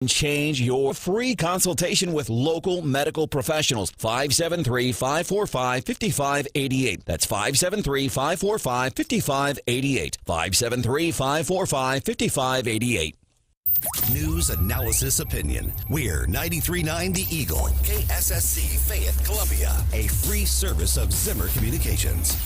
Change your free consultation with local medical professionals. 573-545-5588. That's 573-545-5588. 573-545-5588. News, analysis, opinion. We're 93.9 The Eagle, KSSC, Fayette, Columbia, a free service of Zimmer Communications.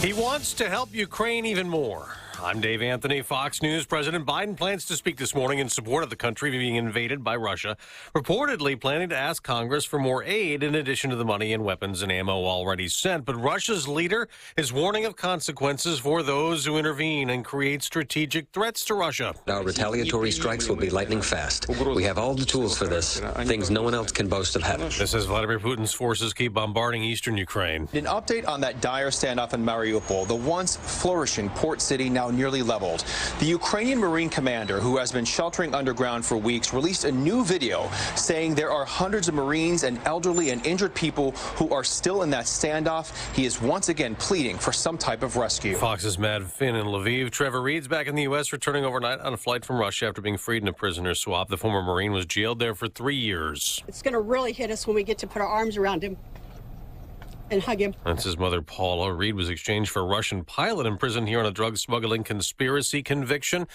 He wants to help Ukraine even more. I'm Dave Anthony, Fox News. President Biden plans to speak this morning in support of the country being invaded by Russia, reportedly planning to ask Congress for more aid in addition to the money and weapons and ammo already sent. But Russia's leader is warning of consequences for those who intervene and create strategic threats to Russia. Our retaliatory strikes will be lightning fast. We have all the tools for this, things no one else can boast of having. This is Vladimir Putin's forces keep bombarding eastern Ukraine. An update on that dire standoff in Mariupol, the once flourishing port city now nearly leveled. The Ukrainian Marine commander, who has been sheltering underground for weeks, released a new video saying there are hundreds of Marines and elderly and injured people who are still in that standoff. He is once again pleading for some type of rescue. Fox's Matt Finn in Lviv. Trevor Reed's back in the U.S., returning overnight on a flight from Russia after being freed in a prisoner swap. The former Marine was jailed there for 3 years. It's going to really hit us when we get to put our arms around him and hug him. That's his mother, Paula. Reed was exchanged for a Russian pilot in prison here on a drug smuggling conspiracy conviction.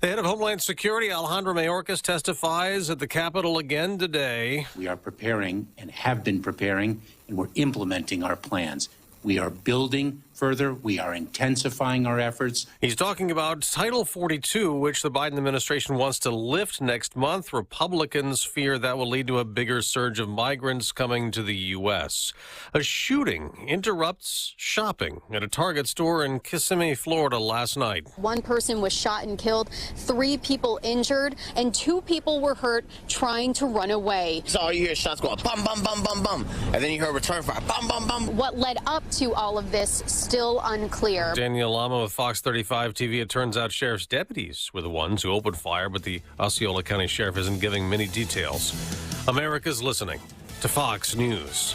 The head of Homeland Security, Alejandro Mayorkas, testifies at the Capitol again today. We are preparing and have been preparing, and we're implementing our plans. We are building further. We are intensifying our efforts. He's talking about Title 42, which the Biden administration wants to lift next month. Republicans fear that will lead to a bigger surge of migrants coming to the U.S. A shooting interrupts shopping at a Target store in Kissimmee, Florida last night. One person was shot and killed, 3 people injured, and 2 people were hurt trying to run away. So all you hear is shots going bum, bum, bum, bum, bum, and then you hear return fire, bum, bum, bum. What led up to all of this still unclear. Danielle Lama with Fox 35 TV. It turns out sheriff's deputies were the ones who opened fire, but the Osceola County Sheriff isn't giving many details. America's listening to Fox News.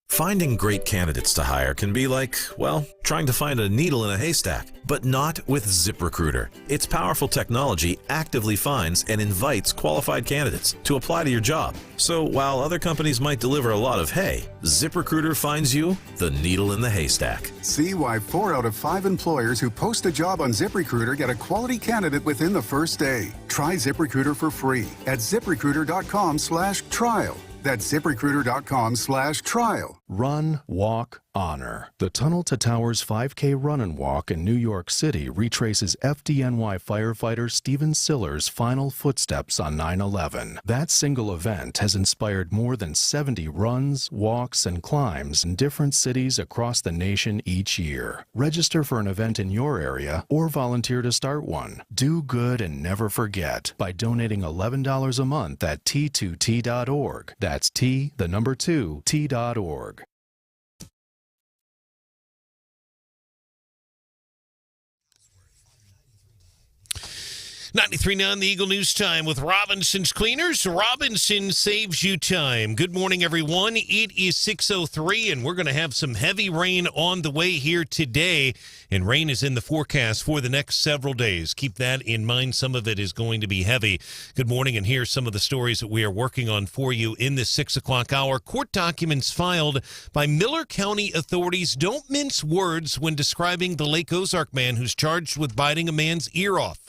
Finding great candidates to hire can be like, well, trying to find a needle in a haystack, but not with ZipRecruiter. Its powerful technology actively finds and invites qualified candidates to apply to your job. So while other companies might deliver a lot of hay, ZipRecruiter finds you the needle in the haystack. See why 4 out of 5 employers who post a job on ZipRecruiter get a quality candidate within the first day. Try ZipRecruiter for free at ZipRecruiter.com/trial. That's ZipRecruiter.com/trial. Run, walk, honor. The Tunnel to Towers 5K Run and Walk in New York City retraces FDNY firefighter Steven Siller's final footsteps on 9/11. That single event has inspired more than 70 runs, walks, and climbs in different cities across the nation each year. Register for an event in your area or volunteer to start one. Do good and never forget by donating $11 a month at T2T.org. That's T2T.org. 93.9 The Eagle News Time with Robinson's Cleaners. Robinson saves you time. Good morning, everyone. It is 6:03, and we're going to have some heavy rain on the way here today, and rain is in the forecast for the next several days. Keep that in mind. Some of it is going to be heavy. Good morning, and here's some of the stories that we are working on for you in this 6 o'clock hour. Court documents filed by Miller County authorities don't mince words when describing the Lake Ozark man who's charged with biting a man's ear off.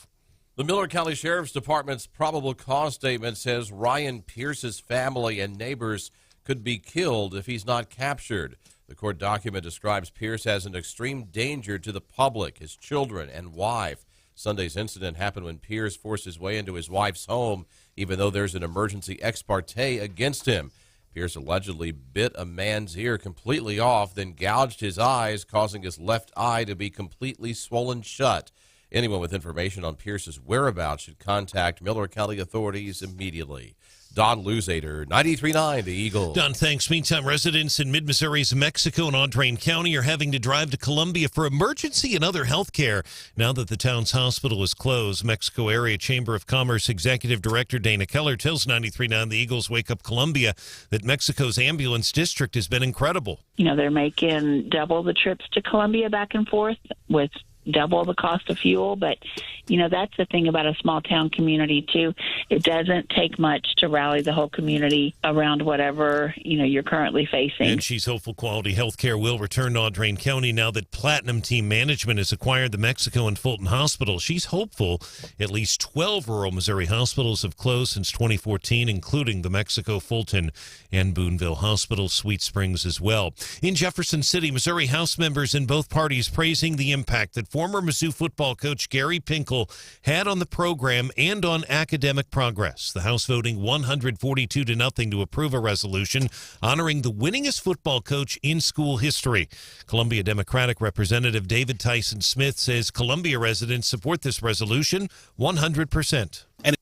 The Miller County Sheriff's Department's probable cause statement says Ryan Pierce's family and neighbors could be killed if he's not captured. The court document describes Pierce as an extreme danger to the public, his children, and wife. Sunday's incident happened when Pierce forced his way into his wife's home, even though there's an emergency ex parte against him. Pierce allegedly bit a man's ear completely off, then gouged his eyes, causing his left eye to be completely swollen shut. Anyone with information on Pierce's whereabouts should contact Miller County authorities immediately. Don Luzader, 93.9 The Eagle. Don, thanks. Meantime, residents in mid-Missouri's Mexico and Audrain County are having to drive to Columbia for emergency and other health care now that the town's hospital is closed. Mexico Area Chamber of Commerce Executive Director Dana Keller tells 93.9 The Eagle's Wake Up Columbia that Mexico's ambulance district has been incredible. You know, they're making double the trips to Columbia back and forth with double the cost of fuel. But, that's the thing about a small town community, too. It doesn't take much to rally the whole community around whatever, you're currently facing. And she's hopeful quality health care will return to Audrain County now that Platinum Team Management has acquired the Mexico and Fulton Hospital. She's hopeful at least 12 rural Missouri hospitals have closed since 2014, including the Mexico, Fulton, and Boonville Hospital, Sweet Springs as well. In Jefferson City, Missouri House members in both parties praising the impact that former Mizzou football coach Gary Pinkel had on the program and on academic progress. The House voting 142-0 to approve a resolution honoring the winningest football coach in school history. Columbia Democratic Representative David Tyson Smith says Columbia residents support this resolution 100%. And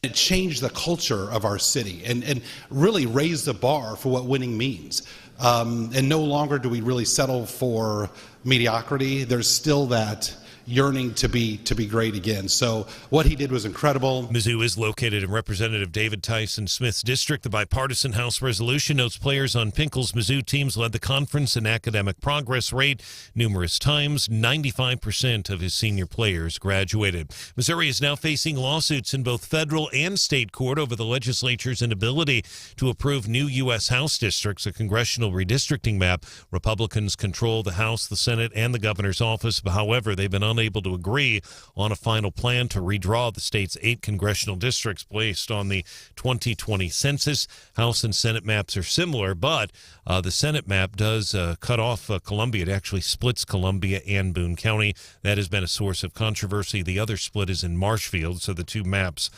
it changed the culture of our city and really raised the bar for what winning means. And no longer do we really settle for mediocrity. There's still that yearning to be great again. So what he did was incredible. Mizzou is located in Representative David Tyson Smith's district. The bipartisan House resolution notes players on Pinkel's Mizzou teams led the conference in academic progress rate numerous times. 95% of his senior players graduated. Missouri is now facing lawsuits in both federal and state court over the legislature's inability to approve new U.S. House districts, a congressional redistricting map. Republicans control the House, the Senate, and the governor's office. However, they've been unable to agree on a final plan to redraw the state's 8 congressional districts based on the 2020 census. House and Senate maps are similar, but the Senate map does cut off Columbia. It actually splits Columbia and Boone County. That has been a source of controversy. The other split is in Marshfield, so the two maps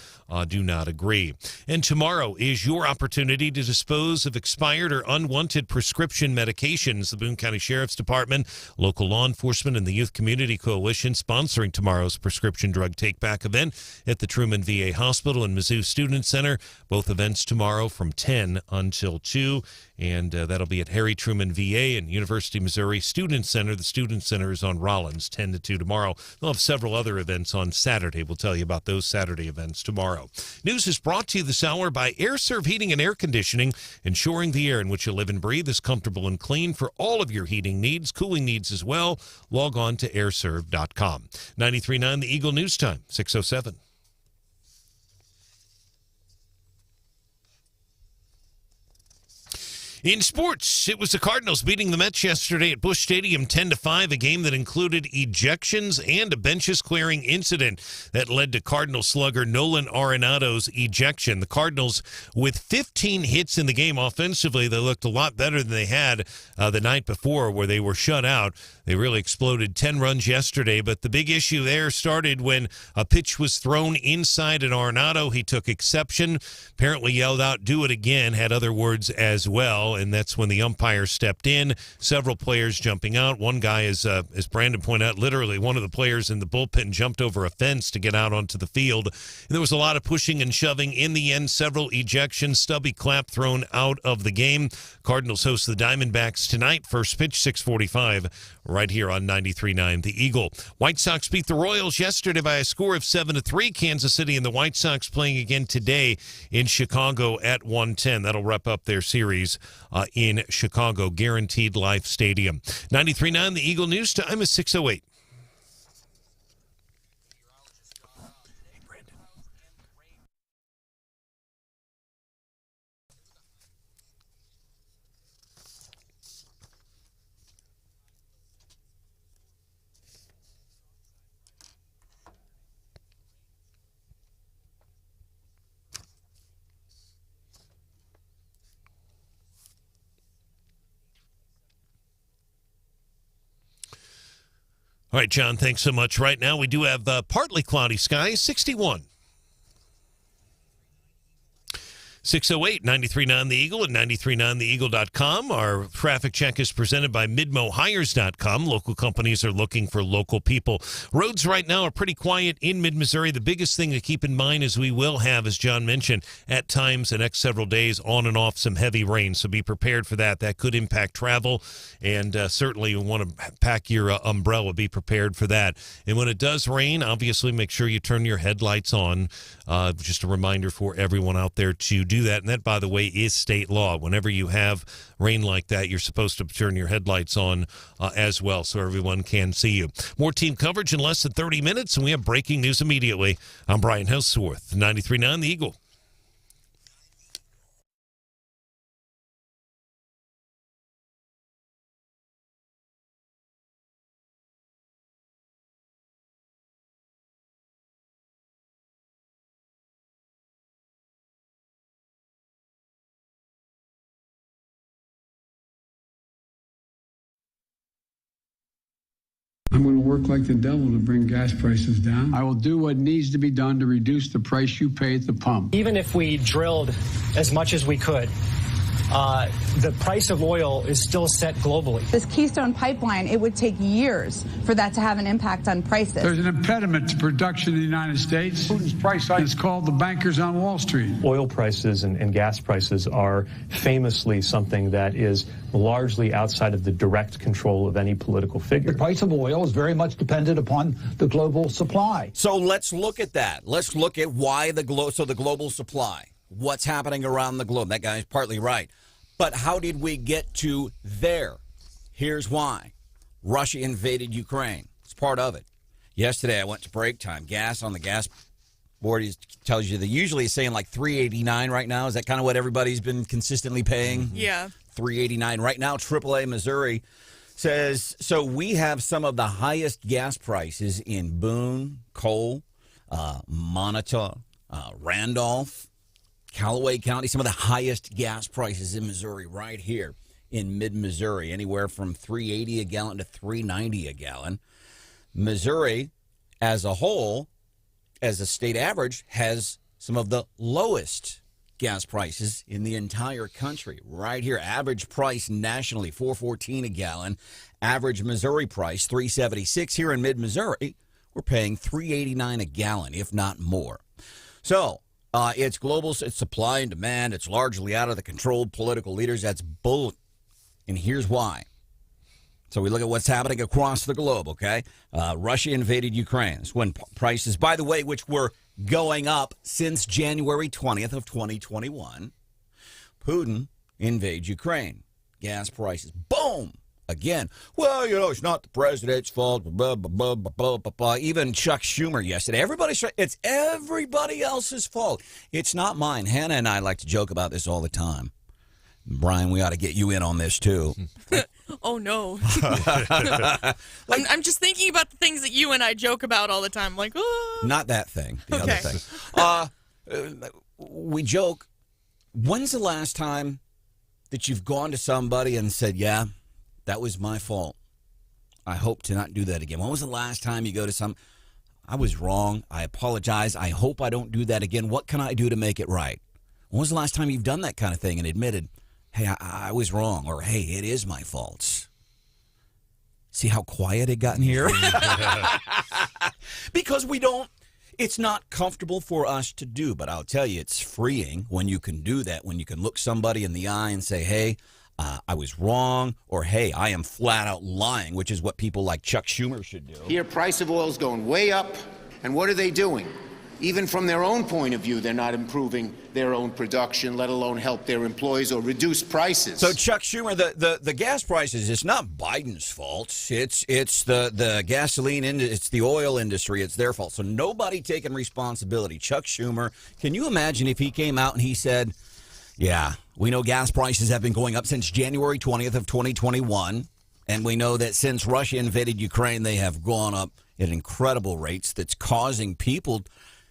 do not agree. And tomorrow is your opportunity to dispose of expired or unwanted prescription medications. The Boone County Sheriff's Department, local law enforcement, and the Youth Community Coalition sponsoring tomorrow's prescription drug take-back event at the Truman VA Hospital and Mizzou Student Center. Both events tomorrow from 10 until 2, and that'll be at Harry Truman VA and University of Missouri Student Center. The Student Center is on Rollins, 10 to 2 tomorrow. They'll have several other events on Saturday. We'll tell you about those Saturday events tomorrow. News is brought to you this hour by AirServe Heating and Air Conditioning, ensuring the air in which you live and breathe is comfortable and clean for all of your heating needs, cooling needs as well. Log on to airserve.com. 93.9 The Eagle News Time, 6:07. In sports, it was the Cardinals beating the Mets yesterday at Busch Stadium 10-5, a game that included ejections and a benches clearing incident that led to Cardinal slugger Nolan Arenado's ejection. The Cardinals, with 15 hits in the game offensively, they looked a lot better than they had the night before where they were shut out. They really exploded 10 runs yesterday, but the big issue there started when a pitch was thrown inside an Arenado. He took exception, apparently yelled out, "Do it again," had other words as well. And that's when the umpire stepped in. Several players jumping out. One guy, as Branden pointed out, literally one of the players in the bullpen jumped over a fence to get out onto the field. And there was a lot of pushing and shoving. In the end, several ejections. Stubby Clapp thrown out of the game. Cardinals host the Diamondbacks tonight. First pitch, 6:45, right here on 93.9 The Eagle. White Sox beat the Royals yesterday by a score of 7-3. Kansas City and the White Sox playing again today in Chicago at 1:10. That'll wrap up their series in Chicago, Guaranteed Life Stadium. 93.9 The Eagle News Time is 6:08. All right, John, thanks so much. Right now, we do have partly cloudy skies, 61. 6:08, 93.9 The Eagle and 93.9theeagle.com. Our traffic check is presented by MidmoHires.com. Local companies are looking for local people. Roads right now are pretty quiet in mid-Missouri. The biggest thing to keep in mind is we will have, as John mentioned, at times the next several days on and off some heavy rain. So be prepared for that. That could impact travel, and certainly you want to pack your umbrella. Be prepared for that. And when it does rain, obviously make sure you turn your headlights on. Just a reminder for everyone out there to do do that. And that, by the way, is state law. Whenever you have rain like that, you're supposed to turn your headlights on as well so everyone can see you. More team coverage in less than 30 minutes, and we have breaking news immediately. I'm Brian Hauswirth, 93.9 The Eagle. I'm going to work like the devil to bring gas prices down. I will do what needs to be done to reduce the price you pay at the pump. Even if we drilled as much as we could, the price of oil is still set globally. This Keystone pipeline, it would take years for that to have an impact on prices. There's an impediment to production in the United States. Putin's price hike is called the bankers on Wall Street. Oil prices and gas prices are famously something that is largely outside of the direct control of any political figure. The price of oil is very much dependent upon the global supply. So let's look at that. Let's look at why the global supply. What's happening around the globe. That guy's partly right. But how did we get to there? Here's why. Russia invaded Ukraine. It's part of it. Yesterday I went to break time. Gas on the gas board tells you, they usually saying like $3.89 right now. Is that kind of what everybody's been consistently paying? Yeah. $3.89 right now. AAA Missouri says, so we have some of the highest gas prices in Boone, Cole, Monitor, Randolph, Callaway County, some of the highest gas prices in Missouri right here in mid-Missouri, anywhere from $3.80 a gallon to $3.90 a gallon. Missouri, as a whole, as a state average, has some of the lowest gas prices in the entire country. Right here, average price nationally, $4.14 a gallon. Average Missouri price, $3.76. Here in mid-Missouri, we're paying $3.89 a gallon, if not more. So, it's global, it's supply and demand. It's largely out of the controlled political leaders. That's bull. And here's why. So we look at what's happening across the globe, okay? Russia invaded Ukraine. It's when prices, by the way, which were going up since January 20th of 2021. Putin invades Ukraine. Gas prices, boom! Again, well, it's not the president's fault, blah, blah, blah, blah, blah, blah. Even Chuck Schumer yesterday. It's everybody else's fault. It's not mine. Hannah and I like to joke about this all the time. Brian, we ought to get you in on this, too. Oh, no. I'm just thinking about the things that you and I joke about all the time. Like, oh. Not that thing. The other thing. We joke. When's the last time that you've gone to somebody and said, yeah, that was my fault. I hope to not do that again. When was the last time you go to I was wrong. I apologize. I hope I don't do that again. What can I do to make it right? When was the last time you've done that kind of thing and admitted, hey, I was wrong, or hey, it is my fault? See how quiet it got in here? Because it's not comfortable for us to do, but I'll tell you, it's freeing when you can do that, when you can look somebody in the eye and say, hey, I was wrong, or hey, I am flat out lying, which is what people like Chuck Schumer should do. Here, price of oil is going way up, and what are they doing? Even from their own point of view, they're not improving their own production, let alone help their employees or reduce prices. So, Chuck Schumer, the gas prices, it's not Biden's fault. It's the gasoline industry, it's the oil industry, it's their fault. So nobody taking responsibility. Chuck Schumer, can you imagine if he came out and he said, yeah, we know gas prices have been going up since January 20th of 2021, and we know that since Russia invaded Ukraine, they have gone up at incredible rates that's causing people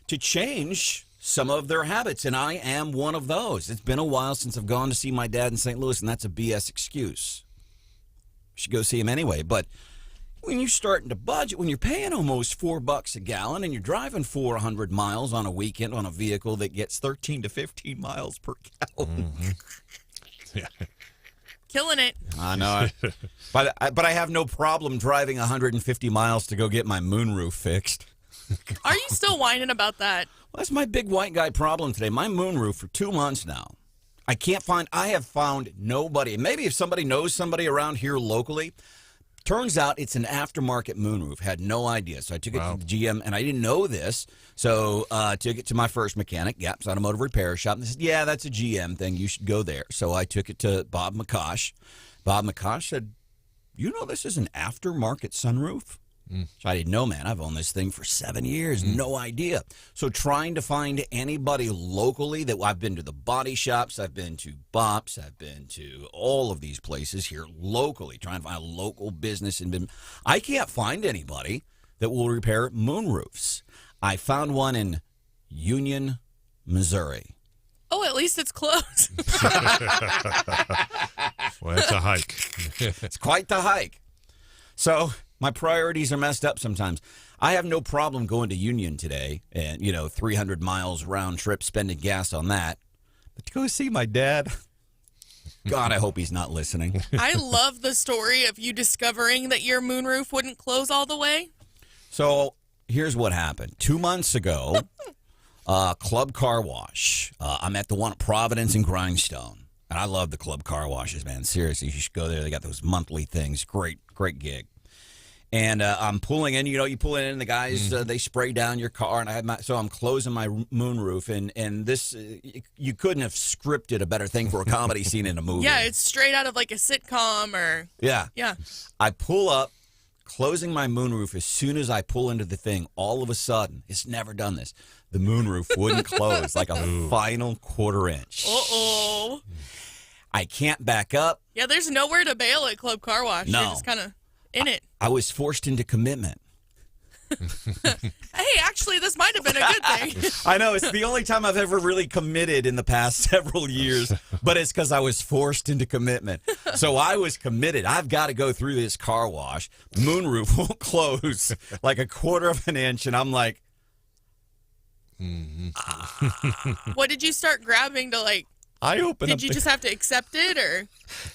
to change some of their habits, and I am one of those. It's been a while since I've gone to see my dad in St. Louis, and that's a BS excuse. Should go see him anyway, but when you're starting to budget, when you're paying almost $4 a gallon and you're driving 400 miles on a weekend on a vehicle that gets 13 to 15 miles per gallon. Mm-hmm. Yeah. Killing it. I know. But I have no problem driving 150 miles to go get my moonroof fixed. Are you still whining about that? Well, that's my big white guy problem today. My moonroof for 2 months now. I have found nobody. Maybe if somebody knows somebody around here locally, Turns out it's an aftermarket moonroof. Had no idea. So I took it to the GM, and I didn't know this. So I took it to my first mechanic, Gaps Automotive Repair Shop, and they said, yeah, that's a GM thing. You should go there. So I took it to Bob McCosh. Bob McCosh said, you know this is an aftermarket sunroof? So I didn't know, man. I've owned this thing for 7 years. No idea. So trying to find anybody locally that I've been to the body shops, I've been to Bops, I've been to all of these places here locally, trying to find a local business. And I can't find anybody that will repair moonroofs. I found one in Union, Missouri. Oh, at least it's close. Well, that's a hike. It's quite the hike. So my priorities are messed up sometimes. I have no problem going to Union today and, 300 miles round trip, spending gas on that. But to go see my dad, God, I hope he's not listening. I love the story of you discovering that your moonroof wouldn't close all the way. So here's what happened. 2 months ago, Club Car Wash. I'm at the one at Providence and Grindstone. And I love the Club Car Washes, man. Seriously, you should go there. They got those monthly things. Great gig. And I'm pulling in, you pull in, and the guys, they spray down your car. And so I'm closing my moonroof. And this, you couldn't have scripted a better thing for a comedy scene in a movie. Yeah, it's straight out of like a sitcom or. Yeah. Yeah. I pull up, closing my moonroof. As soon as I pull into the thing, all of a sudden, it's never done this. The moonroof wouldn't close, like a final quarter inch. Uh-oh. I can't back up. Yeah, there's nowhere to bail at Club Car Wash. No. You're just kind of in it. I was forced into commitment. Hey, actually, this might have been a good thing. I know. It's the only time I've ever really committed in the past several years, but it's because I was forced into commitment. So I was committed. I've got to go through this car wash. Moonroof won't close like a quarter of an inch, and I'm like, What did you start grabbing to like? Did you just have to accept it, or?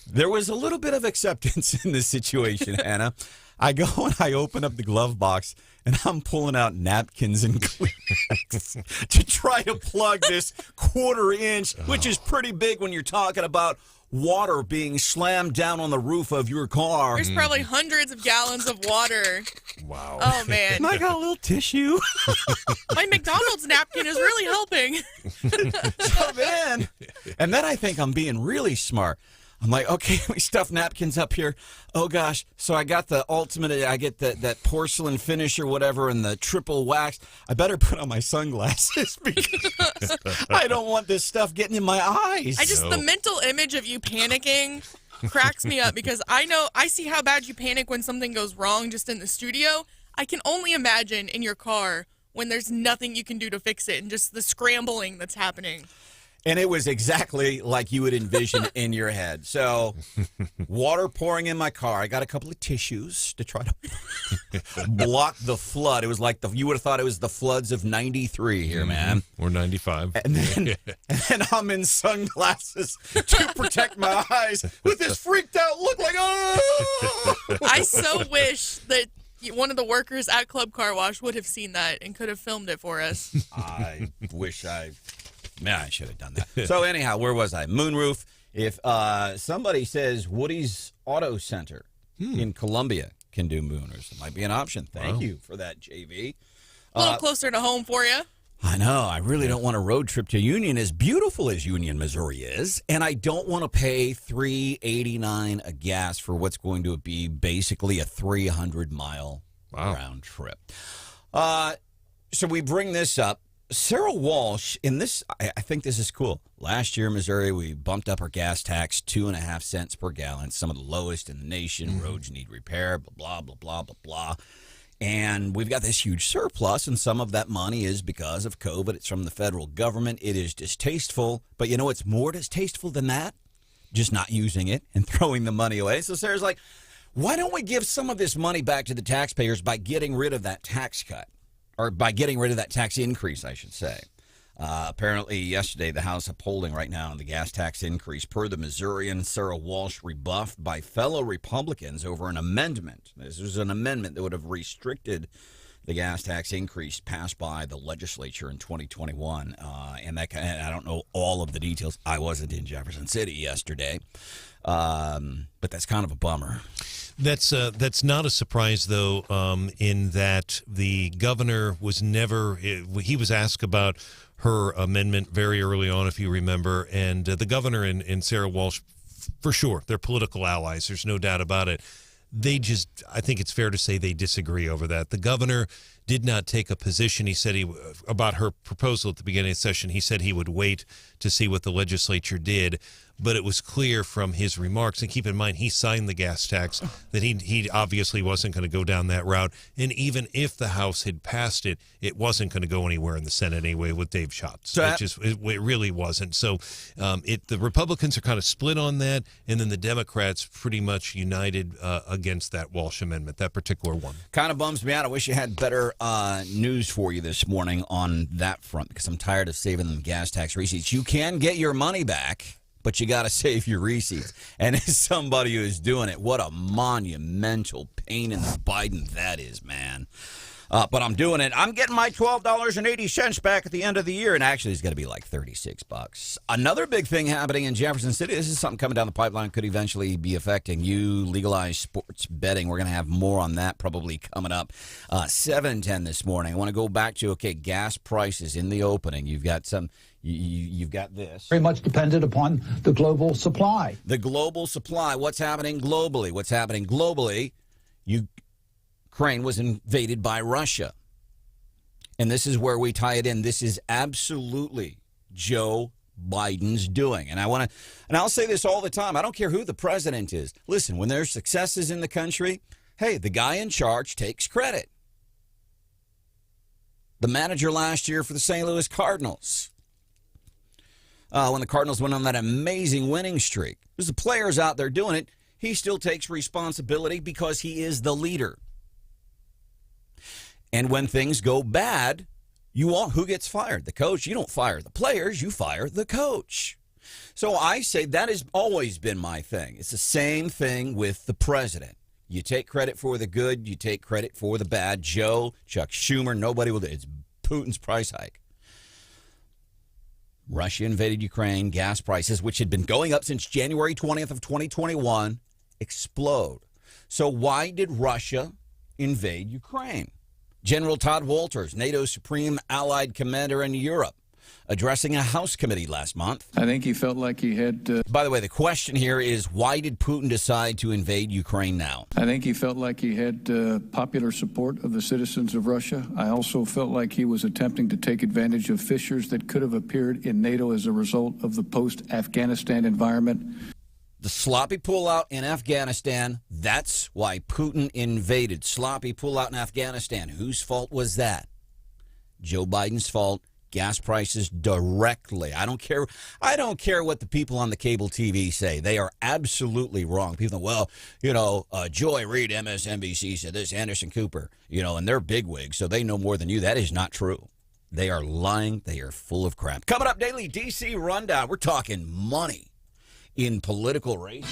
There was a little bit of acceptance in this situation, Hannah. I go and I open up the glove box, and I'm pulling out napkins and Kleenex to try to plug this quarter inch, which is pretty big when you're talking about water being slammed down on the roof of your car. There's probably hundreds of gallons of water. Wow. Oh, man. And I got a little tissue. My McDonald's napkin is really helping. And then I think I'm being really smart. I'm like, okay, we stuff napkins up here. Oh, gosh. So I got the ultimate, I get that porcelain finish or whatever and the triple wax. I better put on my sunglasses because I don't want this stuff getting in my eyes. The mental image of you panicking cracks me up because I see how bad you panic when something goes wrong just in the studio. I can only imagine in your car when there's nothing you can do to fix it and just the scrambling that's happening. And it was exactly like you would envision in your head. So, water pouring in my car. I got a couple of tissues to try to block the flood. It was like you would have thought it was the floods of '93 here, man. Or 95. And then I'm in sunglasses to protect my eyes with this freaked out look like, oh! I so wish that one of the workers at Club Car Wash would have seen that and could have filmed it for us. I wish Man, I should have done that. So anyhow, where was I? Moonroof. If somebody says Woody's Auto Center in Columbia can do moonroofs, it might be an option. Thank you for that, JV. A little closer to home for you. I know. I really don't want a road trip to Union, as beautiful as Union, Missouri is, and I don't want to pay $3.89 a gas for what's going to be basically a 300-mile round trip. So we bring this up. Sarah Walsh, in this, I think this is cool. Last year in Missouri, we bumped up our gas tax 2.5 cents per gallon, some of the lowest in the nation. Roads need repair, blah, blah, blah, blah, blah. And we've got this huge surplus, and some of that money is because of COVID. It's from the federal government. It is distasteful. But you know what's more distasteful than that? Just not using it and throwing the money away. So Sarah's like, why don't we give some of this money back to the taxpayers by getting rid of that tax cut? Or by getting rid of that tax increase, I should say. Apparently, yesterday, the House upholding right now the gas tax increase per the Missourian Sarah Walsh rebuffed by fellow Republicans over an amendment. This was an amendment that would have restricted the gas tax increase passed by the legislature in 2021. And I don't know all of the details. I wasn't in Jefferson City yesterday. But that's kind of a bummer. That's not a surprise, though, in that the governor was never, he was asked about her amendment very early on, if you remember, and the governor and Sarah Walsh, for sure, they're political allies. There's no doubt about it. I think it's fair to say they disagree over that. The governor did not take a position. He said about her proposal at the beginning of the session, he said he would wait to see what the legislature did. But it was clear from his remarks, and keep in mind, he signed the gas tax, that he obviously wasn't going to go down that route. And even if the House had passed it, it wasn't going to go anywhere in the Senate anyway with Dave Schatz. So it really wasn't. So the Republicans are kind of split on that, and then the Democrats pretty much united against that Walsh amendment, that particular one. Kind of bums me out. I wish you had better news for you this morning on that front, because I'm tired of saving them gas tax receipts. You can get your money back, but you got to save your receipts. And as somebody who is doing it, what a monumental pain in the Biden that is, man. But I'm doing it. I'm getting my $12.80 back at the end of the year, and actually it's going to be like $36. Another big thing happening in Jefferson City, this is something coming down the pipeline, could eventually be affecting you, legalized sports betting. We're going to have more on that probably coming up 7:10 this morning. I want to go back to, gas prices in the opening. You've got some... You've got this. Very much dependent upon the global supply. The global supply. What's happening globally? Ukraine was invaded by Russia. And this is where we tie it in. This is absolutely Joe Biden's doing. And I'll say this all the time. I don't care who the president is. Listen, when there's successes in the country, hey, the guy in charge takes credit. The manager last year for the St. Louis Cardinals, when the Cardinals went on that amazing winning streak. There's the players out there doing it. He still takes responsibility because he is the leader. And when things go bad, who gets fired? The coach. You don't fire the players. You fire the coach. So I say that has always been my thing. It's the same thing with the president. You take credit for the good. You take credit for the bad. Joe, Chuck Schumer, nobody will do it. It's Putin's price hike. Russia invaded Ukraine. Gas prices, which had been going up since January 20th of 2021, explode. So why did Russia invade Ukraine? General Todd Walters, NATO's supreme allied commander in Europe, addressing a House committee last month. I think he felt like he had... By the way, the question here is, why did Putin decide to invade Ukraine now? I think he felt like he had popular support of the citizens of Russia. I also felt like he was attempting to take advantage of fissures that could have appeared in NATO as a result of the post-Afghanistan environment. The sloppy pullout in Afghanistan, that's why Putin invaded. Sloppy pullout in Afghanistan. Whose fault was that? Joe Biden's fault. Gas prices directly. I don't care what the people on the cable TV say. They are absolutely wrong. People think, Joy Reid, MSNBC said this, Anderson Cooper, and they're bigwigs, so they know more than you. That is not true. They are lying. They are full of crap. Coming up, Daily DC Rundown. We're talking money in political races.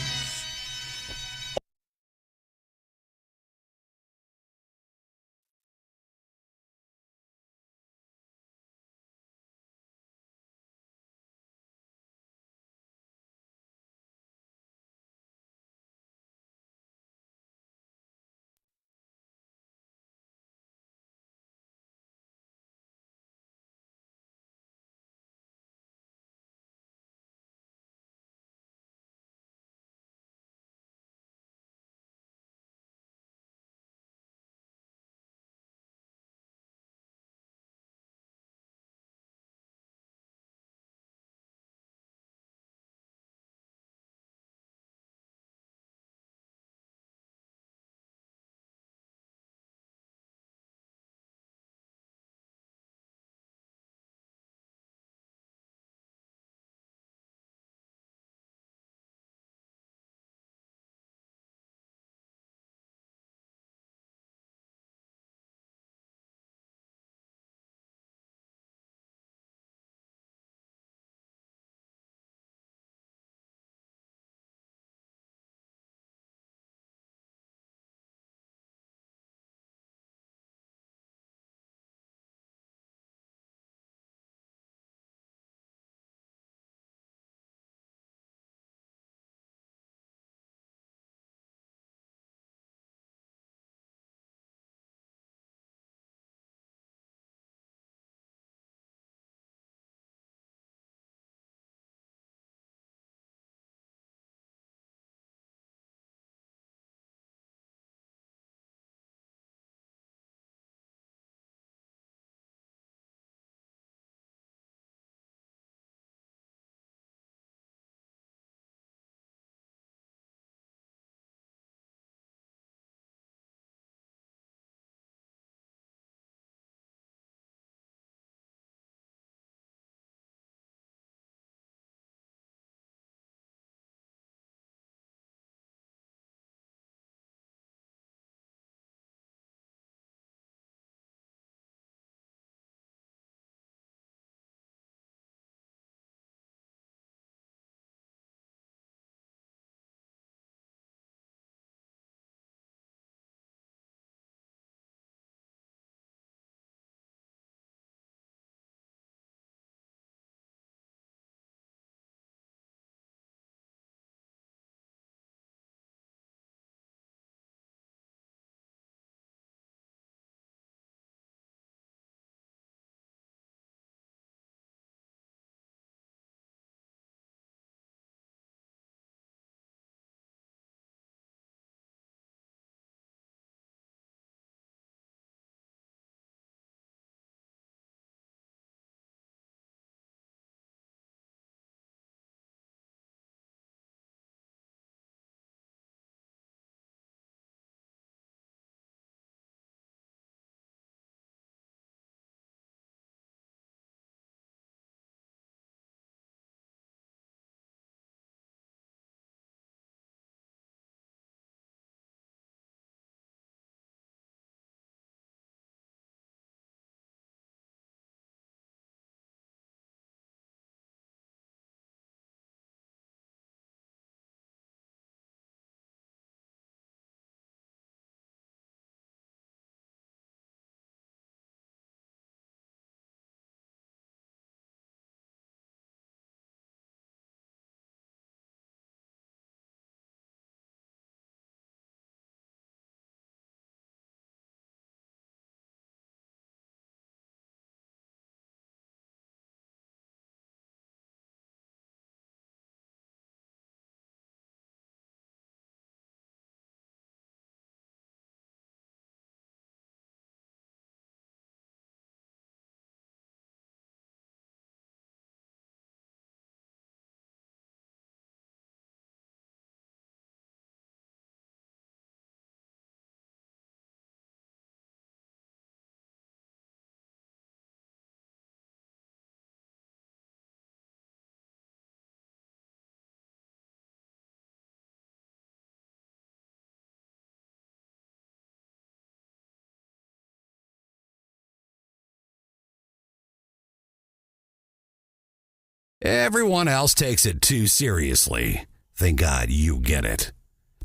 Everyone else takes it too seriously. Thank God you get it.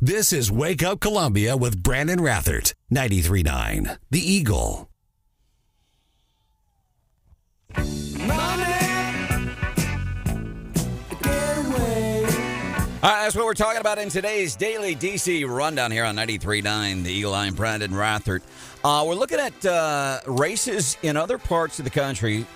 This is Wake Up Columbia with Branden Rathert, 93.9 The Eagle. All right, that's what we're talking about in today's Daily DC Rundown here on 93.9 The Eagle. I'm Branden Rathert. We're looking at races in other parts of the country,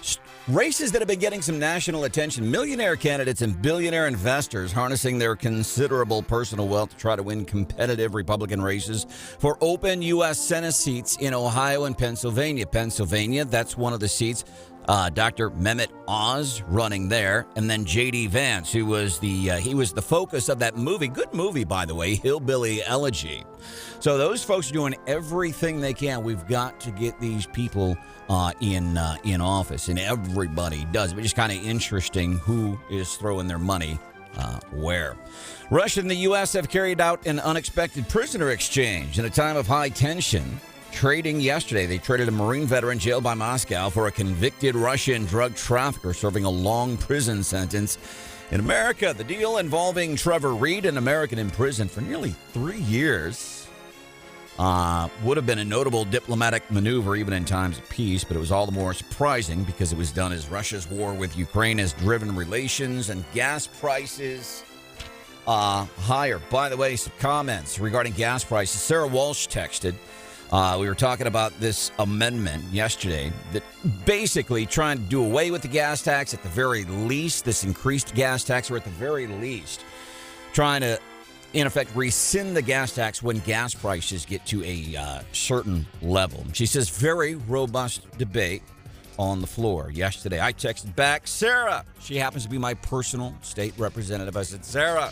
races that have been getting some national attention. Millionaire candidates and billionaire investors harnessing their considerable personal wealth to try to win competitive Republican races for open U.S. Senate seats in Ohio and Pennsylvania. That's one of the seats. Dr. Mehmet Oz running there, and then J.D. Vance, who was the focus of that movie. Good movie, by the way, Hillbilly Elegy. So those folks are doing everything they can. We've got to get these people in office, and everybody does. But just kind of interesting who is throwing their money where. Russia and the U.S. have carried out an unexpected prisoner exchange in a time of high tension. Trading yesterday, they traded a Marine veteran jailed by Moscow for a convicted Russian drug trafficker serving a long prison sentence. In America, the deal involving Trevor Reed, an American in prison for nearly 3 years, would have been a notable diplomatic maneuver even in times of peace, but it was all the more surprising because it was done as Russia's war with Ukraine has driven relations and gas prices higher. By the way, some comments regarding gas prices. Sarah Walsh texted. We were talking about this amendment yesterday that basically trying to do away with the gas tax at the very least, this increased gas tax, or at the very least trying to, in effect, rescind the gas tax when gas prices get to a certain level. She says, very robust debate on the floor yesterday. I texted back, Sarah. She happens to be my personal state representative. I said, Sarah,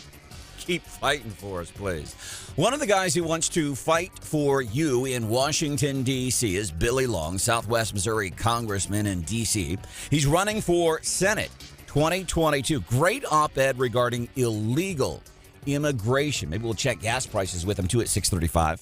keep fighting for us, please. One of the guys who wants to fight for you in Washington, D.C. is Billy Long, Southwest Missouri congressman in D.C. He's running for Senate 2022. Great op-ed regarding illegal immigration. Maybe we'll check gas prices with him, too, at 6:35.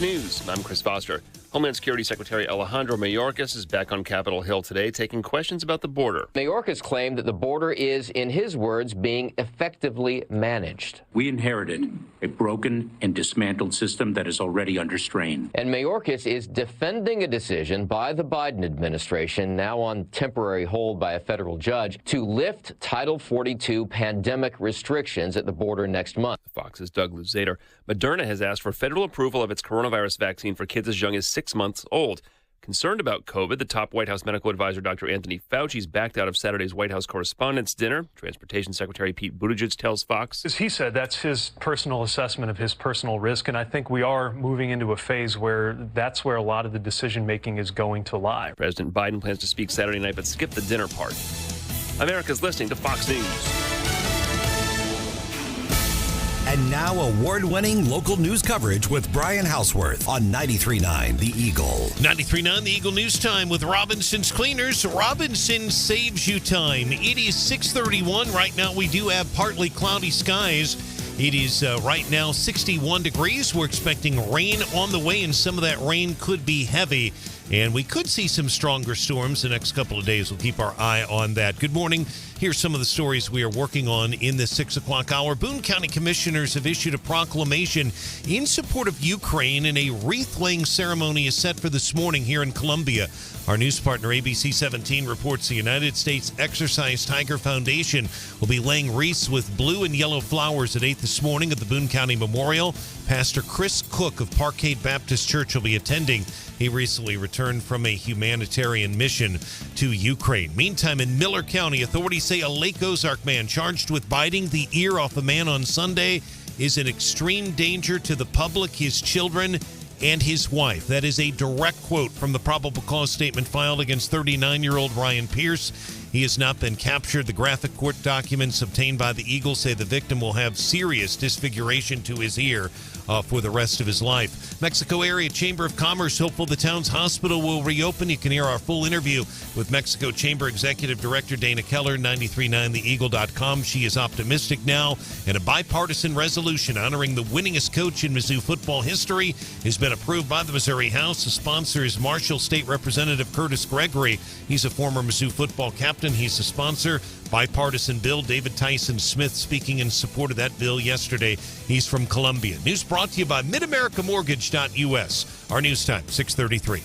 News. I'm Chris Foster. Homeland Security Secretary Alejandro Mayorkas is back on Capitol Hill today taking questions about the border. Mayorkas claimed that the border is, in his words, being effectively managed. We inherited a broken and dismantled system that is already under strain. And Mayorkas is defending a decision by the Biden administration, now on temporary hold by a federal judge, to lift Title 42 pandemic restrictions at the border next month. Fox's Doug Luzader. Moderna has asked for federal approval of its coronavirus vaccine for kids as young as 6 months old. Concerned about COVID, the top White House medical advisor, Dr. Anthony Fauci's backed out of Saturday's White House Correspondents' Dinner. Transportation Secretary Pete Buttigieg tells Fox. As he said, that's his personal assessment of his personal risk, and I think we are moving into a phase where that's where a lot of the decision-making is going to lie. President Biden plans to speak Saturday night, but skip the dinner part. America's listening to Fox News. And now award-winning local news coverage with Brian Hauswirth on 93.9 The Eagle. 93.9 The Eagle News Time with Robinson's Cleaners. Robinson saves you time. It is 6:31. Right now we do have partly cloudy skies. It is right now 61 degrees. We're expecting rain on the way, and some of that rain could be heavy. And we could see some stronger storms the next couple of days. We'll keep our eye on that. Good morning. Here's some of the stories we are working on in the 6 o'clock hour. Boone County commissioners have issued a proclamation in support of Ukraine, and a wreath-laying ceremony is set for this morning here in Columbia. Our news partner, ABC 17, reports the United States Exercise Tiger Foundation will be laying wreaths with blue and yellow flowers at 8 this morning at the Boone County Memorial. Pastor Chris Cook of Parkade Baptist Church will be attending. He recently returned from a humanitarian mission to Ukraine. Meantime, in Miller County, authorities say a Lake Ozark man charged with biting the ear off a man on Sunday is in extreme danger to the public, his children, and his wife. That is a direct quote from the probable cause statement filed against 39-year-old Ryan Pierce. He has not been captured. The graphic court documents obtained by the Eagle say the victim will have serious disfiguration to his ear for the rest of his life. Mexico Area Chamber of Commerce hopeful the town's hospital will reopen. You can hear our full interview with Mexico Chamber Executive Director Dana Keller, 939theeagle.com. She is optimistic now, and a bipartisan resolution honoring the winningest coach in Mizzou football history has been approved by the Missouri House. The sponsor is Marshall State Representative Curtis Gregory. He's a former Mizzou football captain. He's the sponsor. Bipartisan bill. David Tyson Smith speaking in support of that bill yesterday. He's from Columbia. News brought to you by MidAmericaMortgage.us. Our news time, 6:33.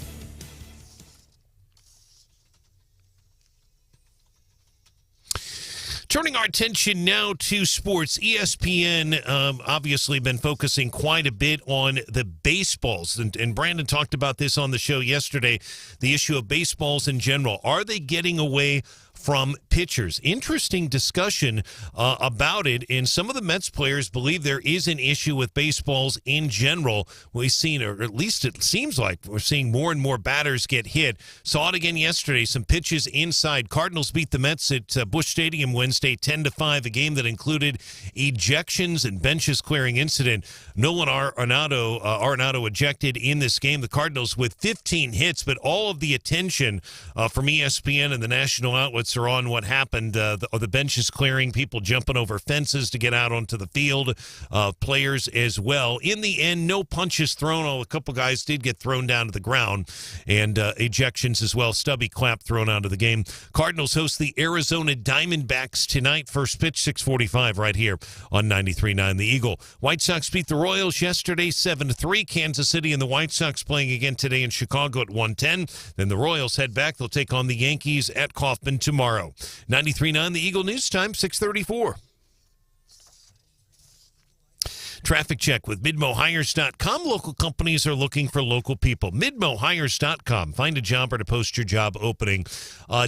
Turning our attention now to sports, ESPN obviously been focusing quite a bit on the baseballs, and Branden talked about this on the show yesterday, the issue of baseballs in general. Are they getting away from pitchers? Interesting discussion about it, and some of the Mets players believe there is an issue with baseballs in general. We've seen, or at least it seems like we're seeing more and more batters get hit. Saw it again yesterday, some pitches inside. Cardinals beat the Mets at Busch Stadium Wednesday 10-5, a game that included ejections and benches clearing incident. Nolan Arenado ejected in this game. The Cardinals with 15 hits, but all of the attention from ESPN and the national outlets are on what happened. The benches clearing, people jumping over fences to get out onto the field, players as well. In the end, no punches thrown. A couple guys did get thrown down to the ground, and ejections as well. Stubby clap thrown out of the game. Cardinals host the Arizona Diamondbacks tonight. First pitch, 6:45 right here on 93.9 The Eagle. White Sox beat the Royals yesterday 7-3. Kansas City and the White Sox playing again today in Chicago at 1:10. Then the Royals head back. They'll take on the Yankees at Kauffman tomorrow. 93.9 The Eagle News Time, 6:34. Traffic check with MidmoHires.com. Local companies are looking for local people. MidmoHires.com. Find a job or to post your job opening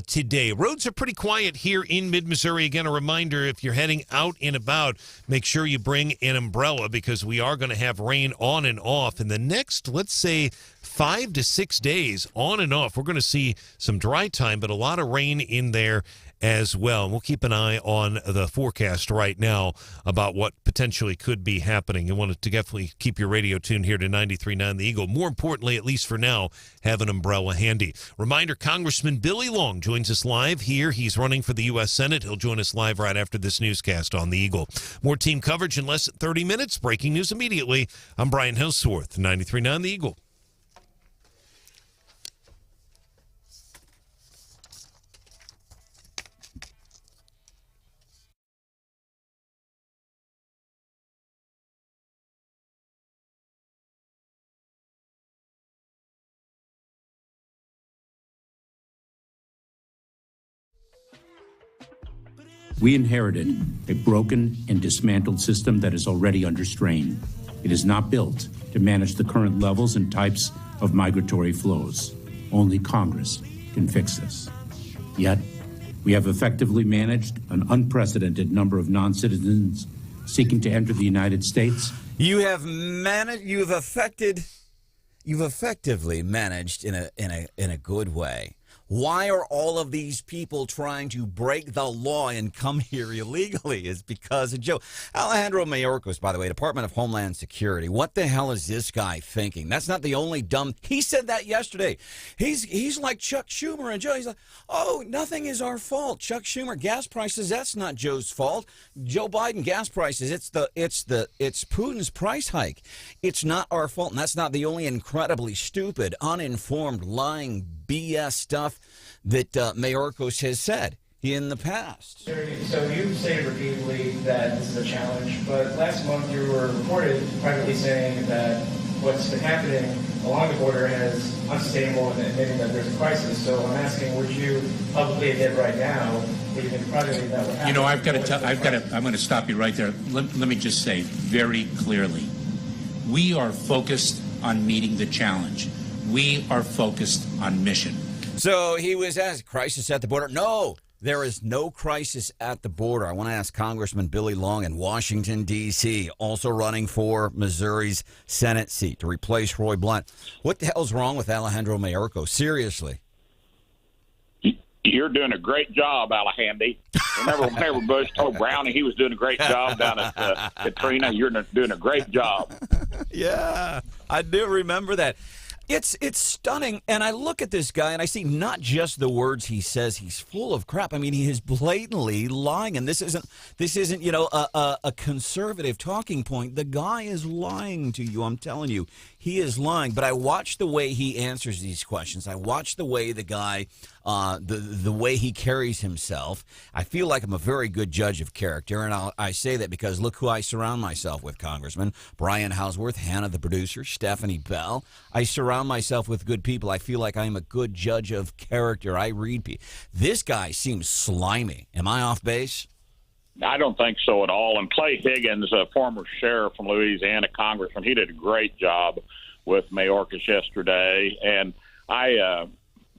today. Roads are pretty quiet here in mid-Missouri. Again, a reminder, if you're heading out and about, make sure you bring an umbrella because we are going to have rain on and off. In the next, let's say, 5 to 6 days, on and off, we're going to see some dry time, but a lot of rain in there as well. And we'll keep an eye on the forecast right now about what potentially could be happening. You want to definitely keep your radio tuned here to 93.9 The Eagle. More importantly, at least for now, have an umbrella handy. Reminder, Congressman Billy Long joins us live here. He's running for the U.S. Senate. He'll join us live right after this newscast on The Eagle. More team coverage in less than 30 minutes. Breaking news immediately. I'm Brian Hauswirth, 93.9 The Eagle. We inherited a broken and dismantled system that is already under strain. It is not built to manage the current levels and types of migratory flows. Only Congress can fix this. Yet, we have effectively managed an unprecedented number of non-citizens seeking to enter the United States. You've effectively managed in a good way. Why are all of these people trying to break the law and come here illegally? Is because of Joe. Alejandro Mayorkas, by the way, Department of Homeland Security. What the hell is this guy thinking? That's not the only dumb. He said that yesterday. He's like Chuck Schumer and Joe. He's like, oh, nothing is our fault. Chuck Schumer, gas prices, that's not Joe's fault. Joe Biden, gas prices, it's Putin's price hike. It's not our fault, and that's not the only incredibly stupid, uninformed, lying BS stuff that Mayorkas has said in the past. So you've stated repeatedly that this is a challenge, but last month you were reported privately saying that what's been happening along the border is unsustainable and admitting that there's a crisis. So I'm asking, would you publicly admit right now that you think privately that would happen? You know, I'm going to stop you right there. Let me just say very clearly, we are focused on meeting the challenge. We are focused on mission. So he was asked, crisis at the border? No, There is no crisis at the border. I want to ask Congressman Billy Long in Washington, D.C., also running for Missouri's Senate seat to replace Roy Blunt. What the hell's wrong with Alejandro Mayorkas? Seriously. You're doing a great job, Alejandro. Remember whenever Bush told Browning he was doing a great job down at Katrina? You're doing a great job. Yeah, I do remember that. It's stunning, and I look at this guy, and I see not just the words he says. He's full of crap. I mean, he is blatantly lying, and this isn't a conservative talking point. The guy is lying to you. I'm telling you, he is lying. But I watch the way he answers these questions. I watch the way the guy, the way he carries himself. I feel like I'm a very good judge of character, and I say that because look who I surround myself with, Congressman. Brian Hauswirth, Hannah the producer, Stephanie Bell. I surround myself with good people. I feel like I'm a good judge of character. I read people. This guy seems slimy. Am I off base? I don't think so at all. And Clay Higgins, a former sheriff from Louisiana, congressman, he did a great job with Mayorkas yesterday. And I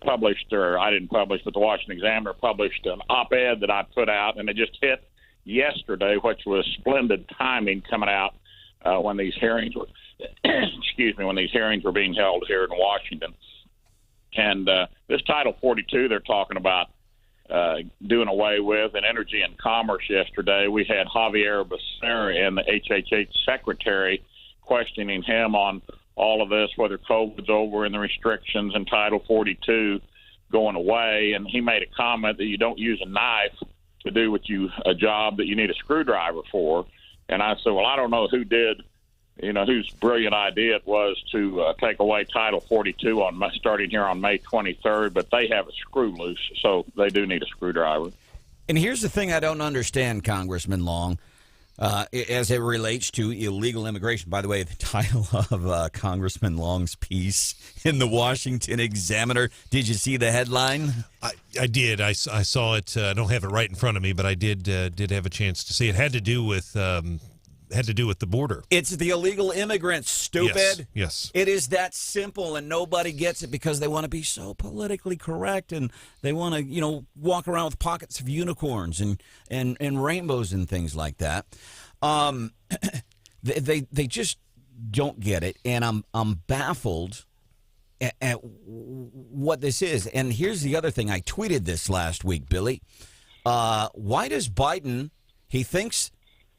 published, or I didn't publish, but the Washington Examiner published an op-ed that I put out, and it just hit yesterday, which was splendid timing coming out when these hearings were when these hearings were being held here in Washington. And this Title 42 they're talking about doing away with in Energy and Commerce yesterday, we had Javier Becerra, the HHH secretary, questioning him on all of this, whether COVID's over and the restrictions in Title 42 going away. And he made a comment that you don't use a knife to do a job that you need a screwdriver for. And I said, well, I don't know whose brilliant idea it was to take away Title 42 starting here on May 23rd, but they have a screw loose, so they do need a screwdriver. And here's the thing I don't understand, Congressman Long, as it relates to illegal immigration. By the way, the title of Congressman Long's piece in the Washington Examiner, did you see the headline? I did. I saw it. I don't have it right in front of me, but I did have a chance to see it. Had to do with the border. It's the illegal immigrants, stupid. Yes. It is that simple, and nobody gets it because they want to be so politically correct, and they want to, walk around with pockets of unicorns and rainbows and things like that. They just don't get it, and I'm baffled at what this is. And here's the other thing. I tweeted this last week, Billy. Why does Biden, he thinks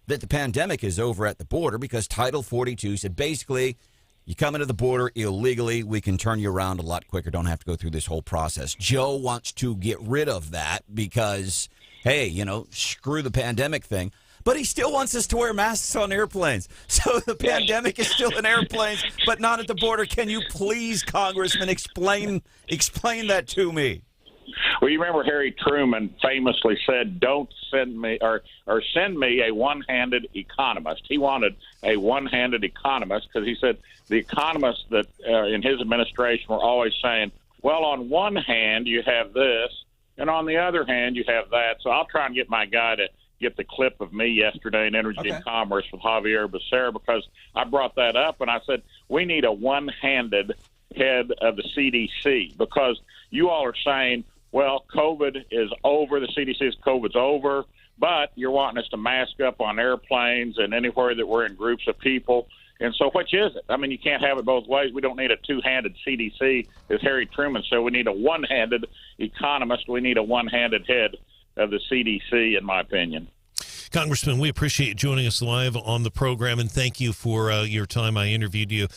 that the pandemic is over at the border because Title 42 said basically you come into the border illegally, we can turn you around a lot quicker, don't have to go through this whole process. Joe wants to get rid of that because, hey, screw the pandemic thing. But he still wants us to wear masks on airplanes. So the pandemic is still in airplanes, but not at the border. Can you please, Congressman, explain that to me? Well, you remember Harry Truman famously said, don't send me or send me a one-handed economist. He wanted a one-handed economist because he said the economists that in his administration were always saying, well, on one hand you have this, and on the other hand you have that. So I'll try and get my guy to get the clip of me yesterday in Energy and Commerce with Javier Becerra because I brought that up, and I said we need a one-handed head of the CDC because you all are saying, well, COVID is over. The CDC says COVID's over, but you're wanting us to mask up on airplanes and anywhere that we're in groups of people. And so which is it? I mean, you can't have it both ways. We don't need a two-handed CDC, as Harry Truman said. We need a one-handed economist. We need a one-handed head of the CDC, in my opinion. Congressman, we appreciate you joining us live on the program, and thank you for your time. I interviewed you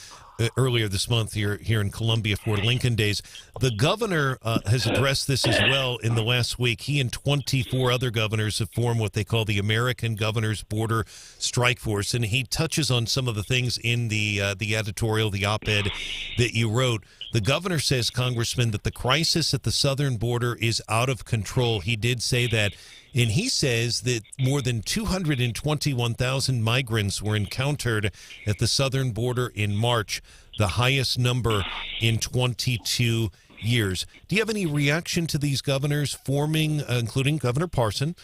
earlier this month here in Columbia for Lincoln Days. The governor has addressed this as well in the last week. He and 24 other governors have formed what they call the American Governors Border Strike Force, and he touches on some of the things in the editorial, the op-ed that you wrote. The governor says, Congressman, that the crisis at the southern border is out of control. He did say that. And he says that more than 221,000 migrants were encountered at the southern border in March, the highest number in 22 years. Do you have any reaction to these governors forming, including Governor Parson,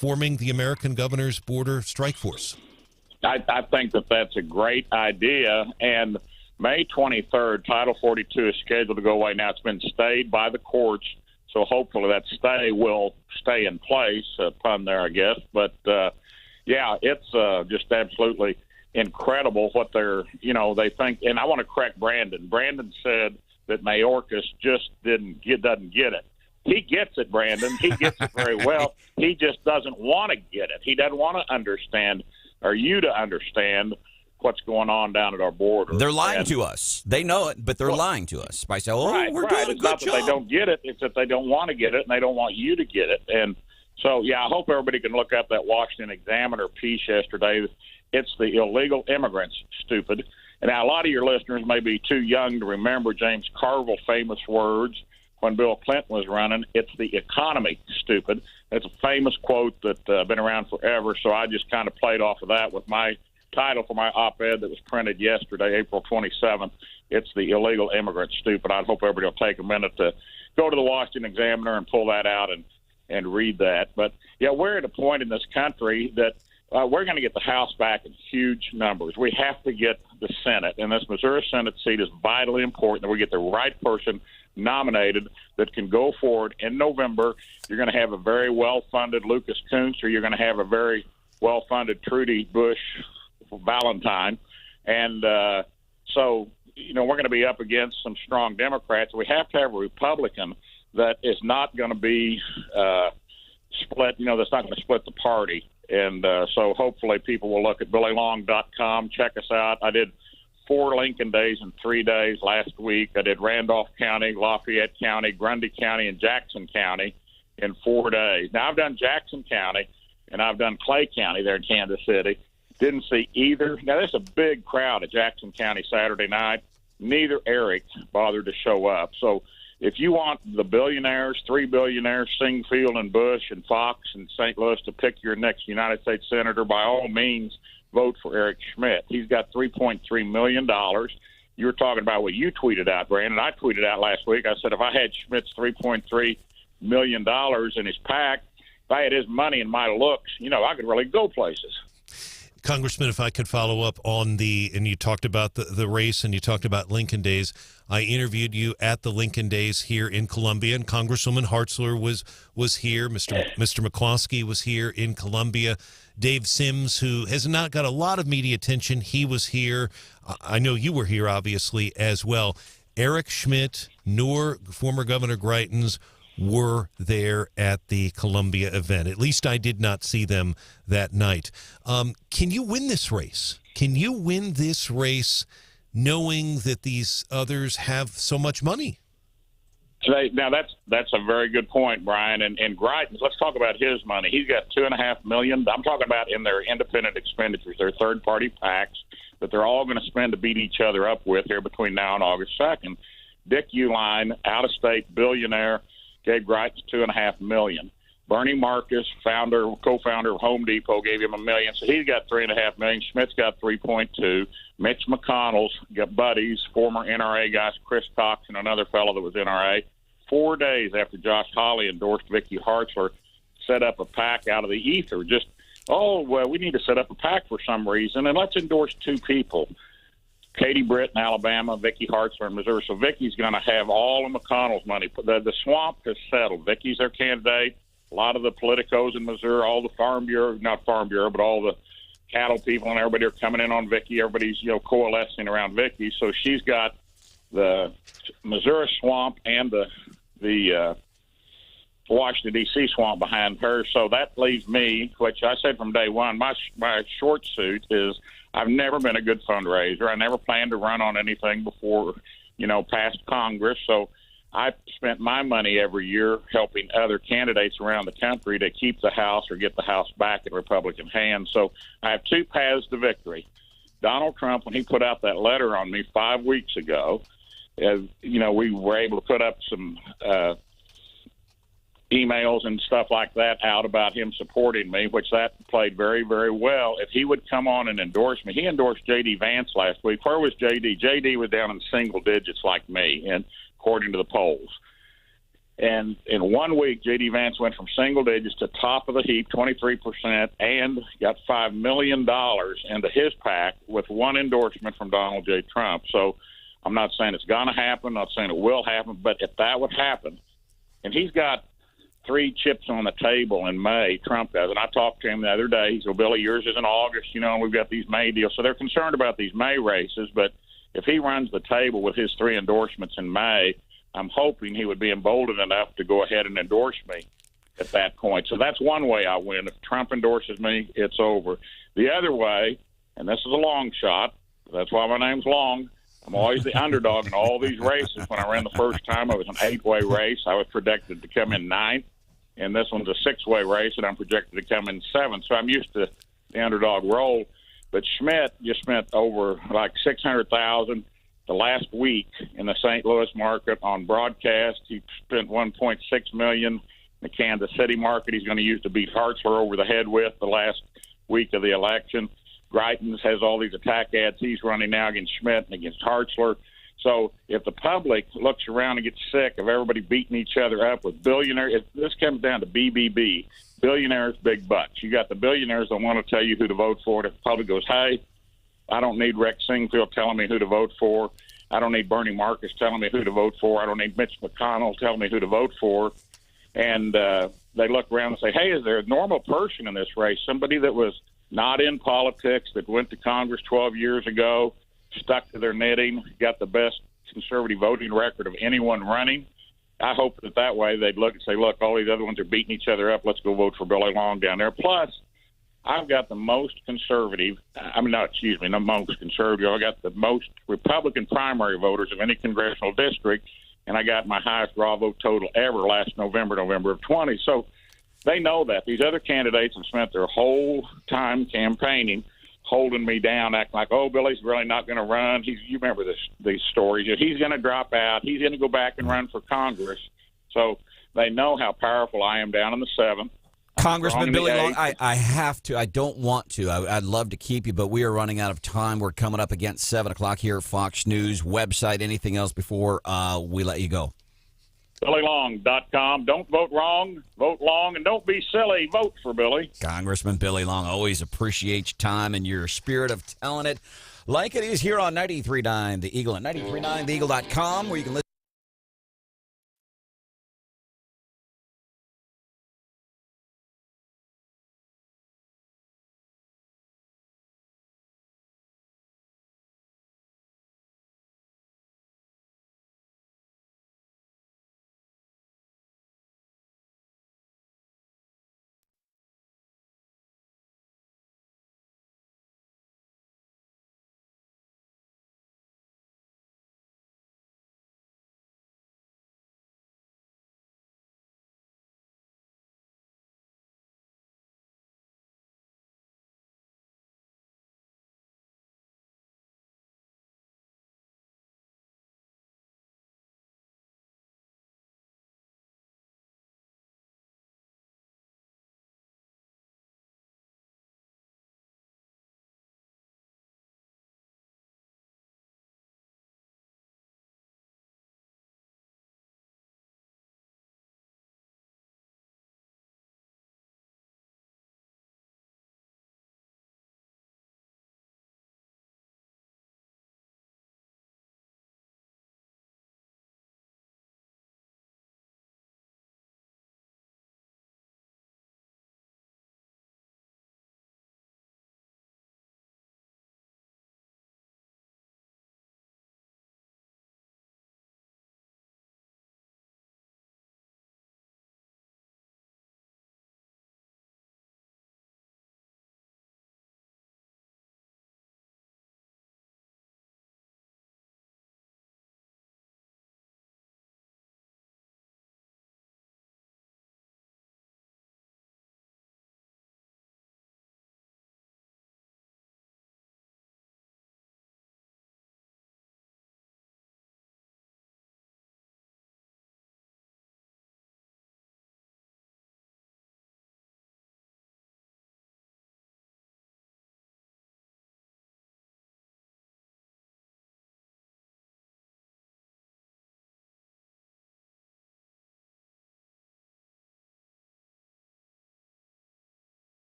forming the American Governors Border Strike Force? I think that that's a great idea. And May 23rd, Title 42 is scheduled to go away. Now, it's been stayed by the courts. So hopefully that stay will stay in place, pun there, I guess. But, yeah, it's just absolutely incredible what they're, they think. And I want to correct Branden. Branden said that Mayorkas just doesn't get it. He gets it, Branden. He gets it very well. He just doesn't want to get it. He doesn't want to understand, or you to understand, what's going on down at our border. They're lying to us. They know it, but they're lying to us by saying, we're doing a It's good not job. that they don't get it. It's that they don't want to get it, and they don't want you to get it. And so, yeah, I hope everybody can look up that Washington Examiner piece yesterday. It's the illegal immigrants, stupid. And now a lot of your listeners may be too young to remember James Carville's famous words when Bill Clinton was running. It's the economy, stupid. It's a famous quote that's been around forever, so I just kind of played off of that with my title for my op-ed that was printed yesterday, April 27th. It's the illegal immigrant, stupid. I hope everybody will take a minute to go to the Washington Examiner and pull that out and read that. But, yeah, we're at a point in this country that we're going to get the House back in huge numbers. We have to get the Senate, and this Missouri Senate seat is vitally important that we get the right person nominated that can go forward in November. You're going to have a very well-funded Lucas Kunz, or you're going to have a very well-funded Trudy Bush Valentine. And so, we're going to be up against some strong Democrats. We have to have a Republican that is not going to be split, that's not going to split the party. And so hopefully people will look at BillyLong.com, check us out. I did 4 Lincoln days in 3 days last week. I did Randolph County, Lafayette County, Grundy County, and Jackson County in 4 days. Now, I've done Jackson County, and I've done Clay County there in Kansas City. Didn't see either. Now, there's a big crowd at Jackson County Saturday night. Neither Eric bothered to show up. So if you want the billionaires, 3 billionaires, Singfield and Bush and Fox and St. Louis to pick your next United States Senator, by all means, vote for Eric Schmidt. He's got $3.3 million. You were talking about what you tweeted out, Brandon. I tweeted out last week. I said if I had Schmidt's $3.3 million in his PAC, if I had his money and my looks, I could really go places. Congressman, if I could follow up on and you talked about the race and you talked about Lincoln Days. I interviewed you at the Lincoln Days here in Columbia, and Congresswoman Hartzler was here. Mr. McCloskey was here in Columbia. Dave Sims, who has not got a lot of media attention, he was here. I know you were here, obviously, as well. Eric Schmidt, nor former Governor Greitens were there at the Columbia event. At least I did not see them that night. Can you win this race? Can you win this race knowing that these others have so much money? Now, that's a very good point, Brian. And Greitens, let's talk about his money. He's got $2.5 million. I'm talking about in their independent expenditures, their third-party PACs that they're all going to spend to beat each other up with here between now and August 2nd. Dick Uihlein, out-of-state billionaire, gave Greitens $2.5 million. Bernie Marcus, co-founder of Home Depot, gave him $1 million, so he's got $3.5 million. Schmidt's got $3.2. Mitch McConnell's got buddies, former NRA guys, Chris Cox and another fellow that was NRA. 4 days after Josh Hawley endorsed Vicky Hartzler, set up a PAC out of the ether. Just, we need to set up a PAC for some reason, and let's endorse 2 people. Katie Britt in Alabama, Vicky Hartzler in Missouri. So Vicky's going to have all of McConnell's money. The swamp has settled. Vicky's their candidate. A lot of the politicos in Missouri, all the not Farm Bureau, but all the cattle people and everybody are coming in on Vicky. Everybody's, coalescing around Vicky. So she's got the Missouri swamp and the Washington, D.C. swamp behind her. So that leaves me, which I said from day one, my short suit is I've never been a good fundraiser. I never planned to run on anything before, past Congress. So I spent my money every year helping other candidates around the country to keep the House or get the House back in Republican hands. So I have 2 paths to victory. Donald Trump, when he put out that letter on me 5 weeks ago, we were able to put up some emails and stuff like that out about him supporting me, which that played very, very well. If he would come on and endorse me, he endorsed J.D. Vance last week. Where was J.D.? J.D. was down in single digits like me, and according to the polls. And in 1 week, J.D. Vance went from single digits to top of the heap, 23%, and got $5 million into his PAC with 1 endorsement from Donald J. Trump. So I'm not saying it's going to happen, not saying it will happen, but if that would happen, and he's got 3 chips on the table in May. Trump does, and I talked to him the other day. He said, "Billy, yours is in August, and we've got these May deals." So they're concerned about these May races, but if he runs the table with his 3 endorsements in May, I'm hoping he would be emboldened enough to go ahead and endorse me at that point. So that's one way I win. If Trump endorses me, it's over. The other way, and this is a long shot, that's why my name's Long, I'm always the underdog in all these races. When I ran the first time, it was an 8-way race. I was projected to come in 9th, and this one's a 6-way race, and I'm projected to come in 7th. So I'm used to the underdog role. But Schmidt just spent over like $600,000 the last week in the St. Louis market on broadcast. He spent $1.6 million in the Kansas City market. He's going to use to beat Hartzler over the head with the last week of the election. Greitens has all these attack ads he's running now against Schmidt and against Hartzler. So if the public looks around and gets sick of everybody beating each other up with billionaires, this comes down to BBB, billionaires, big bucks. You got the billionaires that want to tell you who to vote for. If the public goes, hey, I don't need Rex Singfield telling me who to vote for. I don't need Bernie Marcus telling me who to vote for. I don't need Mitch McConnell telling me who to vote for. And they look around and say, hey, is there a normal person in this race, somebody that was not in politics, that went to Congress 12 years ago, stuck to their knitting, got the best conservative voting record of anyone running? I hope that way they'd look and say, look, all these other ones are beating each other up. Let's go vote for Billy Long down there. Plus, I've got the most conservative, not most conservative, I got the most Republican primary voters of any congressional district, and I got my highest raw vote total ever last November of 20. So they know that. These other candidates have spent their whole time campaigning, holding me down, acting like, oh, Billy's really not going to run. You remember these stories. He's going to drop out. He's going to go back and run for Congress. So they know how powerful I am down in the 7th. Congressman Billy Long, I have to. I don't want to. I'd love to keep you, but we are running out of time. We're coming up against 7 o'clock here at Fox News. Website, anything else before we let you go? BillyLong.com. Don't vote wrong. Vote long, and don't be silly. Vote for Billy. Congressman Billy Long, always appreciate your time and your spirit of telling it like it is here on 93.9 The Eagle and 93.9theeagle.com, where you can listen.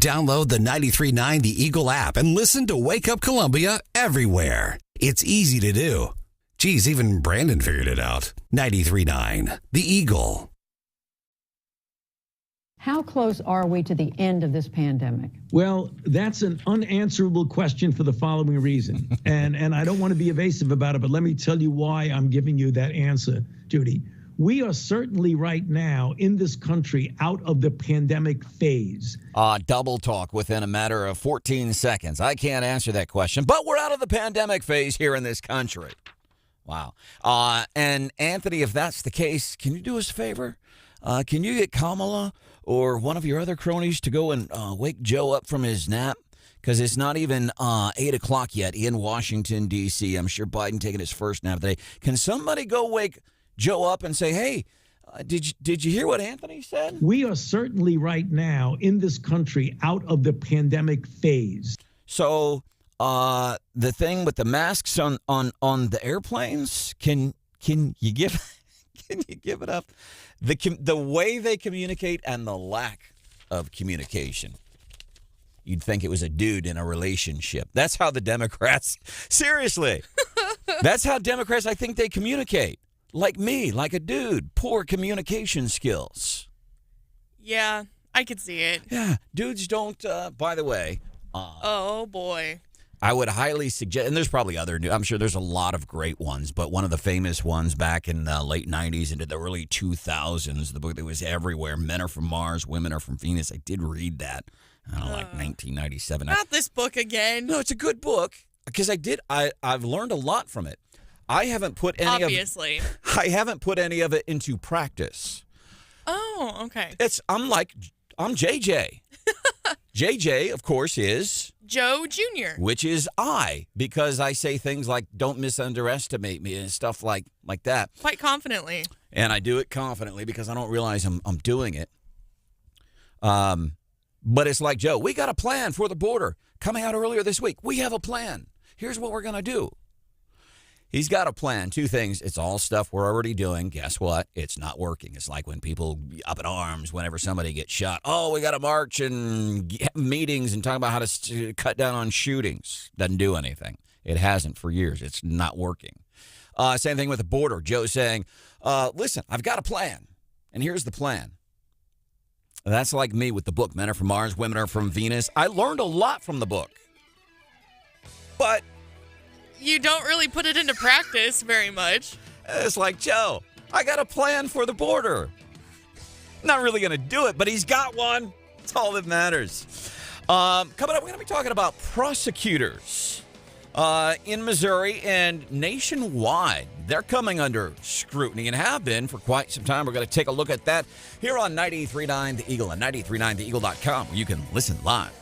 Download the 93.9 The Eagle app and listen to Wake Up Columbia everywhere. It's easy to do. Geez, even Branden figured it out. 93.9 The Eagle. How close are we to the end of this pandemic? Well, that's an unanswerable question for the following reason. And I don't want to be evasive about it, but let me tell you why I'm giving you that answer, Judy. We are certainly right now in this country out of the pandemic phase. Double talk within a matter of 14 seconds. I can't answer that question, but we're out of the pandemic phase here in this country. Wow. And Anthony, if that's the case, can you do us a favor? Can you get Kamala or one of your other cronies to go and wake Joe up from his nap? Because it's not even 8 o'clock yet in Washington, D.C. I'm sure Biden taking his first nap today. Can somebody go wake Joe up and say, hey, did you hear what Anthony said? We are certainly right now in this country out of the pandemic phase. So the thing with the masks on the airplanes, can you give it up? The way they communicate and the lack of communication. You'd think it was a dude in a relationship. That's how the Democrats, seriously, that's how Democrats, I think they communicate. Like me, like a dude, poor communication skills. Yeah, I could see it. Yeah, dudes don't, by the way. Oh, boy. I would highly suggest, and there's probably other, I'm sure there's a lot of great ones, but one of the famous ones back in the late 90s into the early 2000s, the book that was everywhere, Men Are From Mars, Women Are From Venus. I did read that, I don't know, like 1997. Not this book again. No, it's a good book, because I've learned a lot from it. I haven't put any Obviously. I haven't put any of it into practice. Oh, okay. I'm JJ. JJ, of course, is Joe Jr., which is I, because I say things like "Don't misunderestimate me" and stuff like that. Quite confidently. And I do it confidently because I don't realize I'm doing it. But it's like, Joe, we got a plan for the border coming out earlier this week. We have a plan. Here's what we're gonna do. He's got a plan. Two things. It's all stuff we're already doing. Guess what? It's not working. It's like when people up in arms whenever somebody gets shot. Oh, we got to march and have meetings and talk about how to cut down on shootings. Doesn't do anything. It hasn't for years. It's not working. Same thing with the border. Joe saying, listen, I've got a plan. And here's the plan. That's like me with the book, Men Are From Mars, Women Are From Venus. I learned a lot from the book. But you don't really put it into practice very much. It's like, Joe, I got a plan for the border. Not really going to do it, but he's got one. That's all that matters. Coming up, we're going to be talking about prosecutors in Missouri and nationwide. They're coming under scrutiny and have been for quite some time. We're going to take a look at that here on 93.9 The Eagle and 93.9theeagle.com, where you can listen live.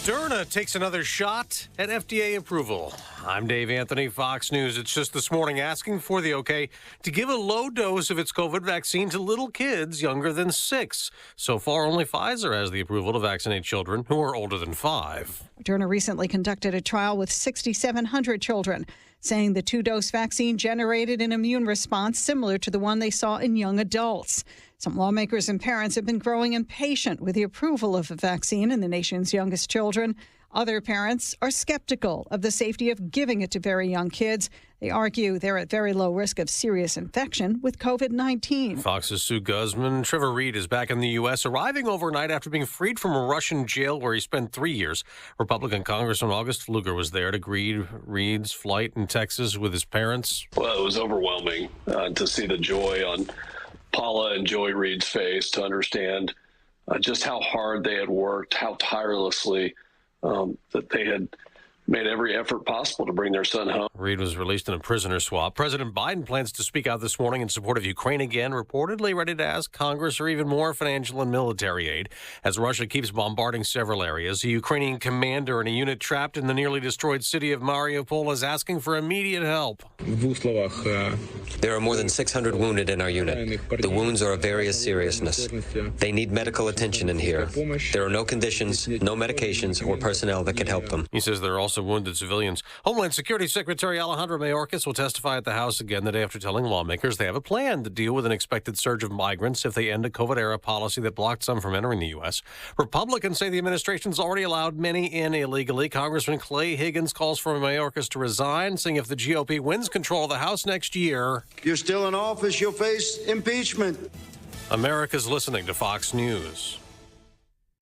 Moderna takes another shot at FDA approval. I'm Dave Anthony, Fox News. It's just this morning asking for the okay to give a low dose of its COVID vaccine to little kids younger than 6. So far, only Pfizer has the approval to vaccinate children who are older than 5. Moderna recently conducted a trial with 6,700 children, saying the 2-dose vaccine generated an immune response similar to the one they saw in young adults. Some lawmakers and parents have been growing impatient with the approval of the vaccine in the nation's youngest children. Other parents are skeptical of the safety of giving it to very young kids. They argue they're at very low risk of serious infection with COVID-19. Fox's Sue Guzman. Trevor Reed is back in the U.S., arriving overnight after being freed from a Russian jail where he spent 3 years. Republican Congressman August Pfluger was there to greet Reed's flight in Texas with his parents. Well, it was overwhelming to see the joy on Paula and Joy Reed's face, to understand just how hard they had worked, how tirelessly that they had made every effort possible to bring their son home. Reed was released in a prisoner swap. President Biden plans to speak out this morning in support of Ukraine again, reportedly ready to ask Congress for even more financial and military aid as Russia keeps bombarding several areas. A Ukrainian commander in a unit trapped in the nearly destroyed city of Mariupol is asking for immediate help. There are more than 600 wounded in our unit. The wounds are of various seriousness. They need medical attention in here. There are no conditions, no medications, or personnel that can help them. He says there are also wounded civilians. Homeland Security Secretary Alejandro Mayorkas will testify at the House again the day after telling lawmakers they have a plan to deal with an expected surge of migrants if they end a COVID-era policy that blocked some from entering the U.S. Republicans say the administration's already allowed many in illegally. Congressman Clay Higgins calls for Mayorkas to resign, saying if the GOP wins control of the House next year, you're still in office, you'll face impeachment. America's listening to Fox News.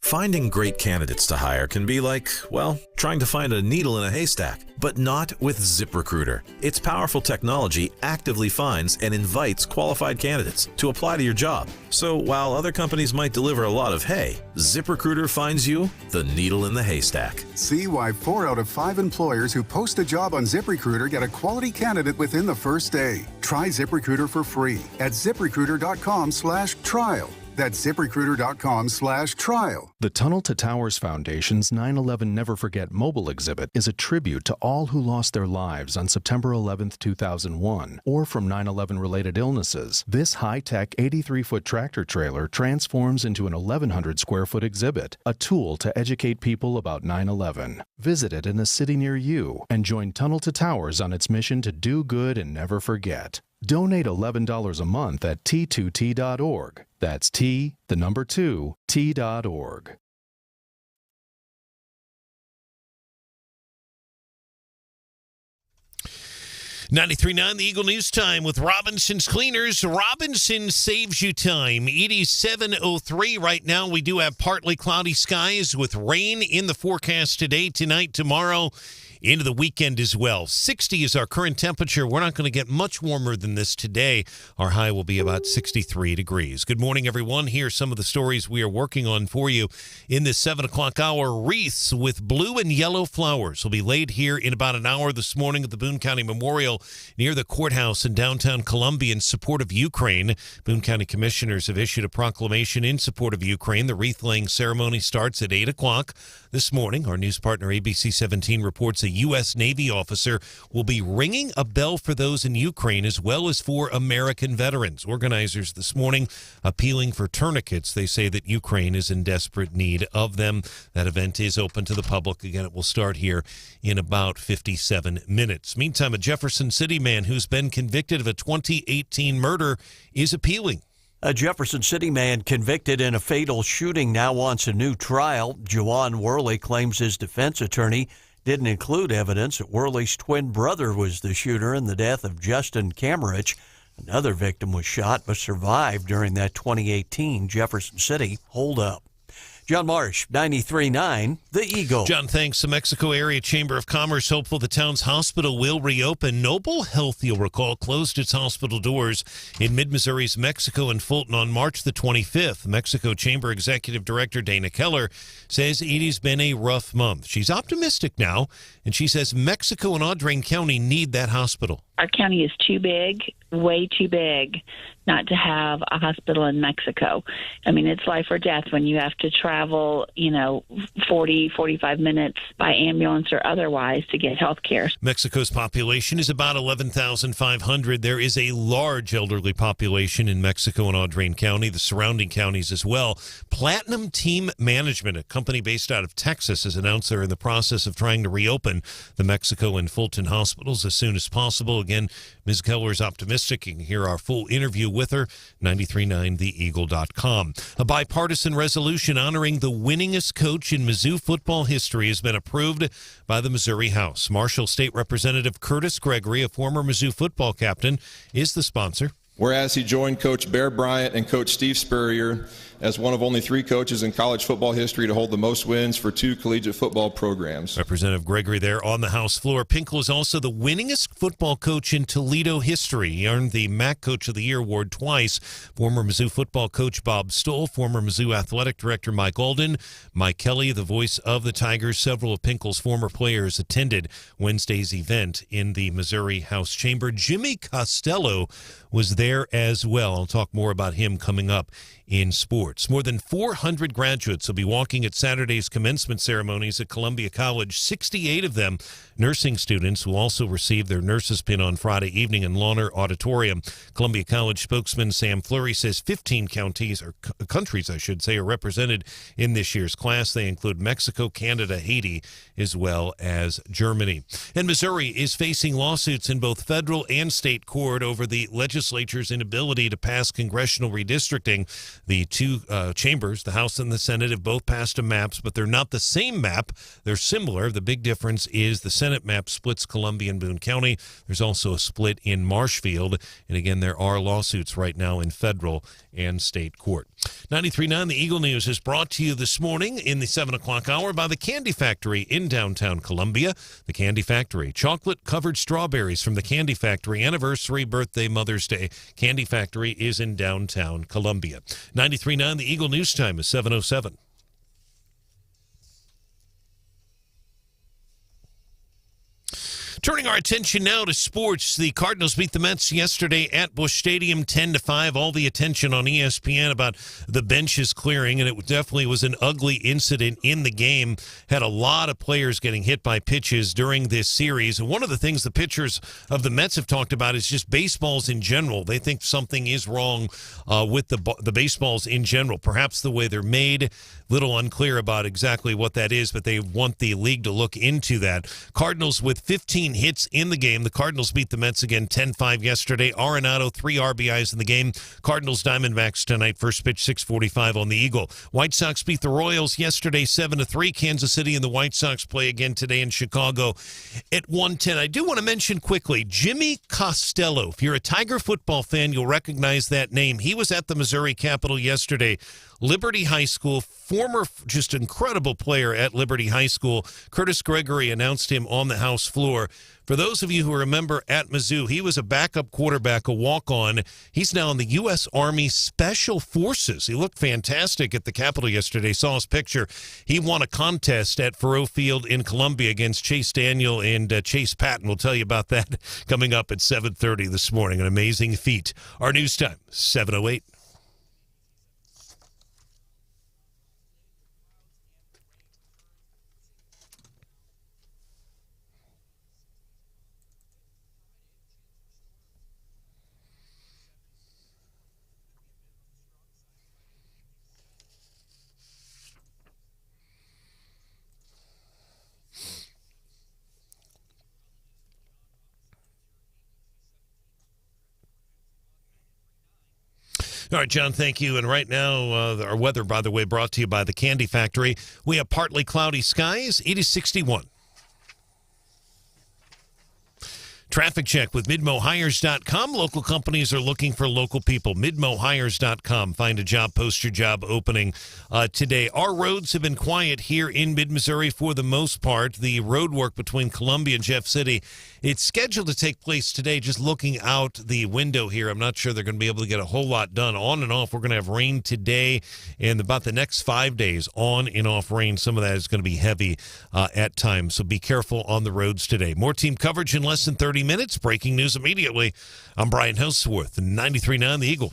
Finding great candidates to hire can be like, well, trying to find a needle in a haystack, but not with ZipRecruiter. Its powerful technology actively finds and invites qualified candidates to apply to your job. So while other companies might deliver a lot of hay, ZipRecruiter finds you the needle in the haystack. See why 4 out of 5 employers who post a job on ZipRecruiter get a quality candidate within the first day. Try ZipRecruiter for free at ZipRecruiter.com/trial. That's ZipRecruiter.com/trial. The Tunnel to Towers Foundation's 9/11 Never Forget mobile exhibit is a tribute to all who lost their lives on September 11, 2001, or from 9/11-related illnesses. This high-tech 83-foot tractor trailer transforms into an 1,100-square-foot exhibit, a tool to educate people about 9/11. Visit it in a city near you and join Tunnel to Towers on its mission to do good and never forget. Donate $11 a month at T2T.org. That's T2T.org. .939 The Eagle News Time with Robinson's Cleaners. Robinson saves you time. It is 7:03 right now. We do have partly cloudy skies with rain in the forecast today, tonight, tomorrow, into the weekend as well. 60 is our current temperature. We're not going to get much warmer than this today. Our high will be about 63 degrees. Good morning, everyone. Here's some of the stories we are working on for you in this 7 o'clock hour. Wreaths with blue and yellow flowers will be laid here in about an hour this morning at the Boone County Memorial near the courthouse in downtown Columbia in support of Ukraine. Boone County commissioners have issued a proclamation in support of Ukraine. The wreath-laying ceremony starts at 8 o'clock this morning. Our news partner ABC 17 reports a U.S. Navy officer will be ringing a bell for those in Ukraine as well as for American veterans. Organizers this morning appealing for tourniquets. They say that Ukraine is in desperate need of them. That event is open to the public. Again, it will start here in about 57 minutes. Meantime, a Jefferson City man who's been convicted of a 2018 murder is appealing. A Jefferson City man convicted in a fatal shooting now wants a new trial. Juwan Worley claims his defense attorney didn't include evidence that Worley's twin brother was the shooter in the death of Justin Camerich. Another victim was shot but survived during that 2018 Jefferson City holdup. John Marsh, 93.9, The Eagle. John, thanks. The Mexico Area Chamber of Commerce hopeful the town's hospital will reopen. Noble Health, you'll recall, closed its hospital doors in mid-Missouri's Mexico and Fulton on March the 25th. Mexico Chamber Executive Director Dana Keller says it has been a rough month. She's optimistic now, and she says Mexico and Audrain County need that hospital. our county is too big, way too big, not to have a hospital in Mexico. I mean, it's life or death when you have to travel, 40, 45 minutes by ambulance or otherwise to get health care. Mexico's population is about 11,500. There is a large elderly population in Mexico and Audrain County, the surrounding counties as well. Platinum Team Management, a company based out of Texas, has announced they're in the process of trying to reopen the Mexico and Fulton hospitals as soon as possible. Again, Ms. Keller is optimistic. You can hear our full interview with her, 939theeagle.com. A bipartisan resolution honoring the winningest coach in Mizzou football history has been approved by the Missouri House. Marshall State Representative Curtis Gregory, a former Mizzou football captain, is the sponsor. Whereas he joined Coach Bear Bryant and Coach Steve Spurrier as one of only 3 coaches in college football history to hold the most wins for 2 collegiate football programs. Representative Gregory there on the House floor. Pinkel is also the winningest football coach in Toledo history. He earned the MAC Coach of the Year award twice. Former Mizzou football coach Bob Stoll, former Mizzou athletic director Mike Alden, Mike Kelly, the voice of the Tigers. Several of Pinkel's former players attended Wednesday's event in the Missouri House chamber. Jimmy Costello was there as well. I'll talk more about him coming up in sports. More than 400 graduates will be walking at Saturday's commencement ceremonies at Columbia College. 68 of them nursing students will also receive their nurse's pin on Friday evening in Lawner Auditorium. Columbia College spokesman Sam Fleury says 15 countries, are represented in this year's class. They include Mexico, Canada, Haiti, as well as Germany. And Missouri is facing lawsuits in both federal and state court over the legislature's inability to pass congressional redistricting. The 2 chambers, the House and the Senate, have both passed a maps, but they're not the same map. They're similar. The big difference is the Senate map splits Columbia and Boone County. There's also a split in Marshfield. And again, there are lawsuits right now in federal and state court. 93.9 The Eagle News is brought to you this morning in the 7 o'clock hour by the Candy Factory in downtown Columbia. The Candy Factory, chocolate-covered strawberries from the Candy Factory, anniversary, birthday, Mother's Day. Candy Factory is in downtown Columbia. 93.9 The Eagle News time is 7:07. Turning our attention now to sports, the Cardinals beat the Mets yesterday at Busch Stadium 10-5. All the attention on ESPN about the benches clearing, and it definitely was an ugly incident in the game. Had a lot of players getting hit by pitches during this series. And one of the things the pitchers of the Mets have talked about is just baseballs in general. They think something is wrong with the baseballs in general. Perhaps the way they're made, little unclear about exactly what that is, but they want the league to look into that. Cardinals with 15 hits in the game. The Cardinals beat the Mets again 10-5 yesterday. Arenado, 3 RBIs in the game. Cardinals Diamondbacks tonight. First pitch 6:45 on the Eagle. White Sox beat the Royals yesterday 7-3. Kansas City and the White Sox play again today in Chicago at 1:10. I do want to mention quickly Jimmy Costello. If you're a Tiger football fan, you'll recognize that name. He was at the Missouri Capitol yesterday. Liberty High School, former just incredible player at Liberty High School. Curtis Gregory announced him on the House floor. For those of you who remember at Mizzou, he was a backup quarterback, a walk-on. He's now in the U.S. Army Special Forces. He looked fantastic at the Capitol yesterday. Saw his picture. He won a contest at Faurot Field in Columbia against Chase Daniel and Chase Patton. We'll tell you about that coming up at 7:30 this morning. An amazing feat. Our news time, 7:08. All right, John, thank you. And right now, our weather, by the way, brought to you by the Candy Factory. We have partly cloudy skies. It is 61. Traffic check with MidmoHires.com. Local companies are looking for local people. MidmoHires.com. Find a job, post your job opening today. Our roads have been quiet here in mid-Missouri for the most part. The road work between Columbia and Jeff City It's scheduled to take place today. Just looking out the window here, I'm not sure they're going to be able to get a whole lot done. On and off, we're going to have rain today and about the next 5 days, on and off rain. Some of that is going to be heavy at times, so be careful on the roads today. More team coverage in less than 30 minutes. Breaking news immediately. I'm Brian Hauswirth, 93.9 The Eagle.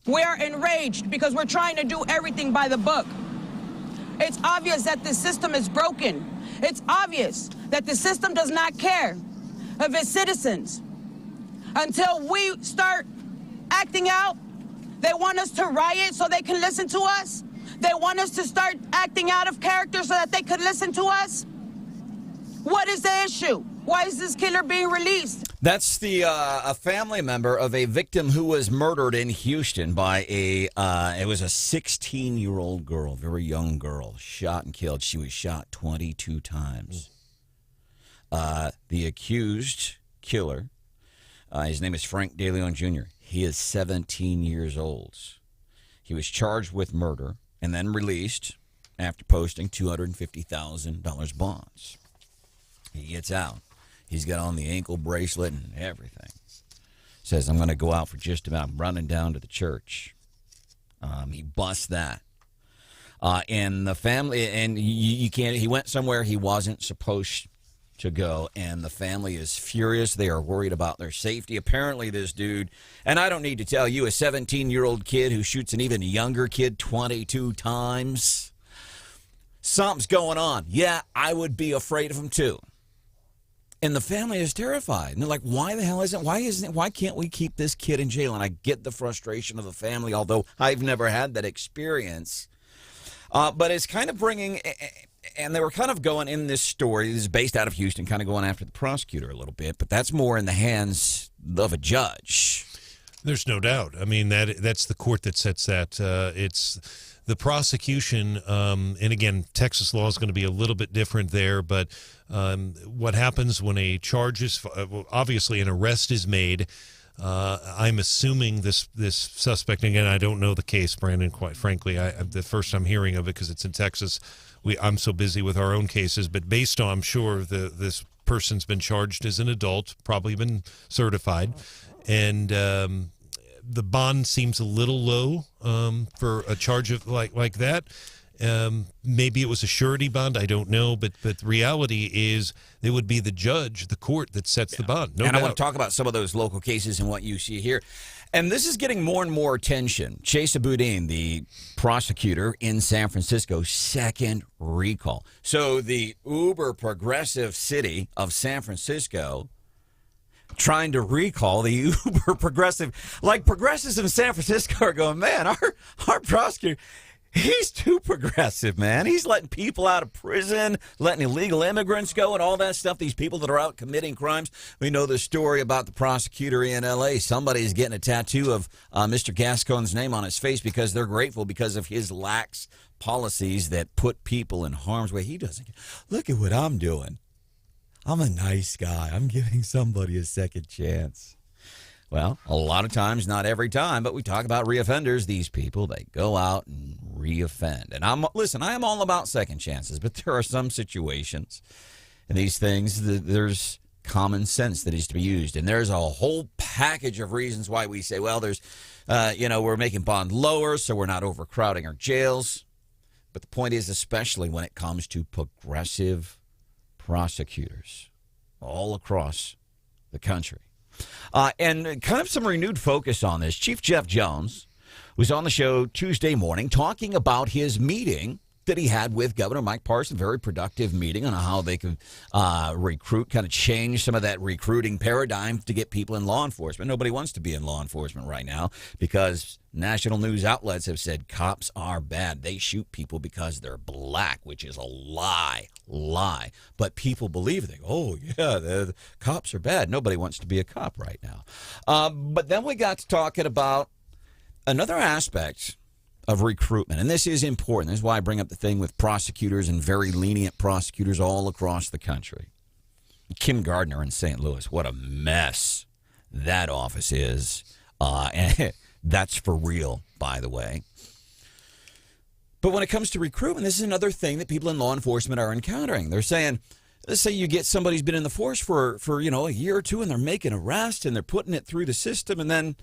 We are enraged because we're trying to do everything by the book. It's obvious that the system is broken. It's obvious that the system does not care of its citizens. Until we start acting out, they want us to riot so they can listen to us. They want us to start acting out of character so that they could listen to us. What is the issue? Why is this killer being released? That's a family member of a victim who was murdered in Houston by it was a 16-year-old girl, very young girl, shot and killed. She was shot 22 times. The accused killer, his name is Frank De Leon Jr. He is 17 years old. He was charged with murder and then released after posting $250,000 bonds. He gets out. He's got on the ankle bracelet and everything. Says, I'm going to go out for just about running down to the church. He busts that. And the family, and you can't, he went somewhere he wasn't supposed to go, and the family is furious. They are worried about their safety. Apparently this dude, and I don't need to tell you, a 17-year-old kid who shoots an even younger kid 22 times. Something's going on. Yeah, I would be afraid of him too. And the family is terrified. And they're like, why the hell why can't we keep this kid in jail? And I get the frustration of the family, although I've never had that experience. But it's kind of bringing, and they were kind of going in this story, this is based out of Houston, kind of going after the prosecutor a little bit, but that's more in the hands of a judge. There's no doubt. I mean, that's the court that sets that. It's the prosecution, and again, Texas law is going to be a little bit different there, but what happens when a charge is, obviously an arrest is made, I'm assuming this suspect, again, I don't know the case, Branden, quite frankly. The first I'm hearing of it because it's in Texas. I'm so busy with our own cases, but based on, I'm sure this person's been charged as an adult, probably been certified, and the bond seems a little low for a charge of like that. Maybe it was a surety bond. I don't know. But the reality is it would be the judge, the court, that sets the bond. No doubt. I want to talk about some of those local cases and what you see here. And this is getting more and more attention. Chesa Boudin, the prosecutor in San Francisco, second recall. So the uber progressive city of San Francisco trying to recall the uber progressive, like progressives in San Francisco are going, man, our prosecutor, he's too progressive, man. He's letting people out of prison, letting illegal immigrants go and all that stuff. These people that are out committing crimes. We know the story about the prosecutor in L.A. Somebody's getting a tattoo of Mr. Gascon's name on his face because they're grateful because of his lax policies that put people in harm's way. He doesn't. Look at what I'm doing. I'm a nice guy. I'm giving somebody a second chance. Well, a lot of times, not every time, but we talk about reoffenders. These people, they go out and reoffend. And I am all about second chances, but there are some situations and these things that there's common sense that is to be used. And there's a whole package of reasons why we say, well, there's, we're making bond lower so we're not overcrowding our jails. But the point is, especially when it comes to progressive prosecutors all across the country. And kind of some renewed focus on this. Chief Jeff Jones was on the show Tuesday morning talking about his meeting that he had with Governor Mike Parson, very productive meeting on how they could recruit, kind of change some of that recruiting paradigm to get people in law enforcement. Nobody wants to be in law enforcement right now because national news outlets have said cops are bad. They shoot people because they're black, which is a lie. But people believe it. Oh, yeah, the cops are bad. Nobody wants to be a cop right now. But then we got to talking about another aspect of recruitment. And this is important. This is why I bring up the thing with prosecutors and very lenient prosecutors all across the country. Kim Gardner in St. Louis, what a mess that office is. And that's for real, by the way. But when it comes to recruitment, this is another thing that people in law enforcement are encountering. They're saying, let's say you get somebody who's been in the force for a year or two, and they're making arrests and they're putting it through the system, and then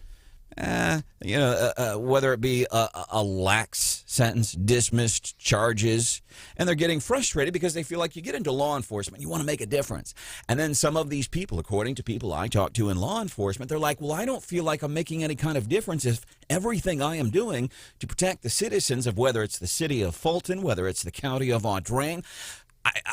whether it be a lax sentence, dismissed charges, and they're getting frustrated because they feel like you get into law enforcement, you want to make a difference. And then some of these people, according to people I talk to in law enforcement, they're like, well, I don't feel like I'm making any kind of difference if everything I am doing to protect the citizens of whether it's the city of Fulton, whether it's the county of Audrain,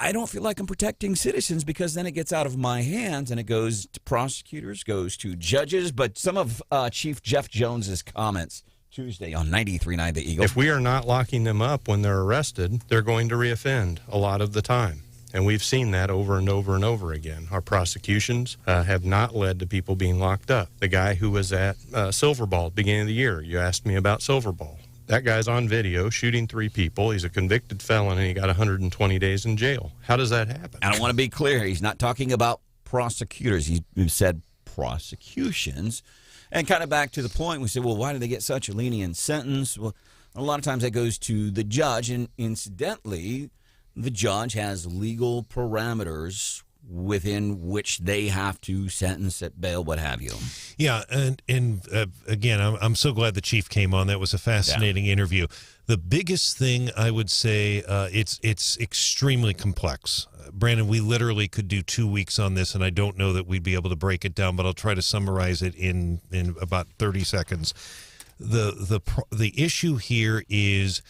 I don't feel like I'm protecting citizens, because then it gets out of my hands and it goes to prosecutors, goes to judges. But some of Chief Jeff Jones's comments Tuesday on 93.9 The Eagle. If we are not locking them up when they're arrested, they're going to reoffend a lot of the time. And we've seen that over and over and over again. Our prosecutions have not led to people being locked up. The guy who was at Silverball at the beginning of the year, you asked me about Silverball. That guy's on video shooting 3 people. He's a convicted felon, and he got 120 days in jail. How does that happen? I don't want to be clear. He's not talking about prosecutors. He said prosecutions. And kind of back to the point, we said, well, why do they get such a lenient sentence? Well, a lot of times that goes to the judge. And incidentally, the judge has legal parameters within which they have to sentence at bail, what have you. Yeah, and again, I'm so glad the chief came on. That was a fascinating interview. The biggest thing I would say, it's extremely complex. Branden, we literally could do 2 weeks on this, and I don't know that we'd be able to break it down, but I'll try to summarize it in about 30 seconds. The issue here is,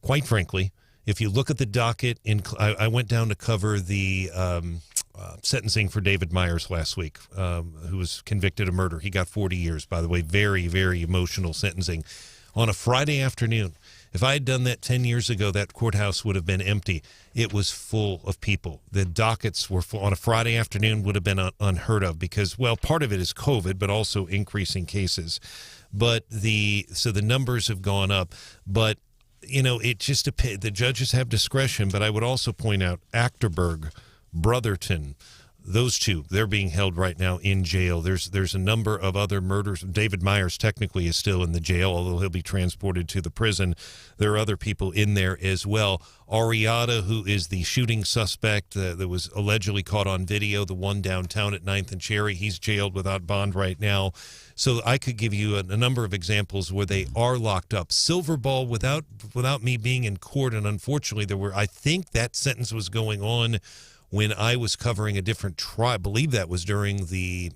quite frankly, if you look at the docket, I went down to cover the sentencing for David Myers last week, who was convicted of murder. He got 40 years, by the way. Very, very emotional sentencing. On a Friday afternoon, if I had done that 10 years ago, that courthouse would have been empty. It was full of people. The dockets were full. On a Friday afternoon would have been unheard of because, well, part of it is COVID, but also increasing cases. But so the numbers have gone up. But it just depends. The judges have discretion, but I would also point out Achterberg, Brotherton, those two, they're being held right now in jail. There's a number of other murders. David Myers technically is still in the jail, although he'll be transported to the prison. There are other people in there as well. Ariata, who is the shooting suspect that was allegedly caught on video, the one downtown at 9th and Cherry, he's jailed without bond right now. So I could give you a number of examples where they are locked up. Silverball, without me being in court, and unfortunately I think that sentence was going on when I was covering a different trial. I believe that was during the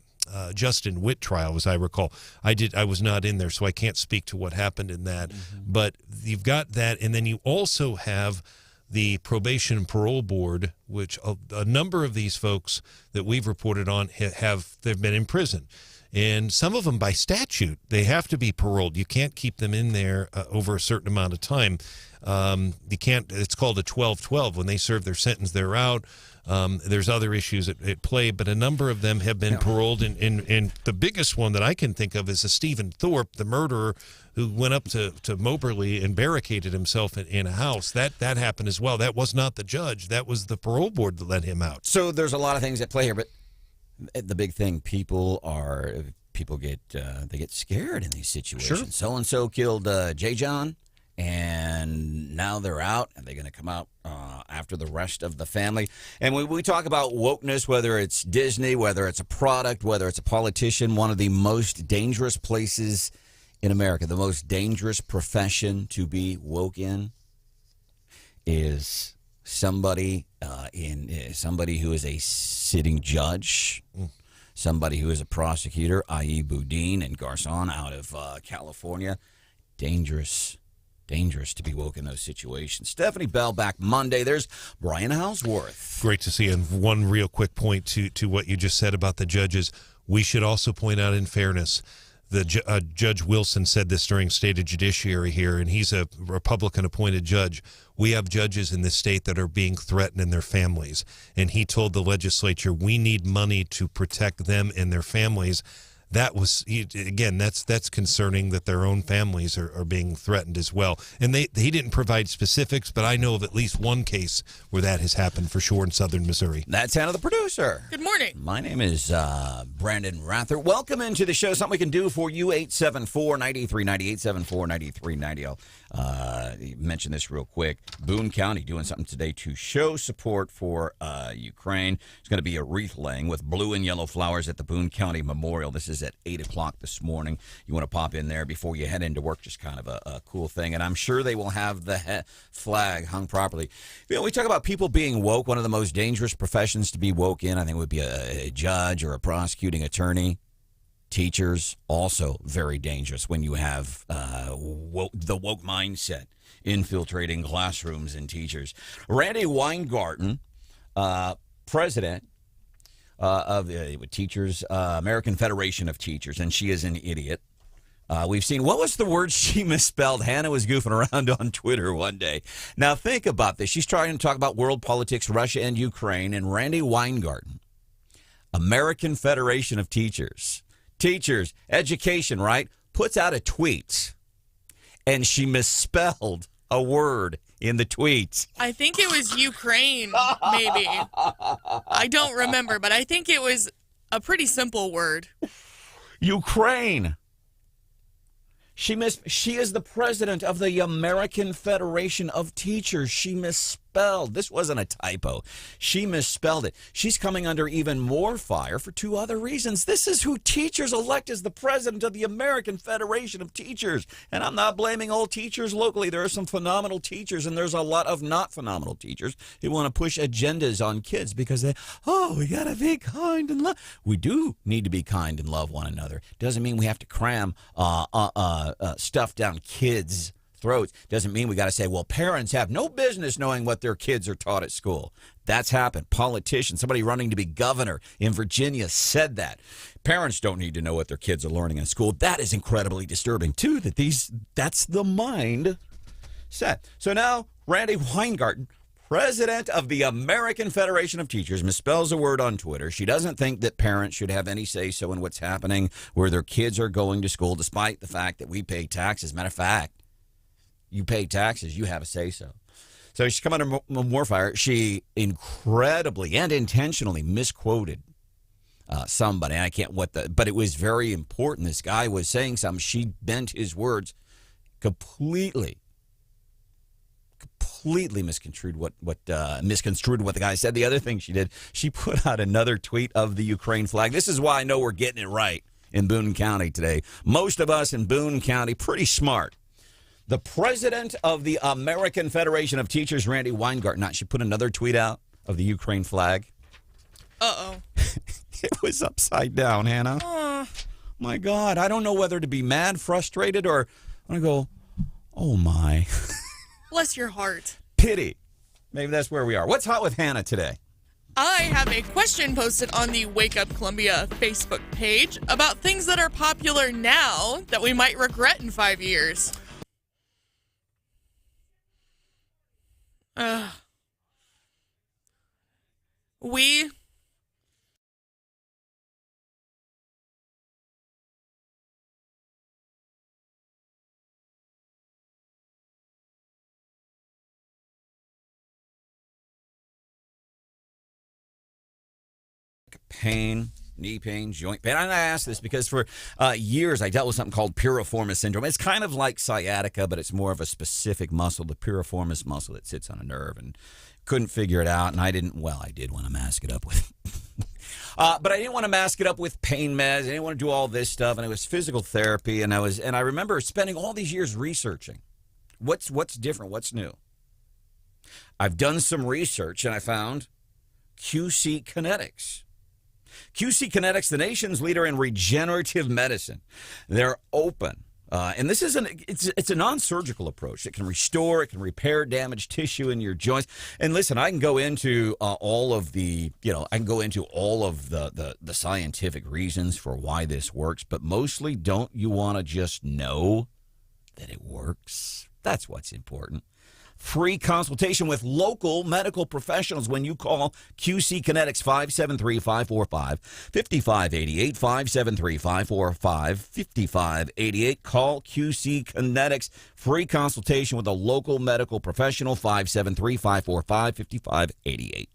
Justin Witt trial, as I recall. I was not in there, so I can't speak to what happened in that. Mm-hmm. But you've got that, and then you also have the Probation and Parole Board, which a number of these folks that we've reported on they've been in prison. And some of them, by statute, they have to be paroled. You can't keep them in there over a certain amount of time. You can't. It's called a 12-12. When they serve their sentence, they're out. There's other issues at play, but a number of them have been paroled. And the biggest one that I can think of is a Stephen Thorpe, the murderer who went up to Moberly and barricaded himself in a house. That happened as well. That was not the judge. That was the parole board that let him out. So there's a lot of things at play here, but the big thing, people get scared in these situations. Sure. So and so killed J. John, and now they're out, and they're going to come out after the rest of the family. And when we talk about wokeness, whether it's Disney, whether it's a product, whether it's a politician, one of the most dangerous places in America, the most dangerous profession to be woke in, is somebody somebody who is a sitting judge, somebody who is a prosecutor, i.e. Boudin and Garcon out of California. Dangerous to be woke in those situations. Stephanie Bell back Monday. There's Brian Hauswirth. Great to see you. And one real quick point to what you just said about the judges. We should also point out, in fairness, Judge Wilson said this during State of Judiciary here, and he's a Republican-appointed judge. We have judges in this state that are being threatened and their families. And he told the legislature, we need money to protect them and their families. that's concerning that their own families are being threatened as well. And he didn't provide specifics, but I know of at least one case where that has happened for sure in southern Missouri. That's Hannah, the producer. Good morning. My name is Branden Rathert. Welcome into the show. Something we can do for you, 874-9390, 874-9390. You mentioned this real quick. Boone County doing something today to show support for Ukraine. It's going to be a wreath laying with blue and yellow flowers at the Boone County Memorial. This is at 8 o'clock this morning. You want to pop in there before you head into work. Just kind of a cool thing. And I'm sure they will have the flag hung properly. You know, we talk about people being woke. One of the most dangerous professions to be woke in, I think, would be a judge or a prosecuting attorney. Teachers, also very dangerous when you have the woke mindset infiltrating classrooms and teachers. Randy Weingarten, president of the Teachers, American Federation of Teachers, and she is an idiot. We've seen, what was the word she misspelled? Hannah was goofing around on Twitter one day. Now think about this. She's trying to talk about world politics, Russia and Ukraine, and Randy Weingarten, American Federation of Teachers, education, right, puts out a tweet, and she misspelled a word in the tweet. I think it was Ukraine, maybe. I don't remember, but I think it was a pretty simple word. Ukraine. She is the president of the American Federation of Teachers. She misspelled. This wasn't a typo. She misspelled it. She's coming under even more fire for two other reasons. This is who teachers elect as the president of the American Federation of Teachers. And I'm not blaming all teachers locally. There are some phenomenal teachers, and there's a lot of not phenomenal teachers who want to push agendas on kids because we got to be kind and love. We do need to be kind and love one another. Doesn't mean we have to cram stuff down kids' throats. Doesn't mean we got to say, well, parents have no business knowing what their kids are taught at school. That's happened. Politicians, somebody running to be governor in Virginia said that. Parents don't need to know what their kids are learning in school. That is incredibly disturbing, too, that's the mind set. So now, Randy Weingarten, president of the American Federation of Teachers, misspells a word on Twitter. She doesn't think that parents should have any say-so in what's happening where their kids are going to school, despite the fact that we pay taxes. Matter of fact, you pay taxes, you have a say-so. So she's come under more fire. She incredibly and intentionally misquoted somebody. I can't but it was very important. This guy was saying something. She bent his words completely misconstrued what the guy said. The other thing she did, she put out another tweet of the Ukraine flag. This is why I know we're getting it right in Boone County today. Most of us in Boone County, pretty smart. The president of the American Federation of Teachers, Randy Weingarten, she put another tweet out of the Ukraine flag. Uh-oh. It was upside down, Hannah. My God, I don't know whether to be mad, frustrated, or I'm going to go, oh my. Bless your heart. Pity. Maybe that's where we are. What's hot with Hannah today? I have a question posted on the Wake Up Columbia Facebook page about things that are popular now that we might regret in 5 years. We pain, knee pain, joint pain. I ask this because for years I dealt with something called piriformis syndrome. It's kind of like sciatica, but it's more of a specific muscle, the piriformis muscle that sits on a nerve, and couldn't figure it out. And I did want to mask it up with but I didn't want to mask it up with pain meds. I didn't want to do all this stuff, and it was physical therapy, and I remember spending all these years researching what's different, what's new. I've done some research, and I found QC Kinetics. QC Kinetics, the nation's leader in regenerative medicine. They're open. And this is it's a non-surgical approach. It can restore, it can repair damaged tissue in your joints. And listen, I can go into all of the scientific reasons for why this works, but mostly don't you want to just know that it works? That's what's important. free consultation with local medical professionals when you call QC Kinetics 573-545-5588, 573-545-5588. Call QC Kinetics, free consultation with a local medical professional, 573-545-5588.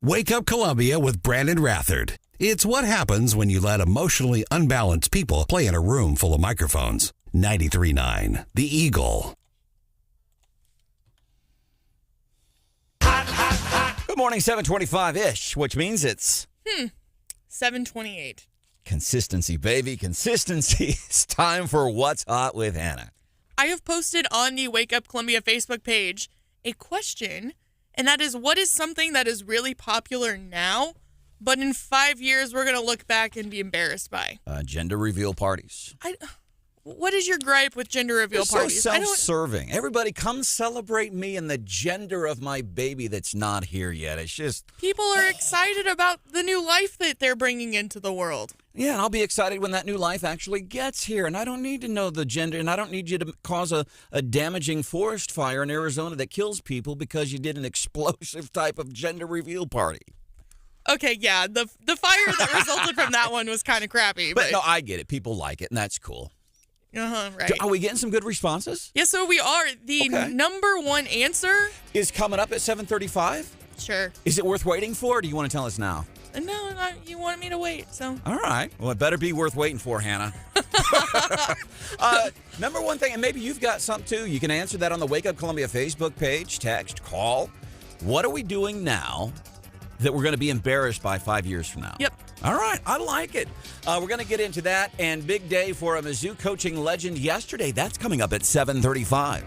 Wake Up Columbia with Branden Rathert. It's what happens when you let emotionally unbalanced people play in a room full of microphones. 93.9, The Eagle. Good morning, 7:25-ish, which means it's 7:28. Consistency, baby. Consistency. It's time for What's Hot with Hannah. I have posted on the Wake Up Columbia Facebook page a question, and that is, what is something that is really popular now, but in 5 years we're going to look back and be embarrassed by? Gender reveal parties. What is your gripe with gender reveal parties? So self-serving. Everybody come celebrate me and the gender of my baby that's not here yet. It's just... People are excited about the new life that they're bringing into the world. Yeah, and I'll be excited when that new life actually gets here. And I don't need to know the gender, and I don't need you to cause a damaging forest fire in Arizona that kills people because you did an explosive type of gender reveal party. Okay, yeah, the fire that resulted from that one was kind of crappy. But no, I get it. People like it, and that's cool. Right. Are we getting some good responses? Yeah, so we are. The number one answer is coming up at 7:35. Sure. Is it worth waiting for, or do you want to tell us now? No, you wanted me to wait, so. All right. Well, it better be worth waiting for, Hannah. Number one thing, and maybe you've got something too, you can answer that on the Wake Up Columbia Facebook page, text, call. What are we doing now that we're going to be embarrassed by 5 years from now? Yep. All right. I like it. We're going to get into that, and big day for a Mizzou coaching legend yesterday. That's coming up at 7:35.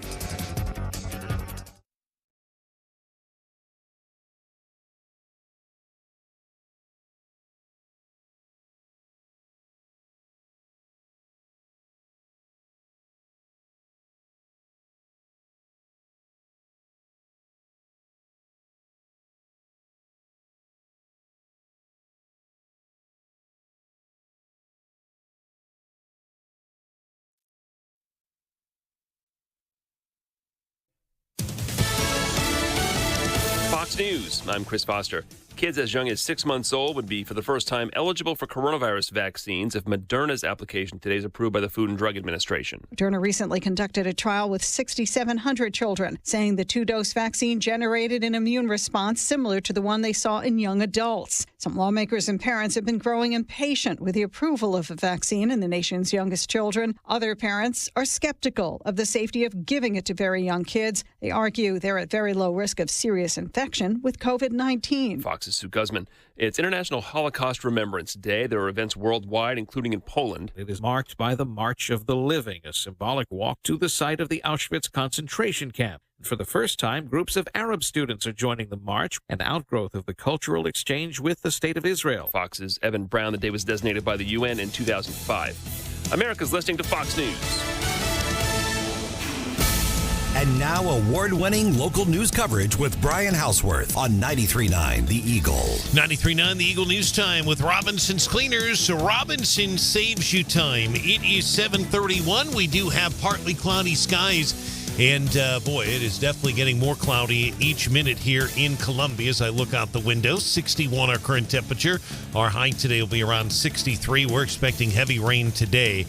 Fox News, I'm Chris Foster. Kids as young as 6 months old would be, for the first time, eligible for coronavirus vaccines if Moderna's application today is approved by the Food and Drug Administration. Moderna recently conducted a trial with 6,700 children, saying the two-dose vaccine generated an immune response similar to the one they saw in young adults. Some lawmakers and parents have been growing impatient with the approval of a vaccine in the nation's youngest children. Other parents are skeptical of the safety of giving it to very young kids. They argue they're at very low risk of serious infection with COVID-19. Fox's Sue Guzman. It's International Holocaust Remembrance Day. There are events worldwide, including in Poland. It is marked by the March of the Living, a symbolic walk to the site of the Auschwitz concentration camp. For the first time, groups of Arab students are joining the march, an outgrowth of the cultural exchange with the State of Israel. Fox's Evan Brown. The day was designated by the UN in 2005. America's listening to Fox News. And now award-winning local news coverage with Brian Hauswirth on 93.9 The Eagle. 93.9 The Eagle News Time with Robinson's Cleaners. Robinson saves you time. It is 7:31. We do have partly cloudy skies. And, boy, it is definitely getting more cloudy each minute here in Columbia as I look out the window. 61 our current temperature. Our high today will be around 63. We're expecting heavy rain today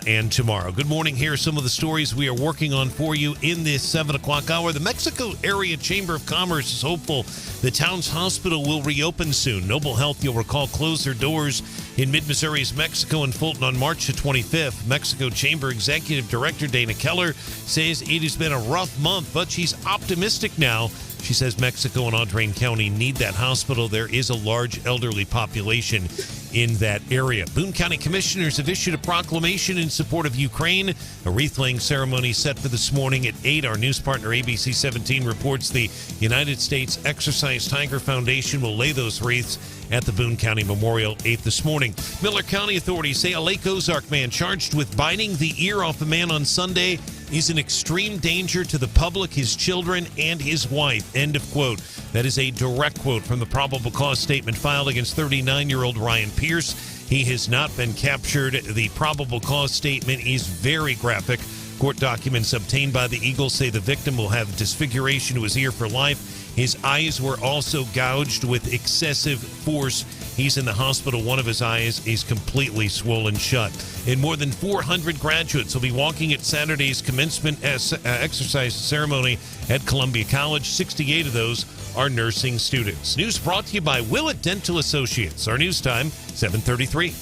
and tomorrow. Good morning. Here are some of the stories we are working on for you in this 7 o'clock hour. The Mexico Area Chamber of Commerce is hopeful the town's hospital will reopen soon. Noble Health, you'll recall, closed their doors in mid-Missouri's Mexico and Fulton on March the 25th. Mexico Chamber Executive Director Dana Keller says it has been a rough month, but she's optimistic now. She says Mexico and Audrain County need that hospital. There is a large elderly population in that area. Boone County commissioners have issued a proclamation in support of Ukraine. A wreath-laying ceremony set for this morning at 8. Our news partner ABC 17 reports the United States Exercise Tiger Foundation will lay those wreaths at the Boone County Memorial 8 this morning. Miller County authorities say a Lake Ozark man charged with biting the ear off a man on Sunday is in extreme danger to the public, his children, and his wife. End of quote. That is a direct quote from the probable cause statement filed against 39-year-old Ryan Pierce. He has not been captured. The probable cause statement is very graphic. Court documents obtained by the Eagle say the victim will have disfiguration to his ear for life. His eyes were also gouged with excessive force. He's in the hospital. One of his eyes is completely swollen shut. And more than 400 graduates will be walking at Saturday's commencement exercise ceremony at Columbia College. 68 of those are nursing students. News brought to you by Willett Dental Associates. Our news time, 7:33.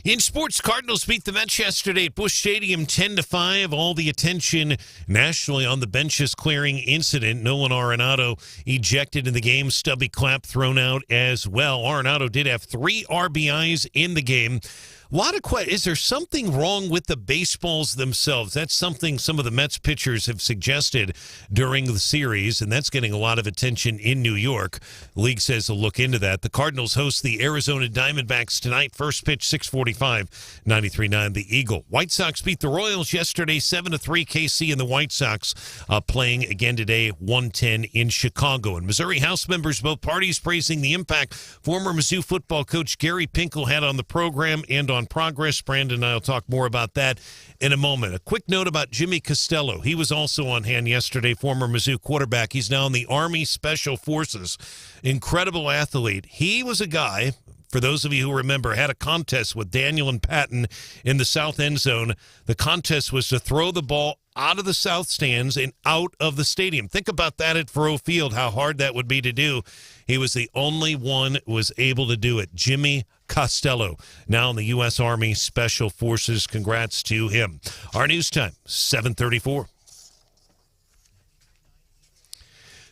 In sports, Cardinals beat the Mets yesterday at Busch Stadium 10-5. All the attention nationally on the benches clearing incident. Nolan Arenado ejected in the game. Stubby clap thrown out as well. Arenado did have 3 RBIs in the game. A lot of questions. Is there something wrong with the baseballs themselves? That's something some of the Mets pitchers have suggested during the series, and that's getting a lot of attention in New York. The league says they'll look into that. The Cardinals host the Arizona Diamondbacks tonight. First pitch, 6:45, 93.9 The Eagle. White Sox beat the Royals yesterday, 7-3. KC and the White Sox playing again today, 1:10 in Chicago. And Missouri House members, both parties praising the impact former Mizzou football coach Gary Pinkel had on the program and on on progress. Branden and I will talk more about that in a moment. A quick note about Jimmy Costello. He was also on hand yesterday, former Mizzou quarterback. He's now in the Army Special Forces. Incredible athlete. He was a guy, for those of you who remember, had a contest with Daniel and Patton in the south end zone. The contest was to throw the ball out of the south stands and out of the stadium. Think about that at Faurot Field, how hard that would be to do. He was the only one who was able to do it. Jimmy Costello, now in the U.S. Army Special Forces. Congrats to him. Our news time, 7:34.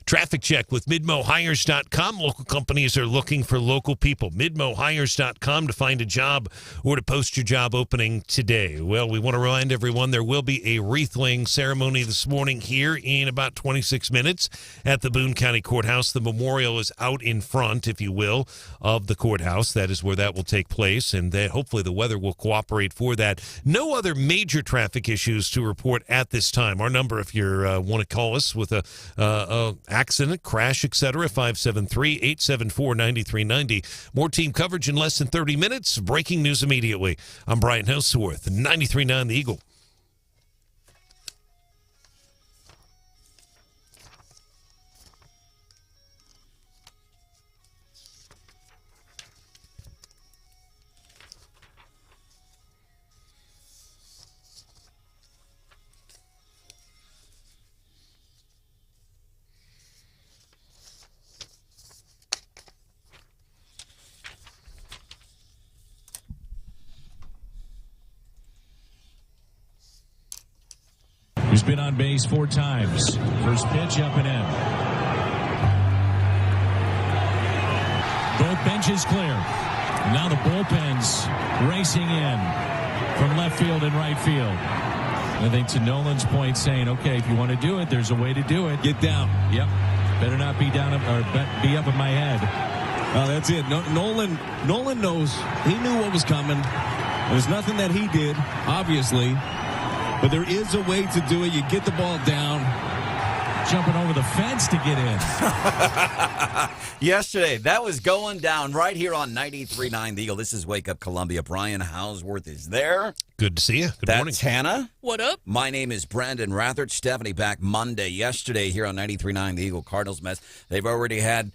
Traffic check with MidmoHires.com. Local companies are looking for local people. MidmoHires.com to find a job or to post your job opening today. Well, we want to remind everyone there will be a wreath-laying ceremony this morning here in about 26 minutes at the Boone County Courthouse. The memorial is out in front, if you will, of the courthouse. That is where that will take place, and hopefully the weather will cooperate for that. No other major traffic issues to report at this time. Our number, if you want to call us with a accident, crash, etc., 573-874-9390. More team coverage in less than 30 minutes. Breaking news immediately. I'm Brian Hauswirth, 93.9 The Eagle. He's been on base 4 times. First pitch up and in. Both benches clear. Now the bullpen's racing in from left field and right field. I think to Nolan's point, saying, okay, if you want to do it, there's a way to do it. Get down. Yep. Better not be down or be up in my head. That's it. Nolan knows. He knew what was coming. There's nothing that he did, obviously. But there is a way to do it. You get the ball down. Jumping over the fence to get in. Yesterday, that was going down right here on 93.9 The Eagle. This is Wake Up Columbia. Brian Hauswirth is there. Good to see you. Good morning. That's Hannah. What up? My name is Branden. Rathert. Stephanie back Monday. Yesterday here on 93.9 The Eagle. Cardinals mess. They've already had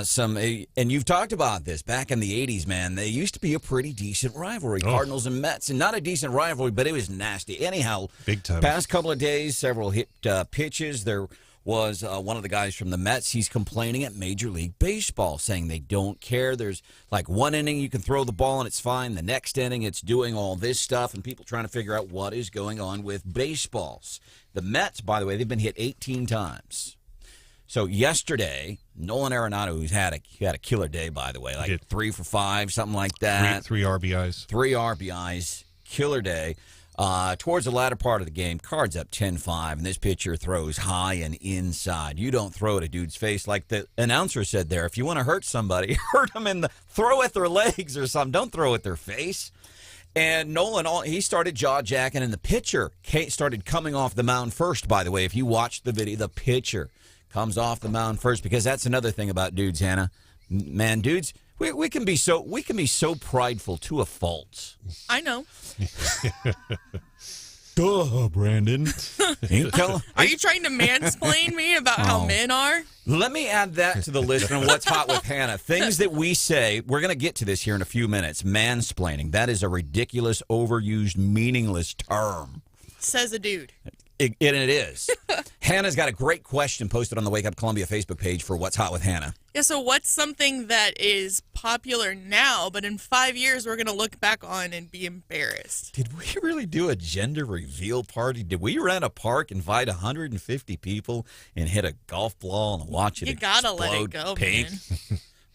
some, and you've talked about this back in the 80s, man. They used to be a pretty decent rivalry, Cardinals and Mets, and not a decent rivalry, but it was nasty. Anyhow, big time. Past couple of days, several hit pitches. There was one of the guys from the Mets. He's complaining at Major League Baseball, saying they don't care. There's like one inning you can throw the ball and it's fine. The next inning it's doing all this stuff, and people trying to figure out what is going on with baseballs. The Mets, by the way, they've been hit 18 times. So yesterday, Nolan Arenado, who's had a killer day, by the way, like 3 for 5, something like that. Three RBIs. 3 RBIs, killer day. Towards the latter part of the game, Cards up 10-5, and this pitcher throws high and inside. You don't throw at a dude's face like the announcer said there. If you want to hurt somebody, hurt them throw at their legs or something. Don't throw at their face. And Nolan, he started jaw-jacking, and the pitcher started coming off the mound first, by the way. If you watched the video, the pitcher comes off the mound first, because that's another thing about dudes, Hannah. Man, dudes, we can be so prideful to a fault. I know. Duh, Branden. Are you trying to mansplain me about how men are? Let me add that to the list on What's Hot with Hannah. Things that we say, we're going to get to this here in a few minutes. Mansplaining. That is a ridiculous, overused, meaningless term. Says a dude. It is. Hannah's got a great question posted on the Wake Up Columbia Facebook page for What's Hot with Hannah. Yeah, so what's something that is popular now, but in 5 years we're going to look back on and be embarrassed? Did we really do a gender reveal party? Did we rent a park, invite 150 people, and hit a golf ball and watch it explode? You gotta let it go, pink? man.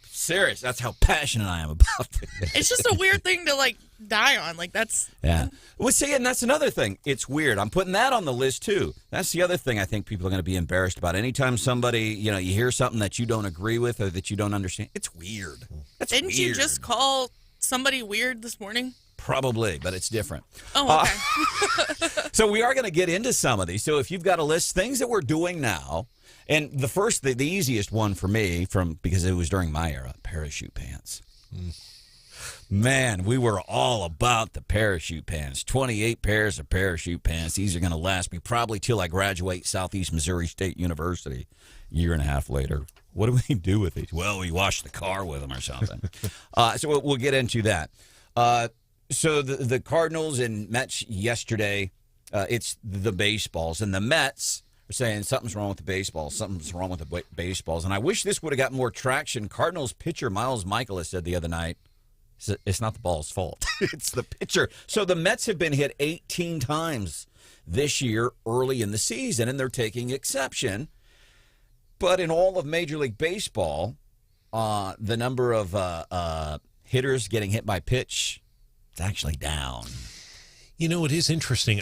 Serious. That's how passionate I am about it. It's just a weird thing to, die on. That's... Yeah. Well, see, and that's another thing. It's weird. I'm putting that on the list, too. That's the other thing I think people are going to be embarrassed about. Anytime somebody, you hear something that you don't agree with or that you don't understand, it's weird. Didn't you just call somebody weird this morning? Probably, but it's different. Oh, okay. So we are going to get into some of these. So if you've got a list, things that we're doing now, and the easiest one for me, because it was during my era, parachute pants. Man, we were all about the parachute pants. 28 pairs of parachute pants. These are going to last me probably till I graduate Southeast Missouri State University a year and a half later. What do we do with these? Well, we wash the car with them or something. So we'll get into that. So the Cardinals and Mets yesterday, it's the baseballs. And the Mets are saying something's wrong with the baseballs. Something's wrong with the baseballs. And I wish this would have got more traction. Cardinals pitcher Miles Michaelis said the other night, it's not the ball's fault. It's the pitcher. So the Mets have been hit 18 times this year early in the season, and they're taking exception. But in all of Major League Baseball, the number of hitters getting hit by pitch, it's actually down. You know, it is interesting.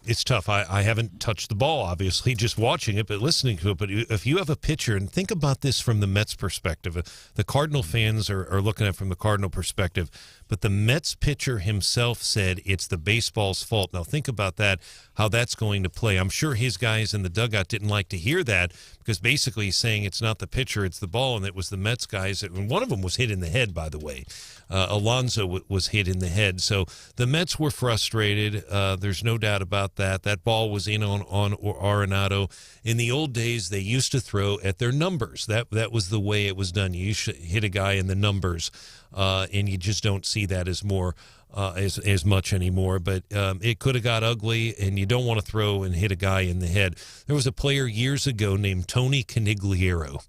It's tough. I haven't touched the ball, obviously, just watching it, but listening to it. But if you have a pitcher, and think about this from the Mets perspective, the Cardinal fans are looking at it from the Cardinal perspective, but the Mets pitcher himself said it's the baseball's fault. Now, think about that, how that's going to play. I'm sure his guys in the dugout didn't like to hear that, because basically he's saying it's not the pitcher, it's the ball, and it was the Mets guys. And one of them was hit in the head, by the way. Alonso was hit in the head. So the Mets were frustrated. There's no doubt about that. That ball was in on Arenado. In the old days, they used to throw at their numbers. That was the way it was done. You used to hit a guy in the numbers, and you just don't see that as much anymore. But it could have got ugly, and you don't want to throw and hit a guy in the head. There was a player years ago named Tony Canigliaro.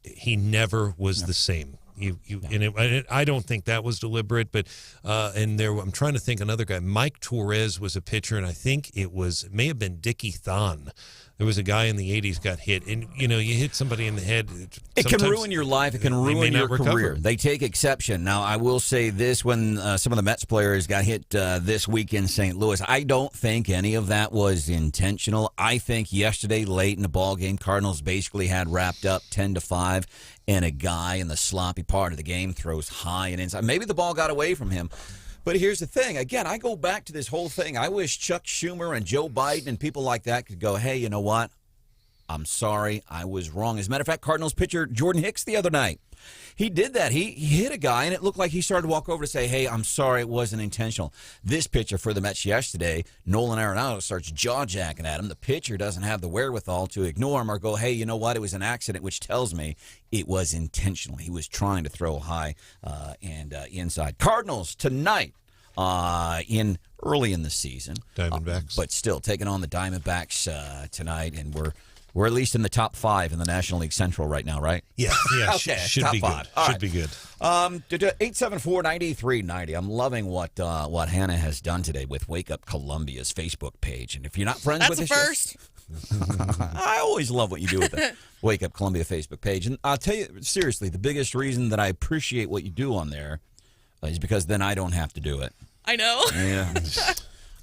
He never was the same. I don't think that was deliberate, but I'm trying to think another guy. Mike Torres was a pitcher, and I think it may have been Dickie Thon. There was a guy in the 80s got hit, and you hit somebody in the head. It can ruin your life. It can ruin your career. They take exception. Now, I will say this: when some of the Mets players got hit this week in St. Louis, I don't think any of that was intentional. I think yesterday late in the ball game, Cardinals basically had wrapped up 10-5, and a guy in the sloppy part of the game throws high and inside. Maybe the ball got away from him. But here's the thing. Again, I go back to this whole thing. I wish Chuck Schumer and Joe Biden and people like that could go, hey, you know what? I'm sorry. I was wrong. As a matter of fact, Cardinals pitcher Jordan Hicks the other night, he did that. He hit a guy, and it looked like he started to walk over to say, hey, I'm sorry, it wasn't intentional. This pitcher for the Mets yesterday, Nolan Arenado, starts jaw-jacking at him. The pitcher doesn't have the wherewithal to ignore him or go, hey, you know what? It was an accident, which tells me it was intentional. He was trying to throw high and inside. Cardinals tonight early in the season. Diamondbacks. But still taking on the Diamondbacks tonight, and we're at least in the top 5 in the National League Central right now, right? Yeah. Okay, should top be 5. Good. Should be good. 874-9390. I'm loving what Hannah has done today with Wake Up Columbia's Facebook page. And if you're not friends with That's the a first. I always love what you do with the Wake Up Columbia Facebook page. And I'll tell you, seriously, the biggest reason that I appreciate what you do on there is because then I don't have to do it. I know. Yeah.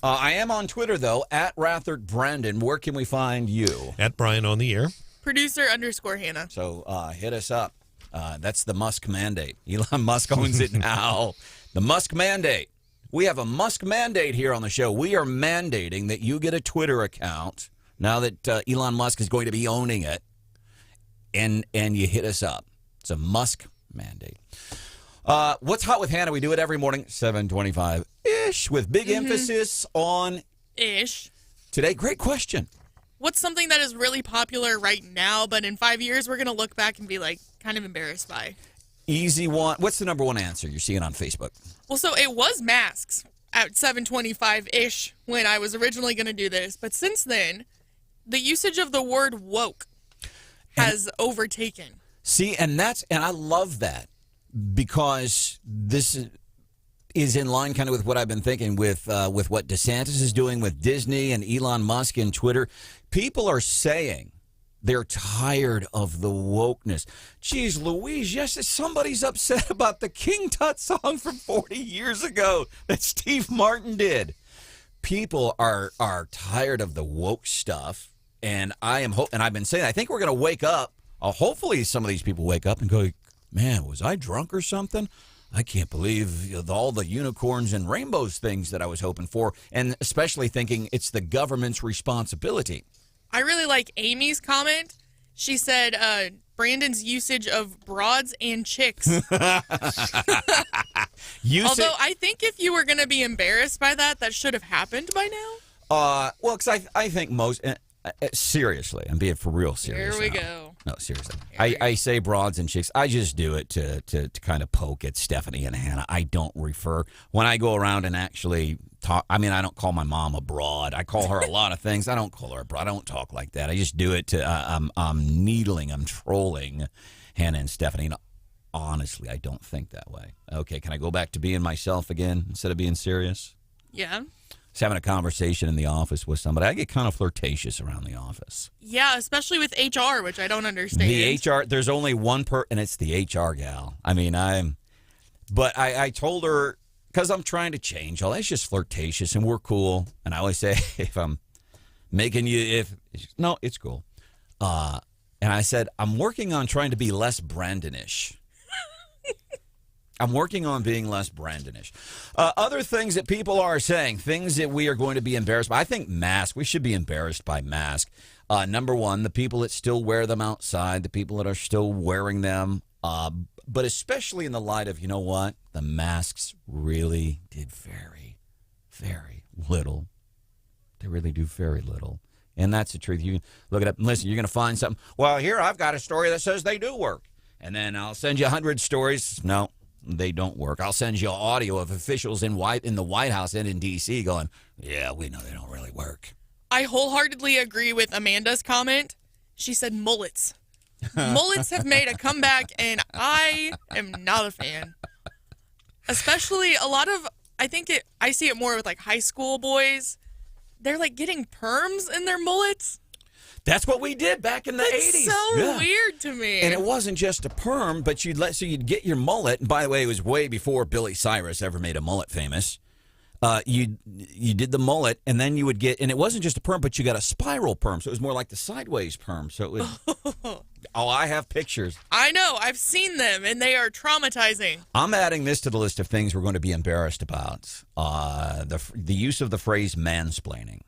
I am on Twitter, though, at Rathert Branden. Where can we find you? At Brian on the air. Producer_Hannah. So hit us up. That's the Musk mandate. Elon Musk owns it now. The Musk mandate. We have a Musk mandate here on the show. We are mandating that you get a Twitter account now that Elon Musk is going to be owning it, and you hit us up. It's a Musk mandate. What's Hot with Hannah? We do it every morning, 7:25-ish, with big emphasis on ish. Today, great question. What's something that is really popular right now, but in 5 years we're going to look back and be like kind of embarrassed by? Easy one. What's the number one answer you're seeing on Facebook? Well, so it was masks at 7:25-ish when I was originally going to do this, but since then, the usage of the word woke has overtaken. See, and I love that. Because this is in line kind of with what I've been thinking with what DeSantis is doing with Disney and Elon Musk and Twitter. People are saying they're tired of the wokeness. Geez, Louise, yes, somebody's upset about the King Tut song from 40 years ago that Steve Martin did. People are tired of the woke stuff, and I've been saying I think we're going to wake up. Hopefully, some of these people wake up and go, man, was I drunk or something? I can't believe all the unicorns and rainbows things that I was hoping for, and especially thinking it's the government's responsibility. I really like Amy's comment. She said Branden's usage of broads and chicks. Although I think if you were going to be embarrassed by that, that should have happened by now. Well, because I think most... seriously, I'm being for real serious. Here we now. go. No, seriously. I say broads and chicks. I just do it to kind of poke at Stephanie and Hannah. I don't refer. When I go around and actually talk, I mean, I don't call my mom a broad. I call her a lot of things. I don't call her a broad. I don't talk like that. I just do it to, I'm needling, I'm trolling Hannah and Stephanie. And honestly, I don't think that way. Okay, can I go back to being myself again instead of being serious? Yeah. I was having a conversation in the office with somebody. I get kind of flirtatious around the office. Yeah, especially with HR, which I don't understand. The HR, there's only one and it's the HR gal. I mean, but I told her, because I'm trying to change, it's just flirtatious and we're cool. And I always say, if I'm making you, no, it's cool. And I said, I'm working on trying to be less Brandenish. I'm working on being less Brandenish. Other things that people are saying, things that we are going to be embarrassed by. I think masks. We should be embarrassed by masks. Number one, the people that still wear them outside, the people that are still wearing them. But especially in the light of, you know what? The masks really did very, very little. They really do very little. And that's the truth. You look it up and listen, you're going to find something. Well, here, I've got a story that says they do work. And then I'll send you 100 stories. No. They don't work. I'll send you audio of officials in the White House and in D.C. going, yeah, we know they don't really work. I wholeheartedly agree with Amanda's comment. She said mullets. Mullets have made a comeback, and I am not a fan. Especially a lot of, I see it more with like high school boys. They're like getting perms in their mullets. That's what we did back in the 80s. It's so weird to me. And it wasn't just a perm, but you'd get your mullet. And by the way, it was way before Billy Cyrus ever made a mullet famous. You did the mullet, and then you would get, and it wasn't just a perm, but you got a spiral perm, so it was more like the sideways perm. So it was. I have pictures. I know, I've seen them, and they are traumatizing. I'm adding this to the list of things we're going to be embarrassed about. The use of the phrase mansplaining.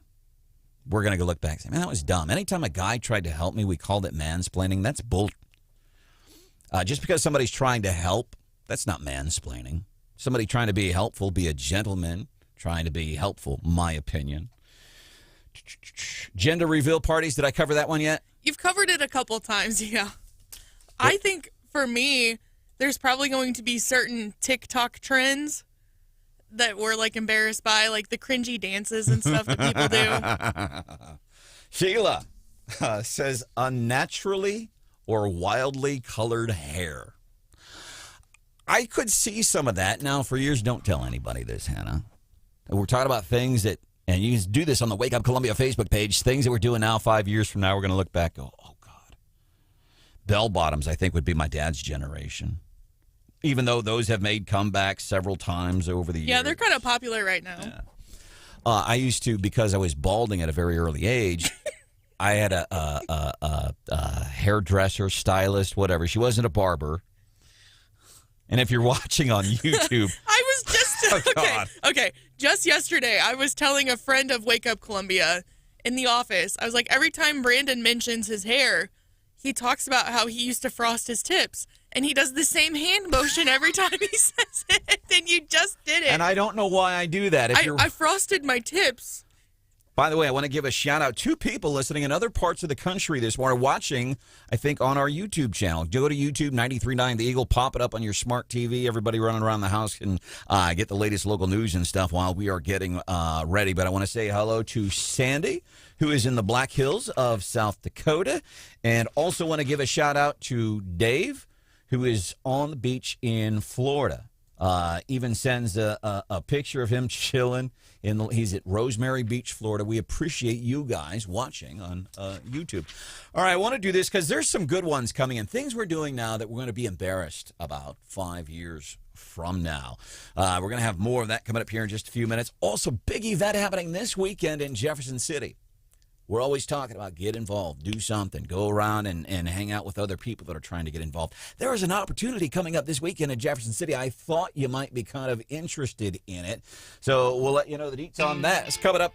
We're going to go look back and say, man, that was dumb. Anytime a guy tried to help me, we called it mansplaining. That's bull. Just because somebody's trying to help, that's not mansplaining. Somebody trying to be helpful, be a gentleman, trying to be helpful, my opinion. Gender reveal parties, did I cover that one yet? You've covered it a couple times, yeah. I think, for me, there's probably going to be certain TikTok trends that we're like embarrassed by, like the cringy dances and stuff that people do. Sheila says unnaturally or wildly colored hair. I could see some of that. Now, for years, don't tell anybody this, Hannah. We're talking about things that, and you can do this on the Wake Up Columbia Facebook page, things that we're doing now 5 years from now, we're going to look back and go, oh, God. Bell bottoms, I think, would be my dad's generation. Even though those have made comebacks several times over the years. Yeah, they're kind of popular right now. Yeah. I used to, because I was balding at a very early age, I had a hairdresser, stylist, whatever. She wasn't a barber. And if you're watching on YouTube. I was just, okay. Just yesterday, I was telling a friend of Wake Up Columbia in the office, I was like, every time Branden mentions his hair, he talks about how he used to frost his tips. And he does the same hand motion every time he says it. And you just did it. And I don't know why I do that. I frosted my tips. By the way, I want to give a shout out to people listening in other parts of the country this morning, watching, I think, on our YouTube channel. Go to YouTube, 93.9 The Eagle, pop it up on your smart TV. Everybody running around the house can get the latest local news and stuff while we are getting ready. But I want to say hello to Sandy, who is in the Black Hills of South Dakota. And also want to give a shout out to Dave, who is on the beach in Florida. Even sends a picture of him chilling. He's at Rosemary Beach, Florida. We appreciate you guys watching on YouTube. All right, I want to do this because there's some good ones coming in. Things we're doing now that we're going to be embarrassed about 5 years from now. We're going to have more of that coming up here in just a few minutes. Also, big event happening this weekend in Jefferson City. We're always talking about get involved, do something, go around and hang out with other people that are trying to get involved. There is an opportunity coming up this weekend in Jefferson City. I thought you might be kind of interested in it. So we'll let you know the deets on that. It's coming up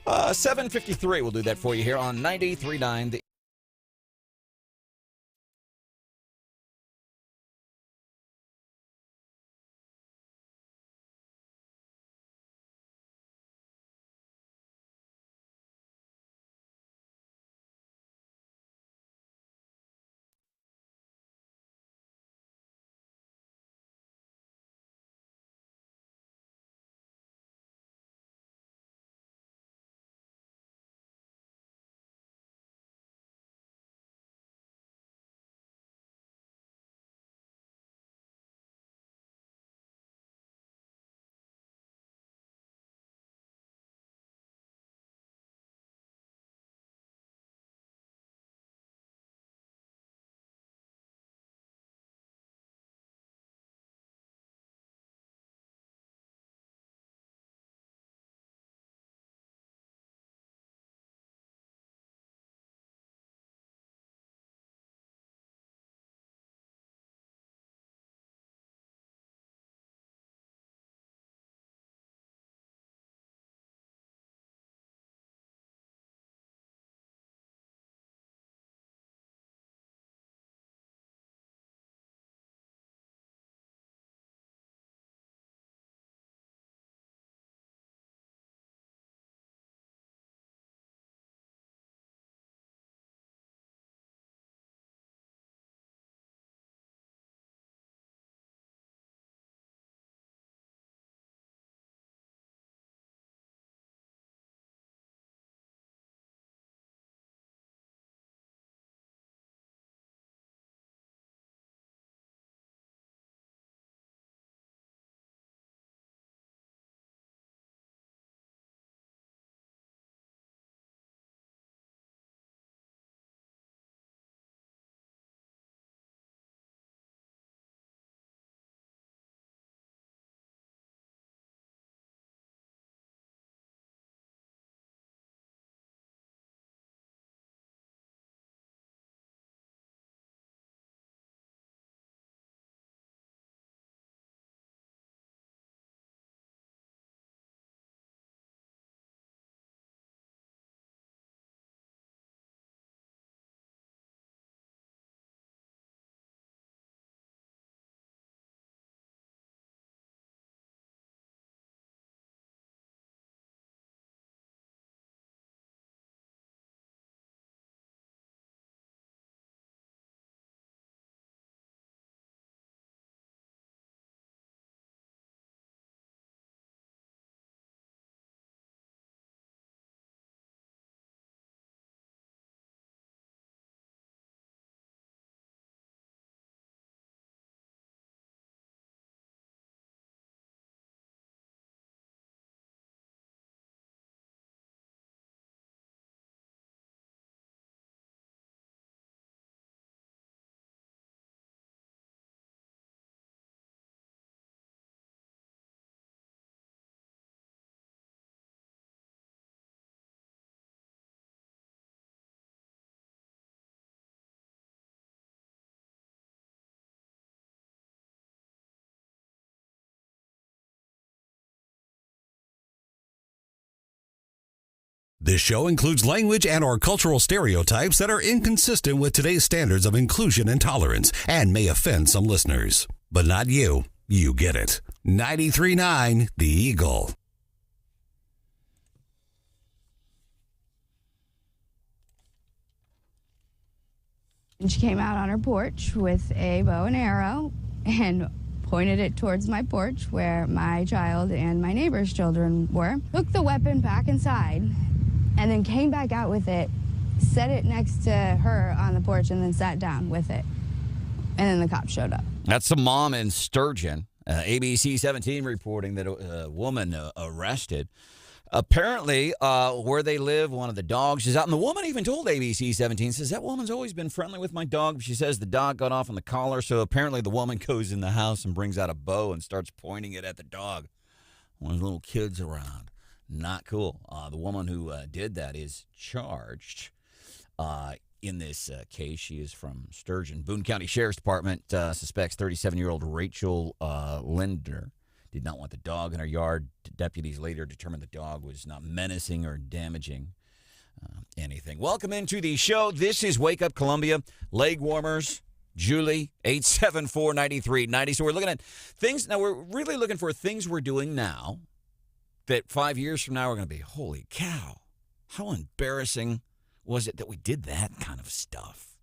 7:53. We'll do that for you here on 93.9 The This show includes language and or cultural stereotypes that are inconsistent with today's standards of inclusion and tolerance and may offend some listeners. But not you. You get it. 93.9 The Eagle. And she came out on her porch with a bow and arrow and pointed it towards my porch where my child and my neighbor's children were, took the weapon back inside, and then came back out with it, set it next to her on the porch, and then sat down with it. And then the cops showed up. That's the mom in Sturgeon. ABC 17 reporting that a woman arrested. Apparently, where they live, one of the dogs is out. And the woman even told ABC 17, says, that woman's always been friendly with my dog. She says the dog got off on the collar. So apparently the woman goes in the house and brings out a bow and starts pointing it at the dog. One of the little kids around. Not cool. The woman who did that is charged in this case. She is from Sturgeon. Boone County Sheriff's Department suspects 37-year-old Rachel Linder did not want the dog in her yard. Deputies later determined the dog was not menacing or damaging anything. Welcome into the show. This is Wake Up Columbia. Leg warmers. Julie, 874-9390. So we're looking at things. Now, we're really looking for things we're doing now that 5 years from now we're going to be, holy cow, how embarrassing was it that we did that kind of stuff?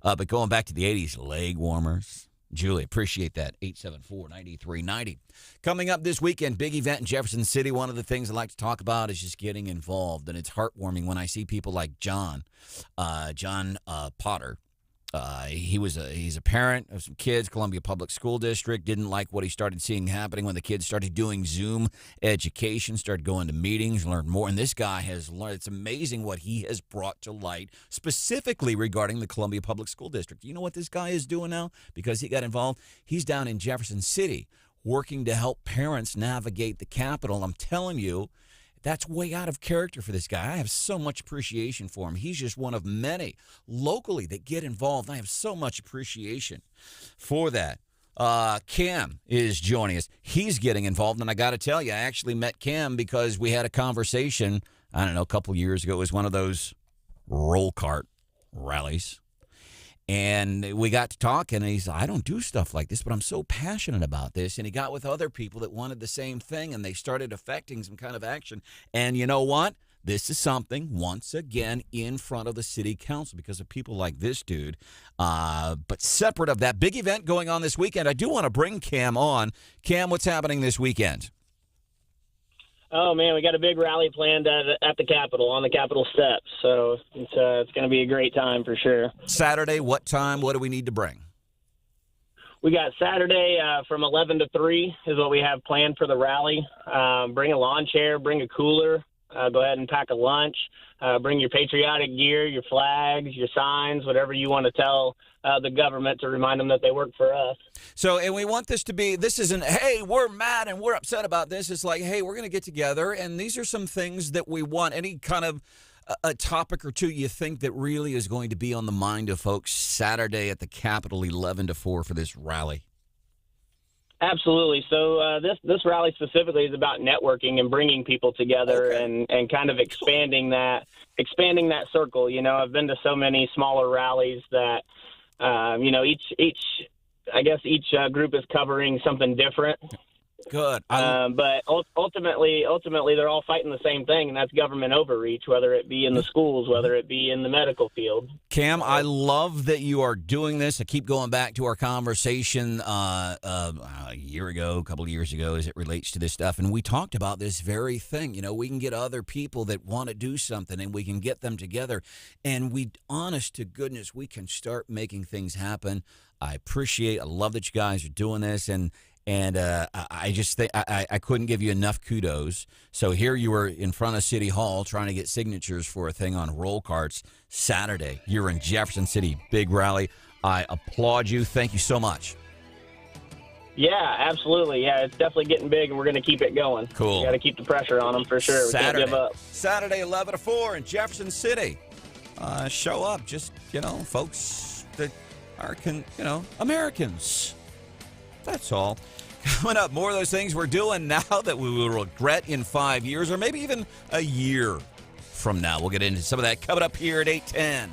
But going back to the 80s, leg warmers. Julie, appreciate that. 874-9390. Coming up this weekend, big event in Jefferson City. One of the things I like to talk about is just getting involved, and it's heartwarming when I see people like John Potter. He's a parent of some kids, Columbia Public School District. Didn't like what he started seeing happening when the kids started doing Zoom education, started going to meetings, learned more. And this guy has learned. It's amazing what he has brought to light, specifically regarding the Columbia Public School District. You know what this guy is doing now? Because he got involved, he's down in Jefferson City working to help parents navigate the Capitol. I'm telling you, that's way out of character for this guy. I have so much appreciation for him. He's just one of many locally that get involved. I have so much appreciation for that. Cam is joining us. He's getting involved, and I got to tell you, I actually met Cam because we had a conversation, I don't know, a couple years ago. It was one of those roll cart rallies. And we got to talk, and he's, I don't do stuff like this, but I'm so passionate about this. And he got with other people that wanted the same thing, and they started affecting some kind of action. And you know what? This is something, once again, in front of the city council because of people like this dude. But separate of that big event going on this weekend, I do want to bring Cam on. Cam, what's happening this weekend? Oh, man, we got a big rally planned at the Capitol, on the Capitol steps. So it's going to be a great time for sure. Saturday, what time? What do we need to bring? We got Saturday from 11 to 3 is what we have planned for the rally. Bring a lawn chair, bring a cooler. Go ahead and pack a lunch. Bring your patriotic gear, your flags, your signs, whatever you want to tell the government to remind them that they work for us. So, and we want this to be, this isn't, hey, we're mad and we're upset about this. It's like, hey, we're going to get together, and these are some things that we want. Any kind of a topic or two you think that really is going to be on the mind of folks Saturday at the Capitol, 11 to 4 for this rally? Absolutely. So this rally specifically is about networking and bringing people together and kind of expanding that circle. You know, I've been to so many smaller rallies that, each group is covering something different. Good. But ultimately, they're all fighting the same thing, and that's government overreach, whether it be in the schools, whether it be in the medical field. Cam, I love that you are doing this. I keep going back to our conversation a year ago, a couple of years ago, as it relates to this stuff, and we talked about this very thing. You know, we can get other people that want to do something, and we can get them together, and honest to goodness, we can start making things happen. I love that you guys are doing this, and I just think I couldn't give you enough kudos. So here you were in front of City Hall trying to get signatures for a thing on roll carts. Saturday, you're in Jefferson City, big rally. I applaud you. Thank you so much. Yeah, absolutely. Yeah, it's definitely getting big, and we're going to keep it going. Cool. We got to keep the pressure on them for sure. We can't give up. Saturday, 11 to 4 in Jefferson City. Show up. Just, folks that are, Americans. That's all. Coming up, more of those things we're doing now that we will regret in 5 years or maybe even a year from now. We'll get into some of that coming up here at 8:10.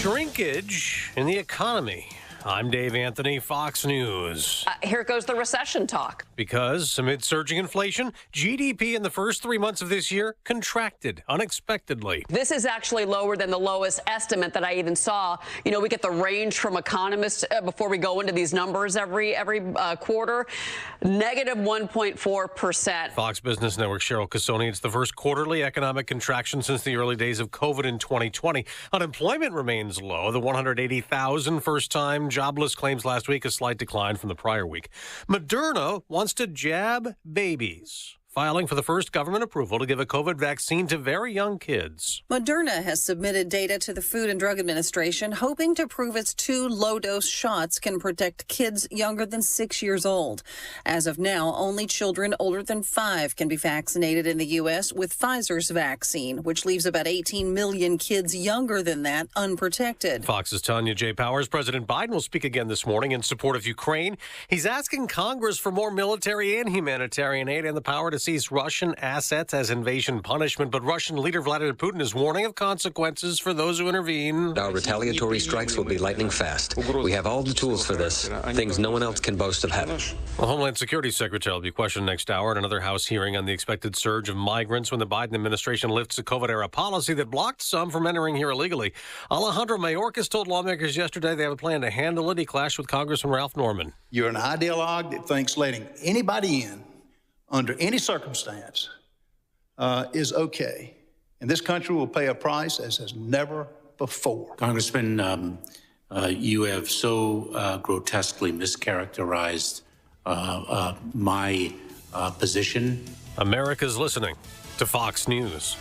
Shrinkage in the economy. I'm Dave Anthony, Fox News. Here goes the recession talk. Because amid surging inflation, GDP in the first 3 months of this year contracted unexpectedly. This is actually lower than the lowest estimate that I even saw. You know, we get the range from economists before we go into these numbers every quarter. Negative 1.4%. Fox Business Network Cheryl Casoni. It's the first quarterly economic contraction since the early days of COVID in 2020. Unemployment remains low. The 180,000 first-time jobless claims last week, a slight decline from the prior week. Moderna wants to jab babies, filing for the first government approval to give a COVID vaccine to very young kids. Moderna has submitted data to the Food and Drug Administration, hoping to prove its 2 low-dose shots can protect kids younger than 6 years old. As of now, only children older than 5 can be vaccinated in the U.S. with Pfizer's vaccine, which leaves about 18 million kids younger than that unprotected. Fox's Tanya J. Powers. President Biden will speak again this morning in support of Ukraine. He's asking Congress for more military and humanitarian aid and the power to seize Russian assets as invasion punishment, but Russian leader Vladimir Putin is warning of consequences for those who intervene. Our retaliatory strikes will be lightning fast. We have all the tools for this, things no one else can boast of having. The Homeland Security Secretary will be questioned next hour at another House hearing on the expected surge of migrants when the Biden administration lifts a COVID-era policy that blocked some from entering here illegally. Alejandro Mayorkas told lawmakers yesterday they have a plan to handle it. He clashed with Congressman Ralph Norman. You're an ideologue that thinks letting anybody in under any circumstance is okay. And this country will pay a price as has never before. Congressman, you have so grotesquely mischaracterized my position. America's listening to Fox News.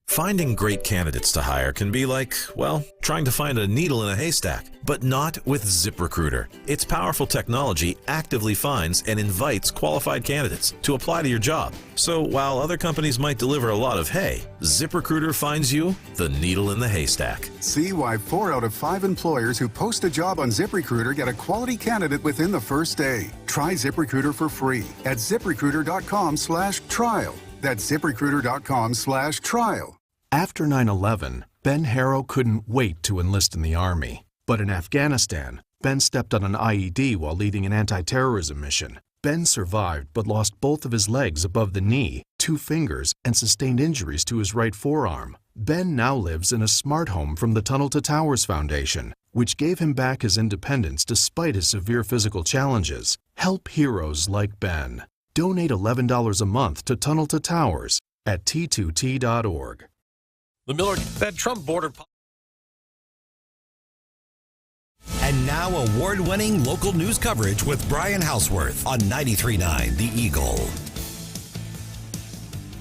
Finding great candidates to hire can be like, well, trying to find a needle in a haystack, but not with ZipRecruiter. Its powerful technology actively finds and invites qualified candidates to apply to your job. So while other companies might deliver a lot of hay, ZipRecruiter finds you the needle in the haystack. See why 4 out of 5 employers who post a job on ZipRecruiter get a quality candidate within the first day. Try ZipRecruiter for free at ZipRecruiter.com/trial. That's ZipRecruiter.com/trial. After 9/11, Ben Harrow couldn't wait to enlist in the Army. But in Afghanistan, Ben stepped on an IED while leading an anti-terrorism mission. Ben survived but lost both of his legs above the knee, 2 fingers, and sustained injuries to his right forearm. Ben now lives in a smart home from the Tunnel to Towers Foundation, which gave him back his independence despite his severe physical challenges. Help heroes like Ben. Donate $11 a month to Tunnel to Towers at t2t.org. The Miller, that Trump border. And now award-winning local news coverage with Brian Hauswirth on 93.9 The Eagle.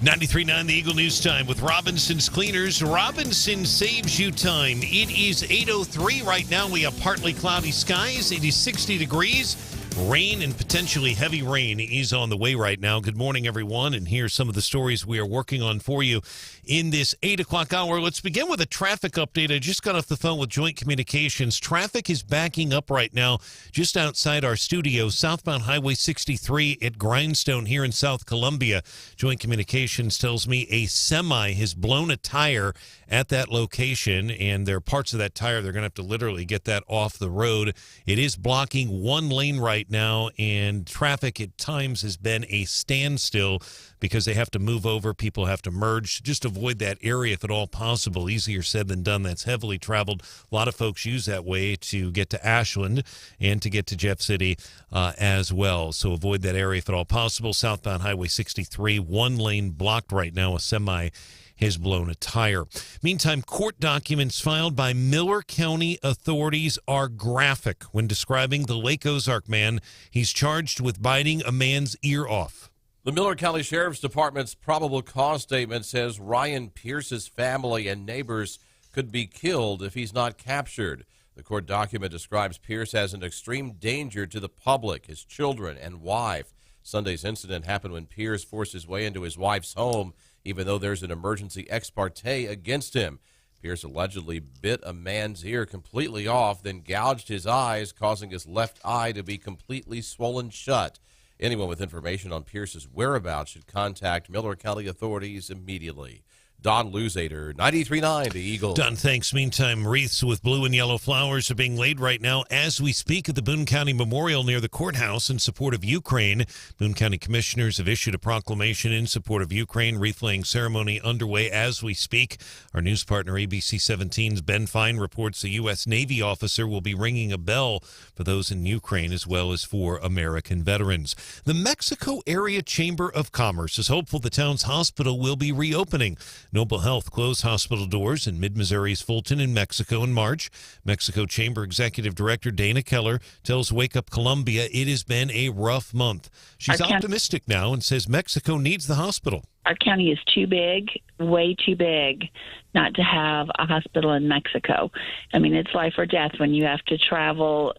93.9 The Eagle News Time with Robinson's Cleaners. Robinson saves you time. It is 8:03 right now. We have partly cloudy skies. It is 60 degrees. Rain and potentially heavy rain is on the way right now. Good morning, everyone, and here's some of the stories we are working on for you in this 8 o'clock hour. Let's begin with a traffic update. I just got off the phone with Joint Communications. Traffic is backing up right now just outside our studio, southbound Highway 63 at Grindstone here in South Columbia. Joint Communications tells me a semi has blown a tire at that location, and there are parts of that tire they're going to have to literally get that off the road. It is blocking one lane right now, and traffic at times has been a standstill because they have to move over. People have to merge. Just avoid that area if at all possible. Easier said than done. That's heavily traveled. A lot of folks use that way to get to Ashland and to get to Jeff City as well. So avoid that area if at all possible. Southbound Highway 63, one lane blocked right now. A semi has blown a tire. Meantime, court documents filed by Miller County authorities are graphic when describing the Lake Ozark man. He's charged with biting a man's ear off. The Miller County Sheriff's Department's probable cause statement says Ryan Pierce's family and neighbors could be killed if he's not captured. The court document describes Pierce as an extreme danger to the public, his children, and wife. Sunday's incident happened when Pierce forced his way into his wife's home, even though there's an emergency ex parte against him. Pierce allegedly bit a man's ear completely off, then gouged his eyes, causing his left eye to be completely swollen shut. Anyone with information on Pierce's whereabouts should contact Miller County authorities immediately. Don Luzader, 93.9 The Eagle. Don, thanks. Meantime, wreaths with blue and yellow flowers are being laid right now as we speak at the Boone County Memorial near the courthouse in support of Ukraine. Boone County commissioners have issued a proclamation in support of Ukraine. Wreath-laying ceremony underway as we speak. Our news partner, ABC 17's Ben Fine, reports the U.S. Navy officer will be ringing a bell for those in Ukraine as well as for American veterans. The Mexico Area Chamber of Commerce is hopeful the town's hospital will be reopening. Noble Health closed hospital doors in mid-Missouri's Fulton in Mexico in March. Mexico Chamber Executive Director Dana Keller tells Wake Up Columbia it has been a rough month. She's optimistic now and says Mexico needs the hospital. Our county is too big, way too big, not to have a hospital in Mexico. I mean, it's life or death when you have to travel,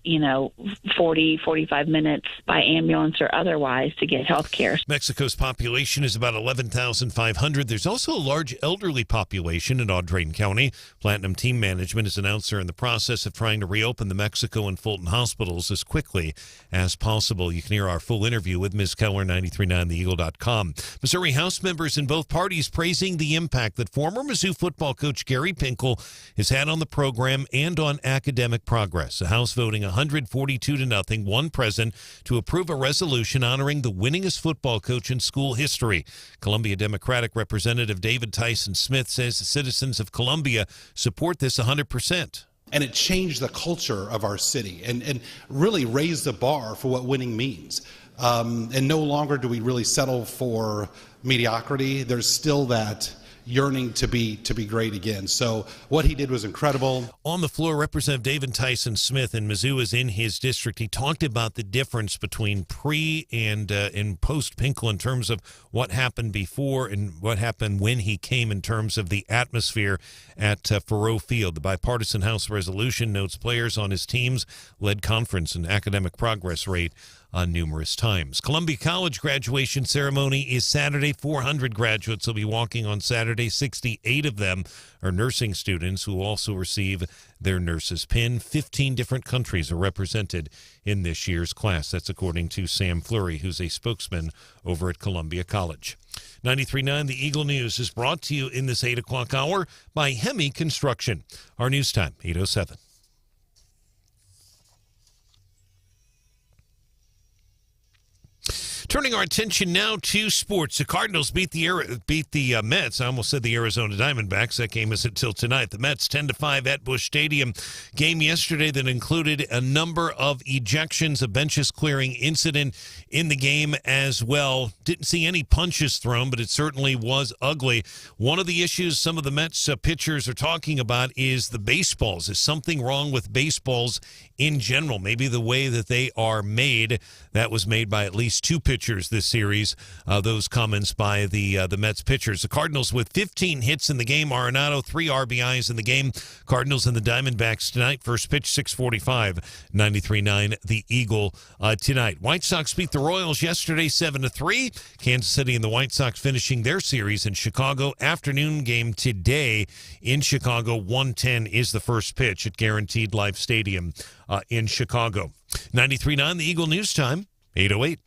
40, 45 minutes by ambulance or otherwise to get health care. Mexico's population is about 11,500. There's also a large elderly population in Audrain County. Platinum Team Management has announced they're in the process of trying to reopen the Mexico and Fulton hospitals as quickly as possible. You can hear our full interview with Ms. Keller, 939theeagle.com. Missouri House members in both parties praising the impact that former Mizzou football coach Gary Pinkel has had on the program and on academic progress. The House voting 142-0, one present, to approve a resolution honoring the winningest football coach in school history. Columbia Democratic Representative David Tyson Smith says the citizens of Columbia support this 100%. And it changed the culture of our city and really raised the bar for what winning means. And no longer do we really settle for mediocrity. There's still that yearning to be great again. So what he did was incredible. On the floor, Representative David Tyson Smith, and Mizzou is in his district. He talked about the difference between pre and post Pinkel in terms of what happened before and what happened when he came in terms of the atmosphere at Faurot Field. The bipartisan House resolution notes players on his teams led conference and academic progress rate numerous times. Columbia College graduation ceremony is Saturday. 400 graduates will be walking on Saturday. 68 of them are nursing students who also receive their nurse's pin. 15 different countries are represented in this year's class. That's according to Sam Fleury, who's a spokesman over at Columbia College. 93.9 The Eagle News is brought to you in this 8 o'clock hour by Hemi Construction. Our news time, 8:07. Turning our attention now to sports. The Cardinals beat the Mets. I almost said the Arizona Diamondbacks. That game isn't until tonight. The Mets 10-5 at Busch Stadium. Game yesterday that included a number of ejections, a benches clearing incident in the game as well. Didn't see any punches thrown, but it certainly was ugly. One of the issues some of the Mets pitchers are talking about is the baseballs. Is something wrong with baseballs in general? Maybe the way that they are made. That was made by at least two pitchers this series. Those comments by the Mets pitchers. The Cardinals with 15 hits in the game. Arenado 3 RBIs in the game. Cardinals and the Diamondbacks tonight. First pitch 6:45. 93.9 the Eagle tonight. White Sox beat the Royals yesterday 7-3. Kansas City and the White Sox finishing their series in Chicago. Afternoon game today in Chicago. 1:10 is the first pitch at Guaranteed Life Stadium in Chicago. 93.9 the Eagle News Time. 8:08.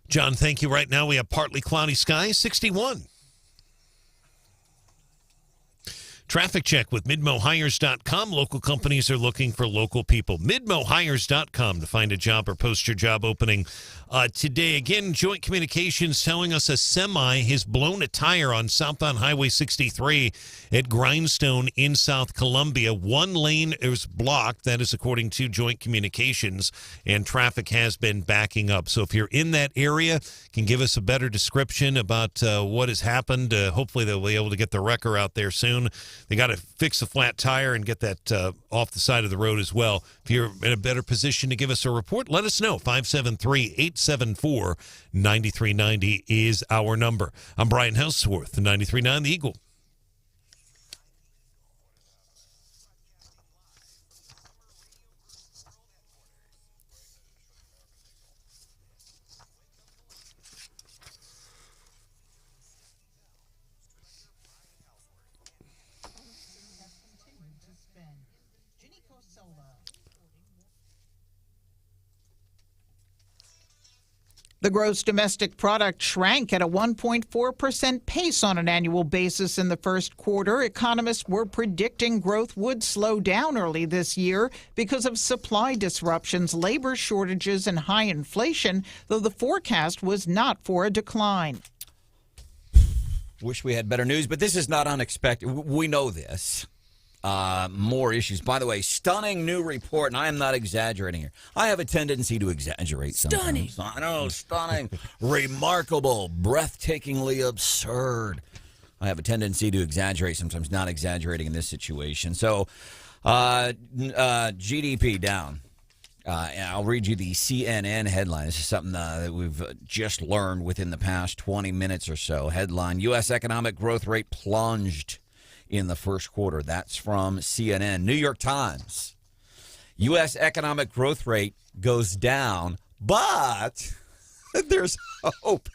John, thank you. Right now we have partly cloudy skies, 61. Traffic check with MidmoHires.com. Local companies are looking for local people. MidmoHires.com to find a job or post your job opening today. Again, Joint Communications telling us a semi has blown a tire on southbound Highway 63 at Grindstone in South Columbia. One lane is blocked. That is according to Joint Communications, and traffic has been backing up. So if you're in that area, can give us a better description about what has happened. Hopefully they'll be able to get the wrecker out there soon. They got to fix a flat tire and get that off the side of the road as well. If you're in a better position to give us a report, let us know. 573-874-9390 is our number. I'm Brian Hauswirth, 93.9 The Eagle. The gross domestic product shrank at a 1.4% pace on an annual basis in the first quarter. Economists were predicting growth would slow down early this year because of supply disruptions, labor shortages, and high inflation, though the forecast was not for a decline. Wish we had better news, but this is not unexpected. We know this. More issues. By the way, stunning new report, and I am not exaggerating here. I have a tendency to exaggerate sometimes. Stunning. I know, stunning, remarkable, breathtakingly absurd. I have a tendency to exaggerate sometimes, not exaggerating in this situation. So, GDP down. I'll read you the CNN headline. This is something that we've just learned within the past 20 minutes or so. Headline, U.S. economic growth rate plunged in the first quarter. That's from CNN. New York Times. U.S. economic growth rate goes down, but there's hope.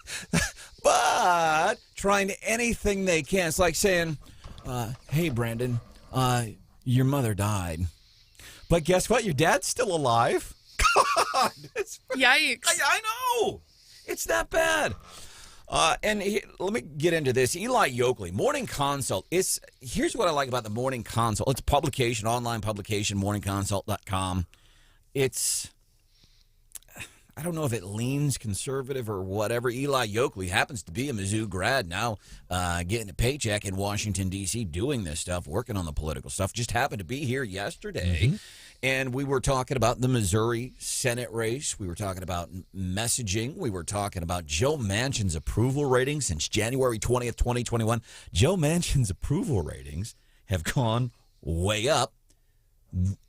But trying anything they can. It's like saying, hey, Branden, your mother died. But guess what? Your dad's still alive. God. Yikes. I know. It's that bad. Let me get into this. Eli Yoakley, Morning Consult. Here's what I like about the Morning Consult. It's a publication, online publication, morningconsult.com. I don't know if it leans conservative or whatever. Eli Yoakley happens to be a Mizzou grad now, getting a paycheck in Washington, D.C., doing this stuff, working on the political stuff. Just happened to be here yesterday. Mm-hmm. And we were talking about the Missouri Senate race. We were talking about messaging. We were talking about Joe Manchin's approval ratings since January 20th, 2021. Joe Manchin's approval ratings have gone way up.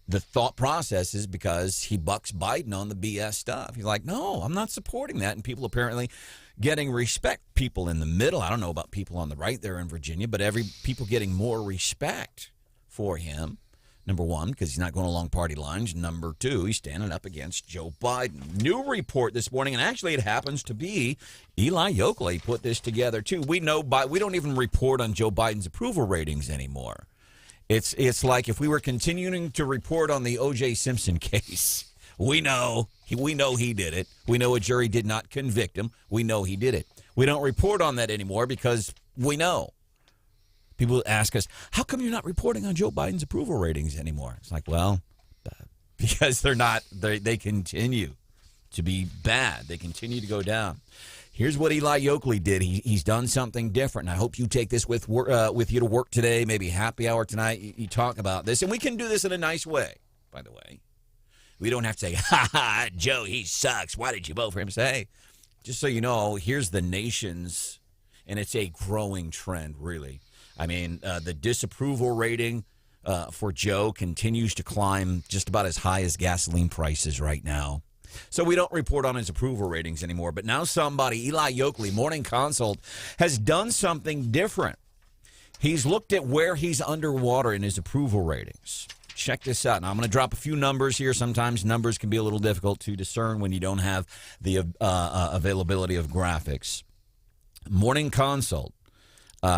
The thought process is because he bucks Biden on the BS stuff. He's like, no, I'm not supporting that. And people apparently getting respect. People in the middle, I don't know about people on the right there in Virginia, but people getting more respect for him Number one, because he's not going along party lines. Number two, he's standing up against Joe Biden. New report this morning, and actually it happens to be Eli Yokley put this together, too. We don't even report on Joe Biden's approval ratings anymore. It's like if we were continuing to report on the O.J. Simpson case. We know he did it. We know a jury did not convict him. We know he did it. We don't report on that anymore because we know. People ask us, how come you're not reporting on Joe Biden's approval ratings anymore? It's like, well, because they continue to be bad. They continue to go down. Here's what Eli Yokley did. He's done something different, and I hope you take this with you to work today, maybe happy hour tonight. You talk about this, and we can do this in a nice way, by the way. We don't have to say, ha, Joe, he sucks. Why did you vote for him? Say, hey, just so you know, here's the nation's, and it's a growing trend, really. I mean, the disapproval rating for Joe continues to climb just about as high as gasoline prices right now. So we don't report on his approval ratings anymore. But now somebody, Eli Yokley, Morning Consult, has done something different. He's looked at where he's underwater in his approval ratings. Check this out. Now, I'm going to drop a few numbers here. Sometimes numbers can be a little difficult to discern when you don't have the availability of graphics. Morning Consult.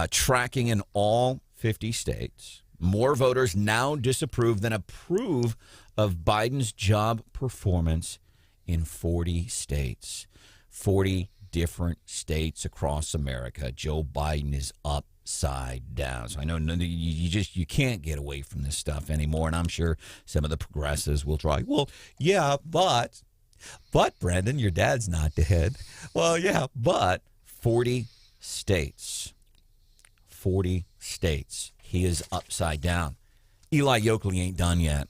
Tracking in all 50 states. More voters now disapprove than approve of Biden's job performance in 40 states. 40 different states across America. Joe Biden is upside down. So I know you can't get away from this stuff anymore, and I'm sure some of the progressives will try. Well, yeah, but Branden, your dad's not dead. Well, yeah, but 40 states. 40 states. He is upside down. Eli Yokley ain't done yet.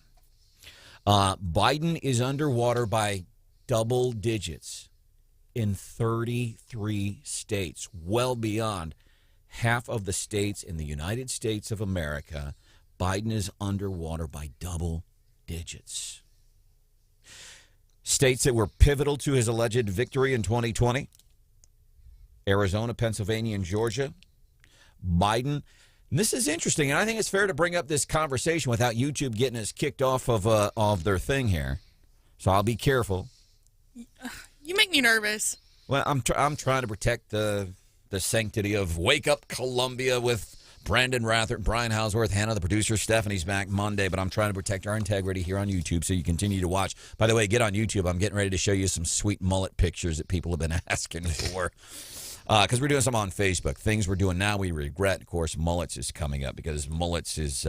Biden is underwater by double digits in 33 states, well beyond half of the states in the United States of America. Biden is underwater by double digits. States that were pivotal to his alleged victory in 2020, Arizona, Pennsylvania, and Georgia. Biden, and this is interesting, and I think it's fair to bring up this conversation without YouTube getting us kicked off of their thing here. So I'll be careful. You make me nervous. Well, I'm trying to protect the sanctity of Wake Up Columbia with Branden, Rathert, Brian Hauswirth, Hannah, the producer. Stephanie's back Monday, but I'm trying to protect our integrity here on YouTube so you continue to watch. By the way, get on YouTube. I'm getting ready to show you some sweet mullet pictures that people have been asking for. Because we're doing some on Facebook. Things we're doing now we regret. Of course, Mullets is coming up because Mullets is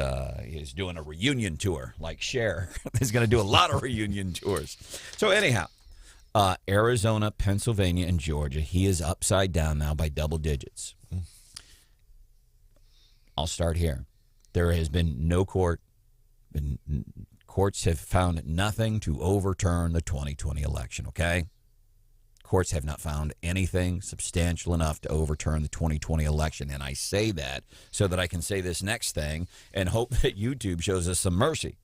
doing a reunion tour like Cher. He's going to do a lot of reunion tours. So anyhow, Arizona, Pennsylvania, and Georgia, he is upside down now by double digits. I'll start here. There has been no court. Courts have found nothing to overturn the 2020 election, okay? Courts have not found anything substantial enough to overturn the 2020 election. And I say that so that I can say this next thing and hope that YouTube shows us some mercy.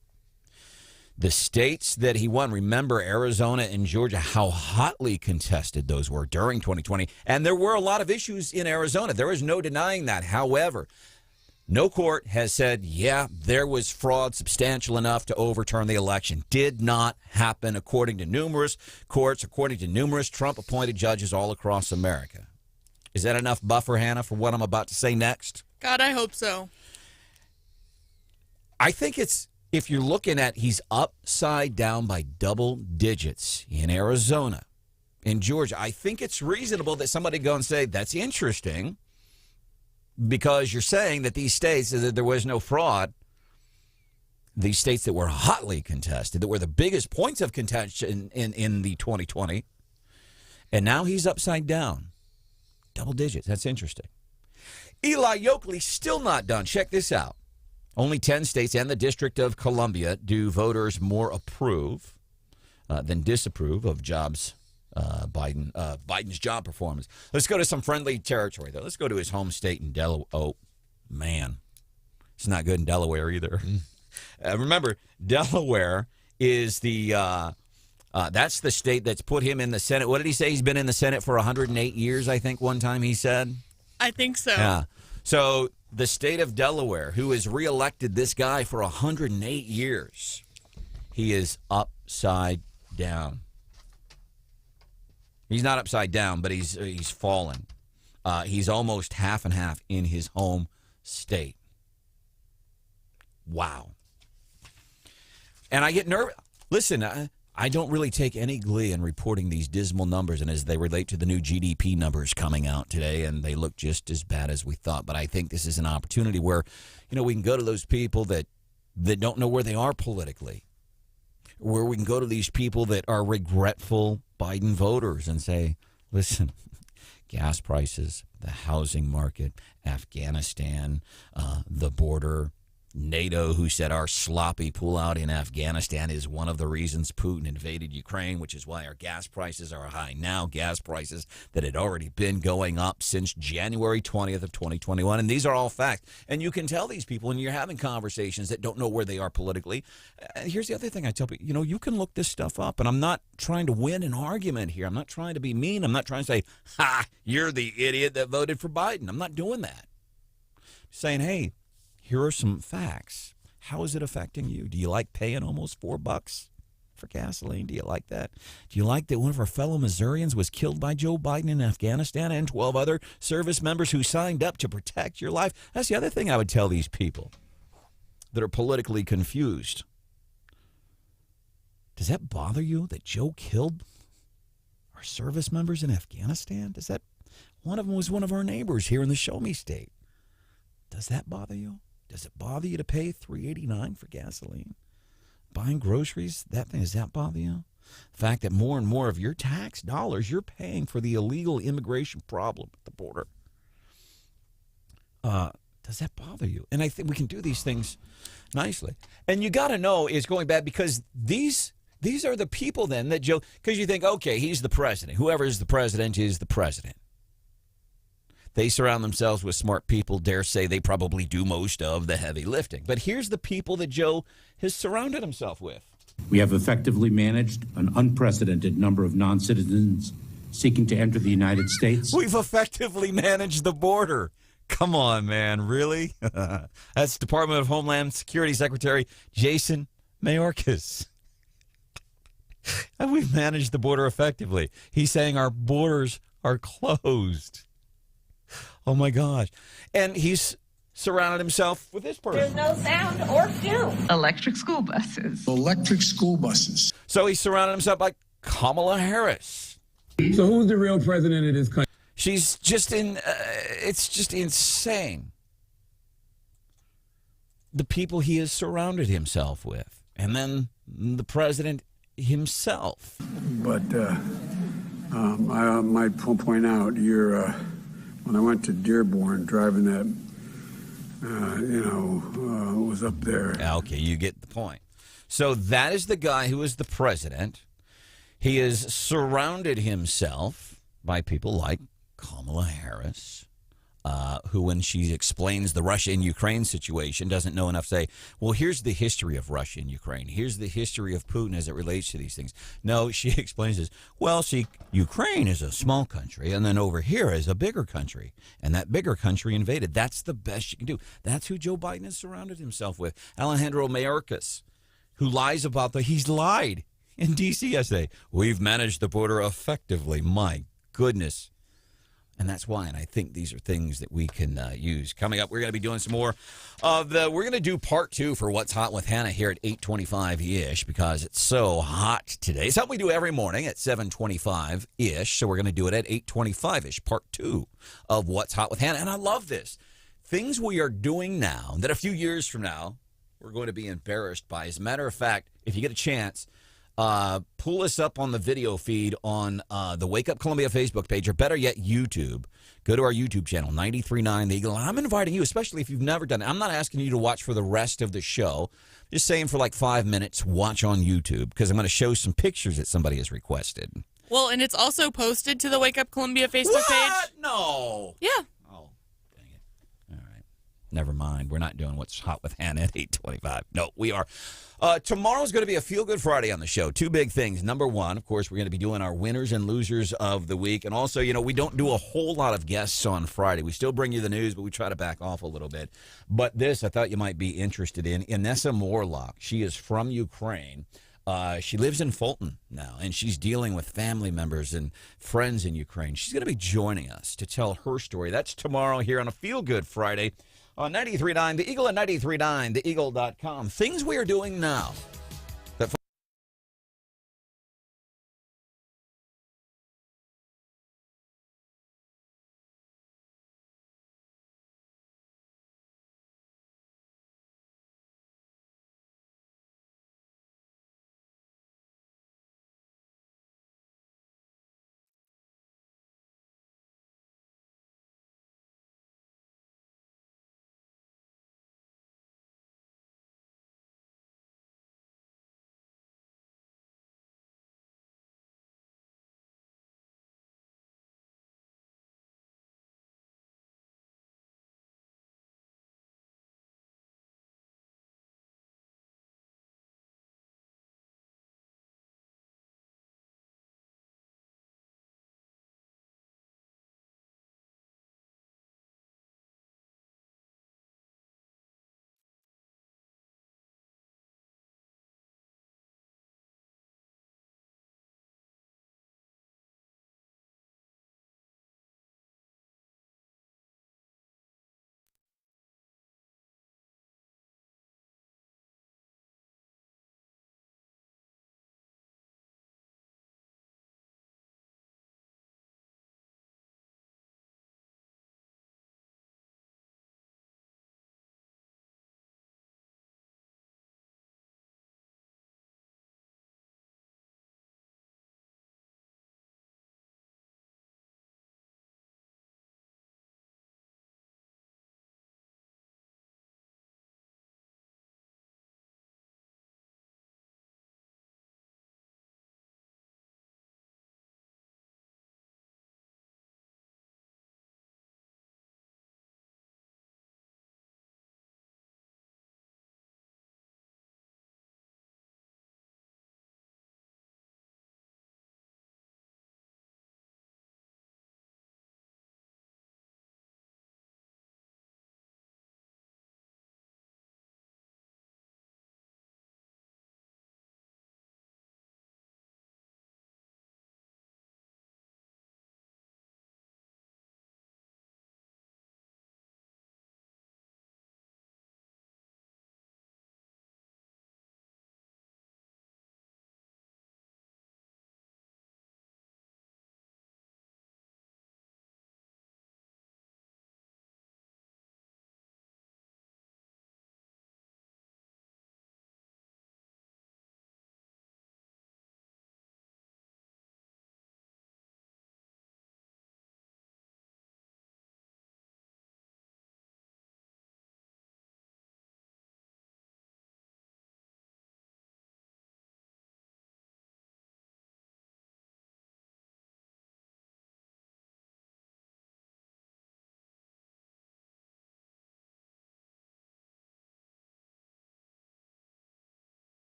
The states that he won, remember Arizona and Georgia, how hotly contested those were during 2020. And there were a lot of issues in Arizona. There is no denying that. However, no court has said, yeah, there was fraud substantial enough to overturn the election. Did not happen according to numerous courts, according to numerous Trump-appointed judges all across America. Is that enough buffer, Hannah, for what I'm about to say next? God, I hope so. I think it's, if you're looking at, he's upside down by double digits in Arizona, in Georgia. I think it's reasonable that somebody go and say, that's interesting. Because you're saying that these states, that there was no fraud, these states that were hotly contested, that were the biggest points of contention in the 2020, and now he's upside down. Double digits. That's interesting. Eli Yokley still not done. Check this out. Only 10 states and the District of Columbia do voters more approve than disapprove of Biden's job performance. Let's go to some friendly territory, though. Let's go to his home state in Delaware. Oh, man. It's not good in Delaware either. Remember, Delaware is that's the state that's put him in the Senate. What did he say? He's been in the Senate for 108 years, I think, one time he said. I think so. Yeah. So the state of Delaware, who has reelected this guy for 108 years, he is upside down. He's not upside down, but he's fallen. He's almost half and half in his home state. Wow. And I get nervous. Listen, I don't really take any glee in reporting these dismal numbers and as they relate to the new GDP numbers coming out today, and they look just as bad as we thought. But I think this is an opportunity where, we can go to those people that don't know where they are politically, where we can go to these people that are regretful Biden voters and say, listen, gas prices, the housing market, Afghanistan, the border, NATO, who said our sloppy pullout in Afghanistan is one of the reasons Putin invaded Ukraine, which is why our gas prices are high now, gas prices that had already been going up since January 20th of 2021. And these are all facts. And you can tell these people when you're having conversations that don't know where they are politically. And here's the other thing I tell people, you can look this stuff up. And I'm not trying to win an argument here. I'm not trying to be mean. I'm not trying to say, ha, you're the idiot that voted for Biden. I'm not doing that. I'm saying, hey, here are some facts. How is it affecting you? Do you like paying almost $4 for gasoline? Do you like that? Do you like that one of our fellow Missourians was killed by Joe Biden in Afghanistan and 12 other service members who signed up to protect your life? That's the other thing I would tell these people that are politically confused. Does that bother you that Joe killed our service members in Afghanistan? One of them was one of our neighbors here in the Show Me State. Does that bother you? Does it bother you to pay $3.89 for gasoline? Buying groceries, does that bother you? The fact that more and more of your tax dollars you're paying for the illegal immigration problem at the border. Does that bother you? And I think we can do these things nicely. And you got to know it's going bad because these are the people then that Joe, because you think, okay, he's the president. Whoever is the president is the president. They surround themselves with smart people, dare say they probably do most of the heavy lifting. But here's the people that Joe has surrounded himself with. We have effectively managed an unprecedented number of non-citizens seeking to enter the United States. We've effectively managed the border. Come on, man, really? That's Department of Homeland Security Secretary Jason Mayorkas. And we've managed the border effectively. He's saying our borders are closed. Oh, my gosh. And he's surrounded himself with this person. There's no sound or fume. Electric school buses. Electric school buses. So he's surrounded himself by Kamala Harris. So who's the real president of this country? She's just it's just insane. The people he has surrounded himself with. And then the president himself. But I might point out, when I went to Dearborn, driving that, was up there. Okay, you get the point. So that is the guy who is the president. He has surrounded himself by people like Kamala Harris, who, when she explains the Russia and Ukraine situation, doesn't know enough to say, well, here's the history of Russia and Ukraine. Here's the history of Putin as it relates to these things. No, she explains this. Well, see, Ukraine is a small country, and then over here is a bigger country, and that bigger country invaded. That's the best you can do. That's who Joe Biden has surrounded himself with. Alejandro Mayorkas, who lies about he's lied in D.C. yesterday. We've managed the border effectively. My goodness. And that's why, and I think these are things that we can use. Coming up, we're going to be doing some more of we're going to do part 2 for What's Hot with Hannah here at 8:25-ish because it's so hot today. It's something we do every morning at 7:25-ish, so we're going to do it at 8:25-ish, part 2 of What's Hot with Hannah. And I love this. Things we are doing now that a few years from now we're going to be embarrassed by. As a matter of fact, if you get a chance, pull us up on the video feed on the Wake Up Columbia Facebook page, or better yet, YouTube. Go to our YouTube channel, 93.9 The Eagle. And I'm inviting you, especially if you've never done it. I'm not asking you to watch for the rest of the show. Just saying for like 5 minutes, watch on YouTube, because I'm going to show some pictures that somebody has requested. Well, and it's also posted to the Wake Up Columbia Facebook page. No. Yeah. Oh, dang it. All right. Never mind. We're not doing What's Hot with Hannah at 8:25. No, we are. Tomorrow's going to be a feel-good Friday on the show. Two big things. Number one, of course, we're going to be doing our winners and losers of the week. And also, we don't do a whole lot of guests on Friday. We still bring you the news, but we try to back off a little bit. But this I thought you might be interested in. Inessa Morlock. She is from Ukraine. She lives in Fulton now, and she's dealing with family members and friends in Ukraine. She's going to be joining us to tell her story. That's tomorrow here on a Feel-Good Friday on 93.9 The Eagle and 93.9 TheEagle.com. Things we are doing now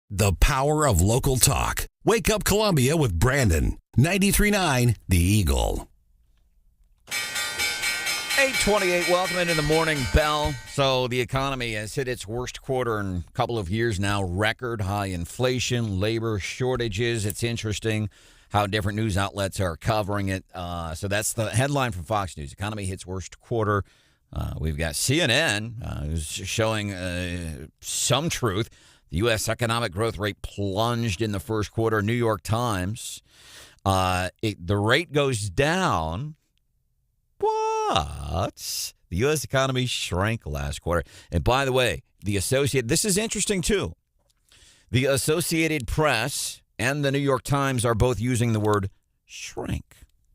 The power of local talk. Wake up Columbia with Branden. 93.9 The Eagle. 8:28, welcome into the morning bell. So the economy has hit its worst quarter in a couple of years now. Record high inflation, labor shortages. It's interesting how different news outlets are covering it. So that's the headline from Fox News. Economy hits worst quarter. We've got CNN who's showing some truth. The U.S. economic growth rate plunged in the first quarter. New York Times, the rate goes down, but the U.S. economy shrank last quarter. And by the way, this is interesting too. The Associated Press and the New York Times are both using the word shrink,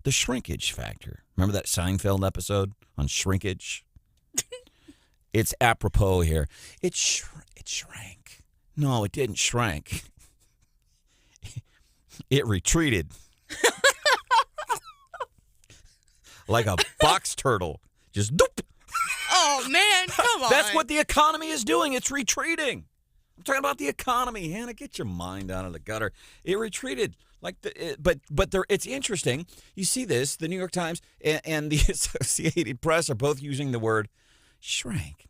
the shrinkage factor. Remember that Seinfeld episode on shrinkage? It's apropos here. It shrank. No, it didn't shrink. It retreated. Like a box turtle. Just doop. Oh, man, come on. That's what the economy is doing. It's retreating. I'm talking about the economy. Hannah, get your mind out of the gutter. It retreated. It's interesting. You see this, the New York Times and the Associated Press are both using the word shrank.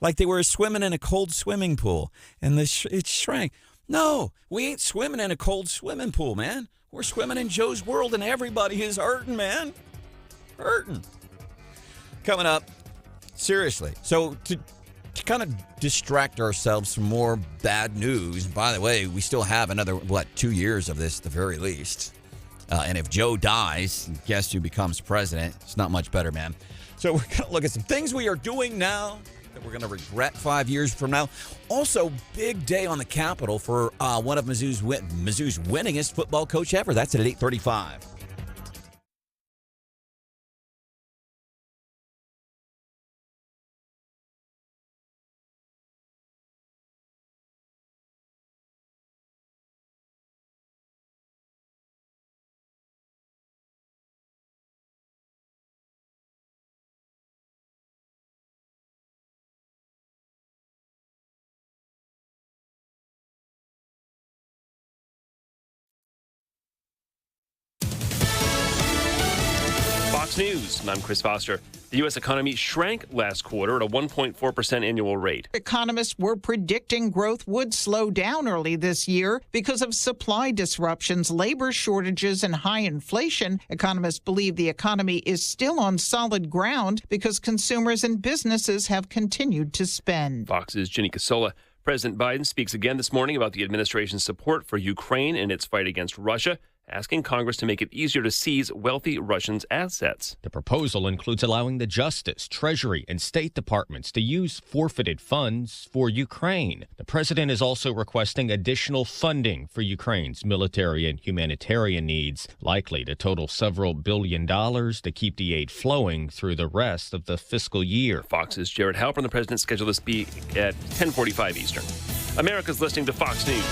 Like they were swimming in a cold swimming pool, and it shrank. No, we ain't swimming in a cold swimming pool, man. We're swimming in Joe's world, and everybody is hurting, man. Hurting. Coming up, seriously. So to kind of distract ourselves from more bad news, by the way, we still have another, 2 years of this at the very least. And if Joe dies, guess who becomes president? It's not much better, man. So we're going to look at some things we are doing now that we're going to regret 5 years from now. Also, big day on the Capitol for one of Mizzou's winningest football coach ever. That's at 8:35. Fox News, and I'm Chris Foster. The U.S. economy shrank last quarter at a 1.4% annual rate. Economists were predicting growth would slow down early this year because of supply disruptions, labor shortages, and high inflation. Economists believe the economy is still on solid ground because consumers and businesses have continued to spend. Fox's Ginny Casola. President Biden speaks again this morning about the administration's support for Ukraine in its fight against Russia, asking Congress to make it easier to seize wealthy Russians' assets. The proposal includes allowing the Justice, Treasury, and State Departments to use forfeited funds for Ukraine. The president is also requesting additional funding for Ukraine's military and humanitarian needs, likely to total several $1 billion to keep the aid flowing through the rest of the fiscal year. Fox's Jared Halpern, the president, scheduled to speak at 10:45 Eastern. America's listening to Fox News.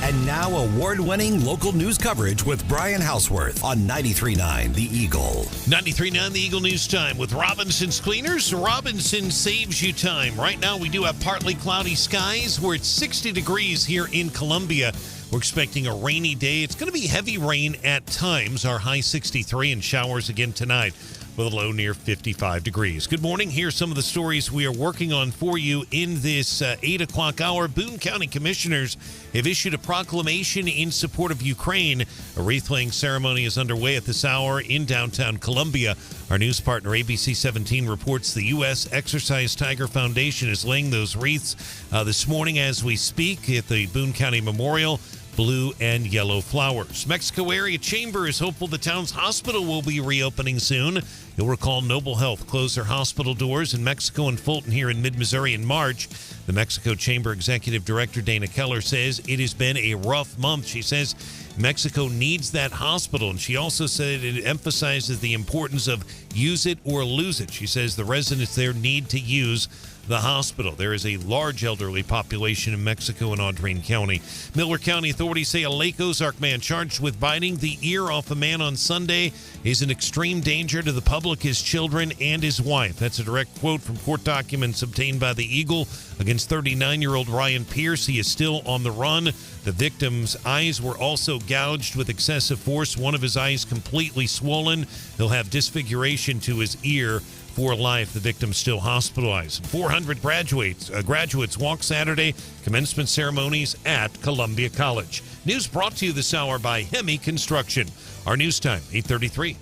And now award-winning local news coverage with Brian Hauswirth on 93.9 The Eagle. 93.9 The Eagle News Time with Robinson's Cleaners. Robinson saves you time. Right now we do have partly cloudy skies. We're at 60 degrees here in Columbia. We're expecting a rainy day. It's going to be heavy rain at times. Our high 63 and showers again tonight with a low near 55 degrees. Good morning. Here's some of the stories we are working on for you in this 8 o'clock hour. Boone County commissioners have issued a proclamation in support of Ukraine. A wreath-laying ceremony is underway at this hour in downtown Columbia. Our news partner, ABC 17, reports the U.S. Exercise Tiger Foundation is laying those wreaths this morning as we speak at the Boone County Memorial. Blue and yellow flowers. Mexico Area Chamber is hopeful the town's hospital will be reopening soon. You'll recall Noble Health closed their hospital doors in Mexico and Fulton here in mid-Missouri in March. The Mexico Chamber Executive Director Dana Keller says it has been a rough month. She says Mexico needs that hospital. And she also said it emphasizes the importance of use it or lose it. She says the residents there need to use the hospital. There is a large elderly population in Mexico and Audrain County. Miller County authorities say a Lake Ozark man charged with biting the ear off a man on Sunday is in extreme danger to the public, his children, and his wife. That's a direct quote from court documents obtained by the Eagle against 39-year-old Ryan Pierce. He is still on the run. The victim's eyes were also gouged with excessive force. One of his eyes completely swollen. He'll have disfiguration to his ear for life. The victim still hospitalized. 400 graduates walk Saturday. Commencement ceremonies at Columbia College. News brought to you this hour by Hemi Construction. Our news time, 8:33.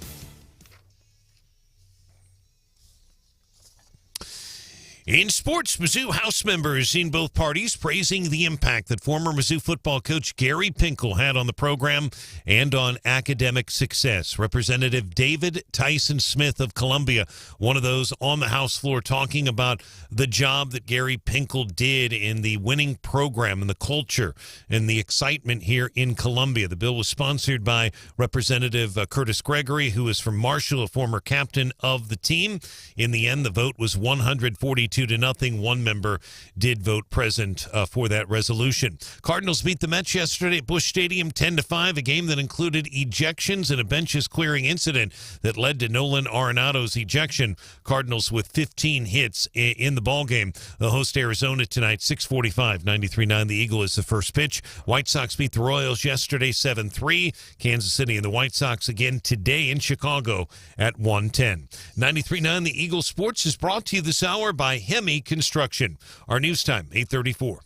In sports, Mizzou House members in both parties praising the impact that former Mizzou football coach Gary Pinkel had on the program and on academic success. Representative David Tyson Smith of Columbia, one of those on the House floor, talking about the job that Gary Pinkel did in the winning program and the culture and the excitement here in Columbia. The bill was sponsored by Representative Curtis Gregory, who is from Marshall, a former captain of the team. In the end, the vote was 142 to nothing. One member did vote present for that resolution. Cardinals beat the Mets yesterday at Busch Stadium 10-5, a game that included ejections and a benches clearing incident that led to Nolan Arenado's ejection. Cardinals with 15 hits in the ballgame. They'll host Arizona tonight, 6:45, 93.9. The Eagle is the first pitch. White Sox beat the Royals yesterday 7-3. Kansas City and the White Sox again today in Chicago at 1:10. 93.9 The Eagle Sports is brought to you this hour by Hemi Construction. Our news time, 8:34.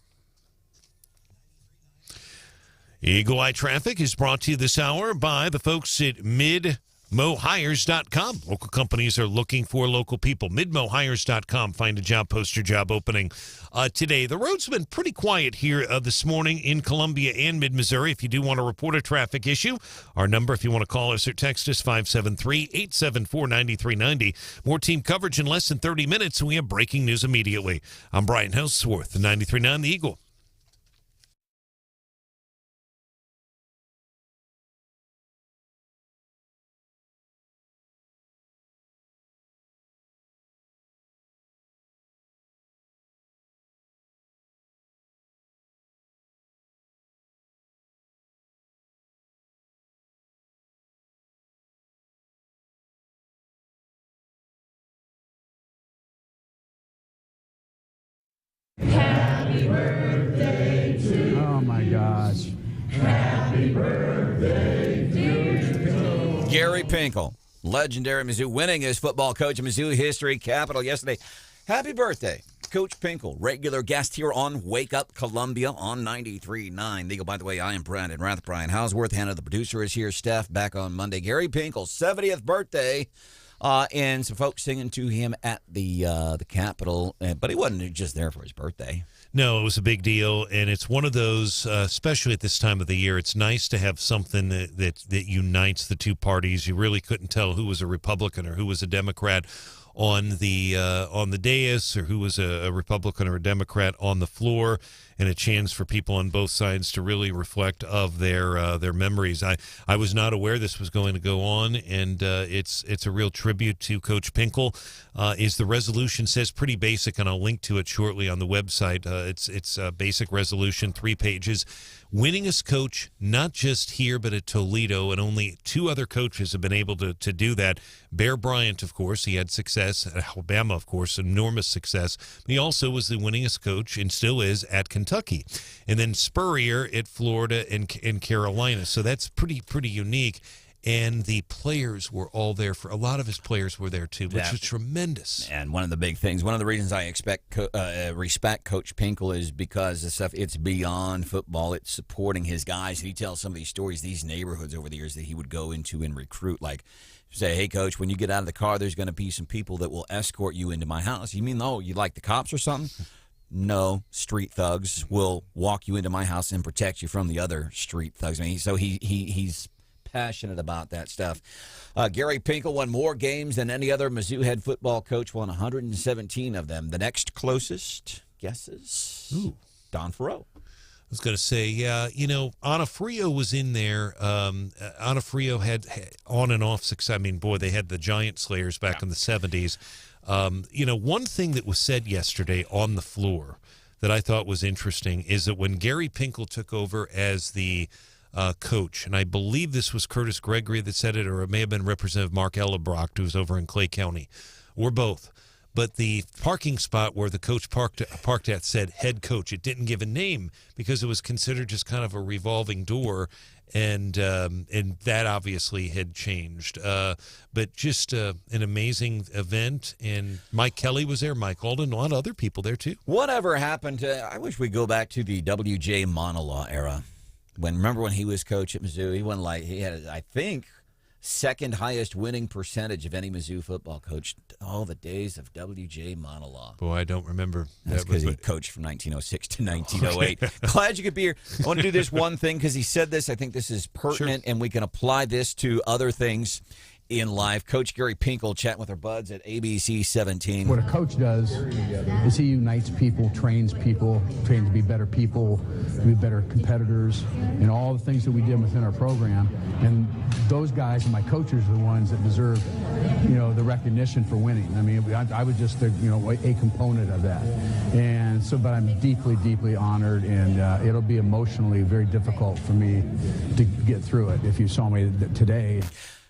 Eagle Eye Traffic is brought to you this hour by the folks at MidMoHires.com. Local companies are looking for local people. MidMoHires.com. Find a job, post your job opening today. The roads have been pretty quiet here this morning in Columbia and mid-Missouri. If you do want to report a traffic issue, our number, if you want to call us or text us, 573-874-9390. More team coverage in less than 30 minutes, and we have breaking news immediately. I'm Brian Hauswirth, the 93.9 The Eagle. Happy birthday to you. Oh my gosh. Happy birthday to you. Gary Pinkel, legendary Mizzou winningest football coach in Mizzou history, capital yesterday. Happy birthday, Coach Pinkel, regular guest here on Wake Up Columbia on 93.9. The Eagle, by the way, I am Branden. Rathert, Brian Hauswirth, Hannah, the producer, is here. Steph, back on Monday. Gary Pinkel's 70th birthday. And some folks singing to him at the Capitol, but he wasn't just there for his birthday. No, it was a big deal, and it's one of those, especially at this time of the year, it's nice to have something that unites the two parties. You really couldn't tell who was a Republican or who was a Democrat on the dais, or who was a Republican or a Democrat on the floor, and a chance for people on both sides to really reflect of their memories. I was not aware this was going to go on, and it's a real tribute to Coach Pinkel. Is the resolution says pretty basic, and I'll link to it shortly on the website. It's a basic resolution, 3 pages. Winningest coach, not just here, but at Toledo, and only 2 other coaches have been able to do that. Bear Bryant, of course, he had success at Alabama, of course, enormous success. He also was the winningest coach, and still is, at Kentucky. And then Spurrier at Florida and Carolina. So that's pretty unique. And the players were all there. A lot of his players were there, too, which was tremendous. And one of the big things, one of the reasons I respect Coach Pinkel is because the stuff, it's beyond football. It's supporting his guys. And he tells some of these stories, these neighborhoods over the years that he would go into and recruit. Like, say, hey, Coach, when you get out of the car, there's going to be some people that will escort you into my house. You mean, you like the cops or something? No, street thugs will walk you into my house and protect you from the other street thugs. I mean, so he's passionate about that stuff. Gary Pinkel won more games than any other Mizzou head football coach, won 117 of them. The next closest guesses? Don Farrow. was going to say, Onofrio was in there. Onofrio had on and off success. I mean, boy, they had the Giant Slayers back in the 70s. One thing that was said yesterday on the floor that I thought was interesting is that when Gary Pinkel took over as the coach, and I believe this was Curtis Gregory that said it, or it may have been Representative Mark Ellebrock, who's over in Clay County, or both. But the parking spot where the coach parked at said head coach. It didn't give a name because it was considered just kind of a revolving door, and that obviously had changed. But just an amazing event, and Mike Kelly was there, Mike Alden, a lot of other people there too. Whatever happened to? I wish we'd go back to the W.J. Monolaw era. Remember when he was coach at Mizzou? He had, I think, second highest winning percentage of any Mizzou football coach. All the days of W.J. Monolaw. Boy, I don't remember. That's because he coached from 1906 to 1908. Glad you could be here. I want to do this one thing because he said this. I think this is pertinent, and we can apply this to other things in life. Coach Gary Pinkel chatting with our buds at ABC 17. What a coach does is he unites people, trains to be better people, to be better competitors, and all the things that we did within our program. And those guys and my coaches are the ones that deserve, the recognition for winning. I mean, I was just a component of that. And so, but I'm deeply, deeply honored, and it'll be emotionally very difficult for me to get through it. If you saw me today.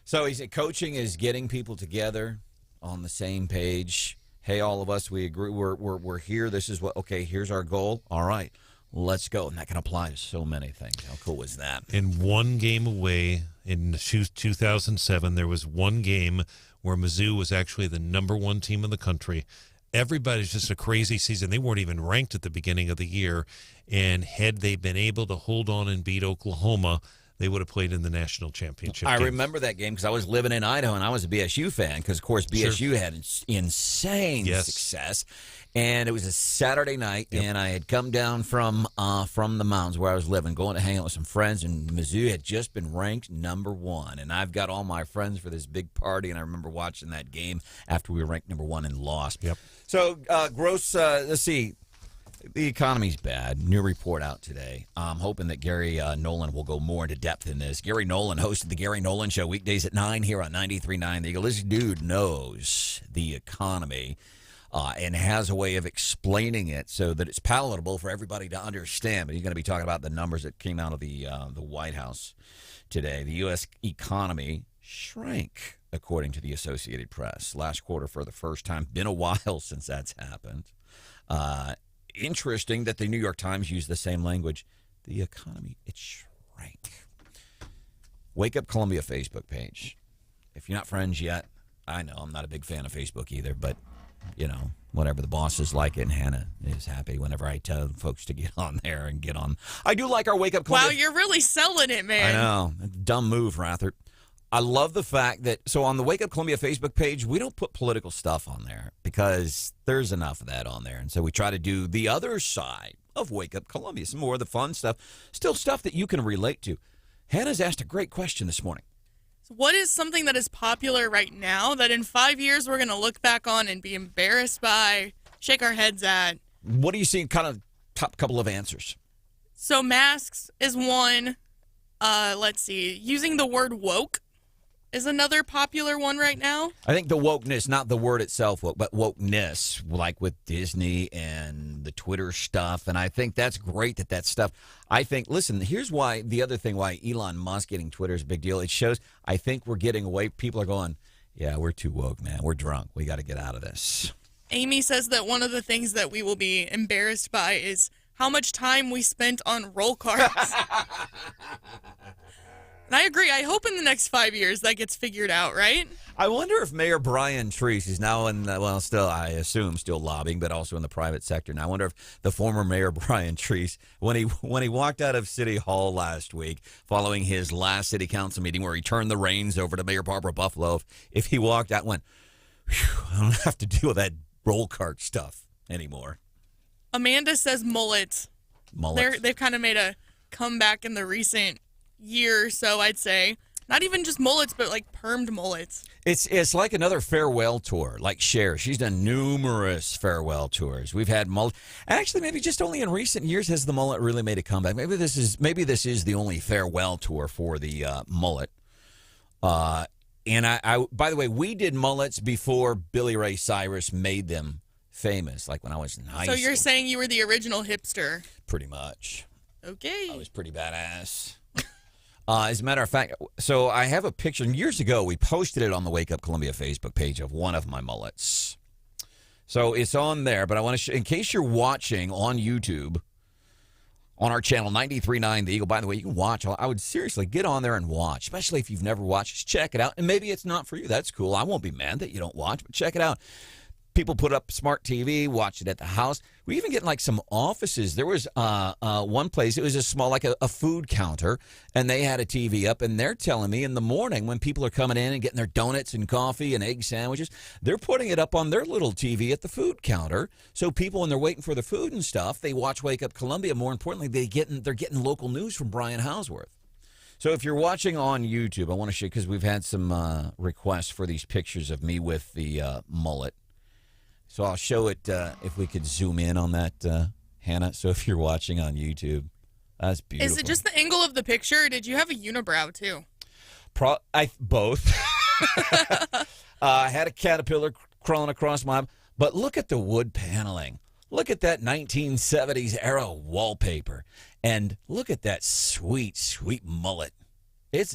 So he said coaching is getting people together on the same page. Hey, all of us, we agree. We're here. This is here's our goal. All right, let's go. And that can apply to so many things. How cool was that? In one game away in 2007, there was one game where Mizzou was actually the number one team in the country. Everybody's just a crazy season. They weren't even ranked at the beginning of the year. And had they been able to hold on and beat Oklahoma, they would have played in the national championship I game. remember that game because I was living in Idaho, and I was a BSU fan because, of course, BSU had insane success. And it was a Saturday night, and I had come down from the mountains where I was living, going to hang out with some friends, and Mizzou had just been ranked number one. And I've got all my friends for this big party, and I remember watching that game after we were ranked number one and lost. Yep. So, gross, let's see. The economy's bad. New report out today. I'm hoping that Gary Nolan will go more into depth in this. Gary Nolan hosted the Gary Nolan Show weekdays at 9 here on 93.9 The Eagle. This dude knows the economy and has a way of explaining it so that it's palatable for everybody to understand. But he's going to be talking about the numbers that came out of the White House today. The U.S. economy shrank, according to the Associated Press. Last quarter for the first time. Been a while since that's happened. Interesting that the New York Times used the same language. The economy, it shrank. Wake Up Columbia Facebook page. If you're not friends yet, I know I'm not a big fan of Facebook either, but, whatever, the bosses like it, and Hannah is happy whenever I tell folks to get on there and get on. I do like our Wake Up Columbia. Wow, you're really selling it, man. I know. Dumb move, Rathert. I love the fact that, so on the Wake Up Columbia Facebook page, we don't put political stuff on there because there's enough of that on there. And so we try to do the other side of Wake Up Columbia, some more of the fun stuff, still stuff that you can relate to. Hannah's asked a great question this morning. So what is something that is popular right now that in 5 years we're going to look back on and be embarrassed by, shake our heads at? What do you see kind of top couple of answers? So masks is one. Let's see. Using the word woke is another popular one right now. I think the wokeness, not the word itself, woke, but wokeness, like with Disney and the Twitter stuff. And I think that's great that stuff. I think, listen, here's why, the other thing why Elon Musk getting Twitter is a big deal. It shows, I think we're getting away. People are going, yeah, we're too woke, man. We're drunk. We got to get out of this. Amy says that one of the things that we will be embarrassed by is how much time we spent on roll carts. And I agree. I hope in the next 5 years that gets figured out, right? I wonder if Mayor Brian Treese is now in, still, I assume, still lobbying, but also in the private sector. And I wonder if the former Mayor Brian Treese, when he walked out of City Hall last week, following his last city council meeting where he turned the reins over to Mayor Barbara Buffalo, if he walked out and went, I don't have to deal with that roll cart stuff anymore. Amanda says mullets. They've kind of made a comeback in the recent year or so, I'd say. Not even just mullets, but like permed mullets. It's like another farewell tour, like Cher. She's done numerous farewell tours. We've had actually, maybe just only in recent years has the mullet really made a comeback. Maybe this is the only farewell tour for the mullet. And I by the way, we did mullets before Billy Ray Cyrus made them famous, like when I was in high school. So you're saying you were the original hipster? Pretty much. Okay. I was pretty badass. As a matter of fact, so I have a picture. Years ago, we posted it on the Wake Up Columbia Facebook page of one of my mullets. So it's on there, but I want to in case you're watching on YouTube, on our channel, 93.9 The Eagle. By the way, you can watch. I would seriously get on there and watch, especially if you've never watched. Just check it out. And maybe it's not for you. That's cool. I won't be mad that you don't watch, but check it out. People put up smart TV, watch it at the house. We even get like some offices. There was one place, it was a small, like a food counter, and they had a TV up, and they're telling me in the morning when people are coming in and getting their donuts and coffee and egg sandwiches, they're putting it up on their little TV at the food counter. So people, when they're waiting for the food and stuff, they watch Wake Up Columbia. More importantly, they're getting local news from Brian Hauswirth. So if you're watching on YouTube, I want to show you, because we've had some requests for these pictures of me with the mullet. So I'll show it if we could zoom in on that, Hannah. So if you're watching on YouTube, that's beautiful. Is it just the angle of the picture? Or did you have a unibrow too? Both. I had a caterpillar crawling across my. But look at the wood paneling. Look at that 1970s era wallpaper, and look at that sweet, sweet mullet.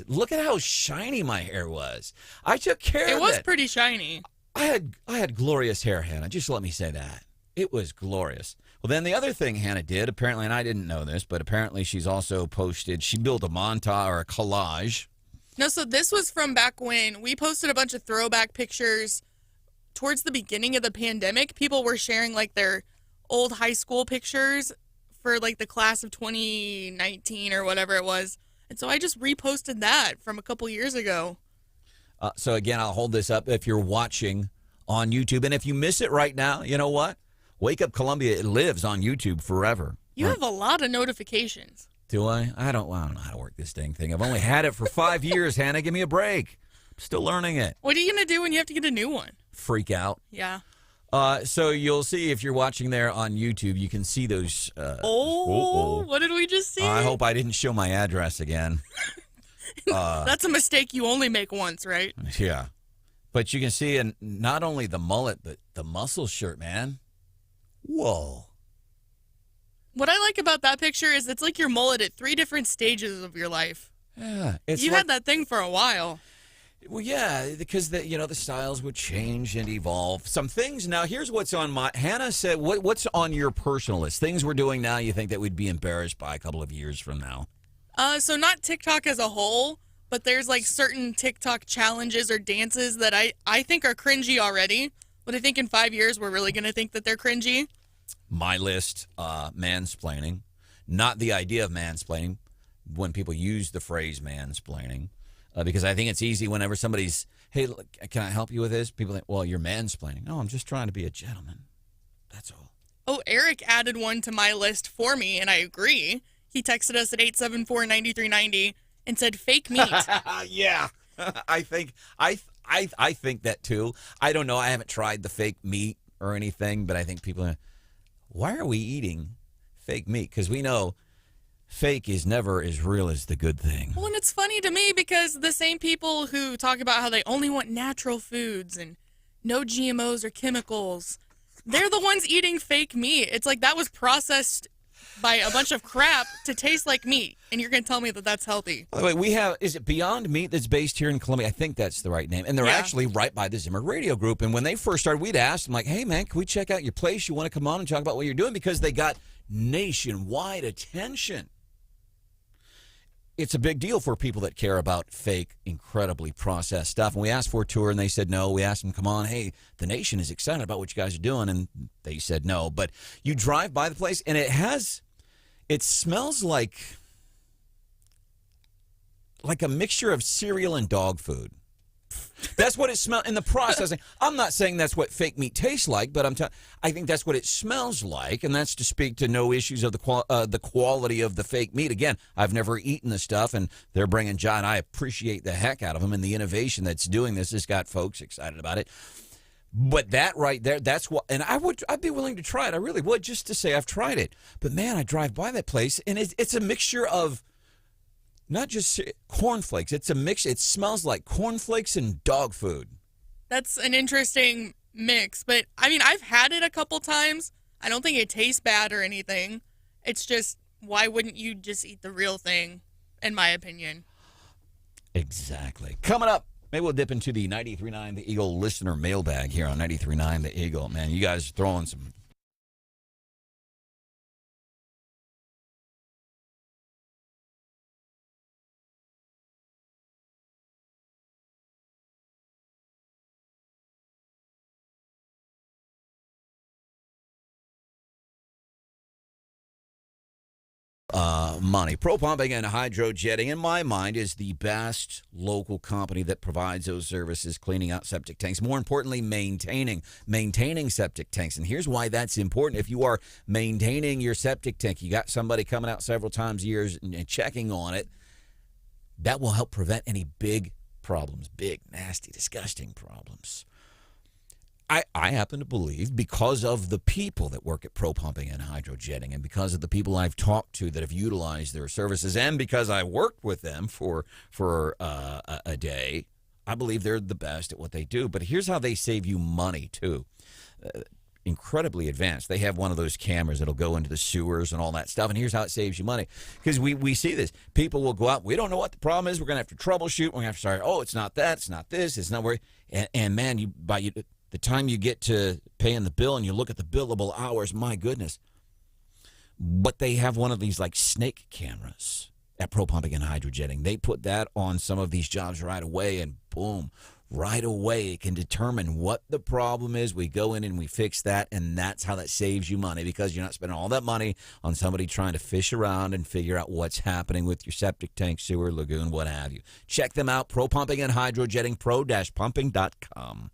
Look at how shiny my hair was. I took care of it. It was pretty shiny. I had glorious hair, Hannah. Just let me say that. It was glorious. Well, then the other thing Hannah did, apparently, and I didn't know this, but apparently she's also posted, she built a montage or a collage. No, so this was from back when we posted a bunch of throwback pictures towards the beginning of the pandemic. People were sharing like their old high school pictures for like the class of 2019 or whatever it was. And so I just reposted that from a couple years ago. So, again, I'll hold this up if you're watching on YouTube. And if you miss it right now, you know what? Wake Up Columbia, it lives on YouTube forever. You have a lot of notifications. Do I? I don't know how to work this dang thing. I've only had it for 5 years, Hannah. Give me a break. I'm still learning it. What are you going to do when you have to get a new one? Freak out. Yeah. So you'll see if you're watching there on YouTube, you can see those. What did we just see? I hope I didn't show my address again. That's a mistake you only make once, right? Yeah. But you can see not only the mullet, but the muscle shirt, man. Whoa. What I like about that picture is it's like your mullet at 3 different stages of your life. Yeah. You had that thing for a while. Well, yeah, because the styles would change and evolve. Some things. Now, here's what's on my. Hannah said, what's on your personal list? Things we're doing now you think that we'd be embarrassed by a couple of years from now? So not TikTok as a whole, but there's like certain TikTok challenges or dances that I think are cringy already. But I think in 5 years we're really going to think that they're cringy. My list, mansplaining. Not the idea of mansplaining when people use the phrase mansplaining. Because I think it's easy whenever somebody's, hey, look, can I help you with this? People think, well, you're mansplaining. No, I'm just trying to be a gentleman. That's all. Oh, Eric added one to my list for me, and I agree. He texted us at 874-9390 and said fake meat. Yeah. I think that too. I don't know. I haven't tried the fake meat or anything, but I think people are, why are we eating fake meat? Because we know fake is never as real as the good thing. Well, and it's funny to me because the same people who talk about how they only want natural foods and no GMOs or chemicals, they're the ones eating fake meat. It's like that was processed by a bunch of crap to taste like meat, and you're going to tell me that that's healthy. By the way, is it Beyond Meat that's based here in Columbia? I think that's the right name. And they're actually right by the Zimmer Radio Group. And when they first started, we'd ask them, like, hey, man, can we check out your place? You want to come on and talk about what you're doing? Because they got nationwide attention. It's a big deal for people that care about fake, incredibly processed stuff. And we asked for a tour, and they said no. We asked them, come on, hey, the nation is excited about what you guys are doing. And they said no. But you drive by the place, and it smells like a mixture of cereal and dog food. That's what it smells in the processing. I'm not saying that's what fake meat tastes like, but I think that's what it smells like, and that's to speak to no issues of the quality of the fake meat. Again, I've never eaten the stuff, and they're bringing John. I appreciate the heck out of them, and the innovation that's doing this has got folks excited about it. But that right there, that's what, and I'd be willing to try it. I really would, just to say I've tried it. But man, I drive by that place, and it's a mixture of not just cornflakes. It's a mix. It smells like cornflakes and dog food. That's an interesting mix. But, I mean, I've had it a couple times. I don't think it tastes bad or anything. It's just, why wouldn't you just eat the real thing, in my opinion? Exactly. Coming up, maybe we'll dip into the 93.9 The Eagle listener mailbag here on 93.9 The Eagle. Man, you guys are throwing some money. Pro Pumping and Hydrojetting, in my mind, is the best local company that provides those services, cleaning out septic tanks. More importantly, maintaining septic tanks. And here's why that's important. If you are maintaining your septic tank, you got somebody coming out several times a year and checking on it, that will help prevent any big problems, big, nasty, disgusting problems. I happen to believe, because of the people that work at Pro Pumping and Hydrojetting, and because of the people I've talked to that have utilized their services, and because I worked with them for a day, I believe they're the best at what they do. But here's how they save you money, too. Incredibly advanced. They have one of those cameras that'll go into the sewers and all that stuff, and here's how it saves you money. Because we see this. People will go out, we don't know what the problem is, we're going to have to troubleshoot, we're going to have to start, it's not that, it's not this, it's not where, and man, the time you get to paying the bill and you look at the billable hours, my goodness. But they have one of these like snake cameras at Pro Pumping and Hydrojetting. They put that on some of these jobs right away, and boom, right away it can determine what the problem is. We go in and we fix that, and that's how that saves you money, because you're not spending all that money on somebody trying to fish around and figure out what's happening with your septic tank, sewer, lagoon, what have you. Check them out, Pro Pumping and Hydrojetting, pro-pumping.com.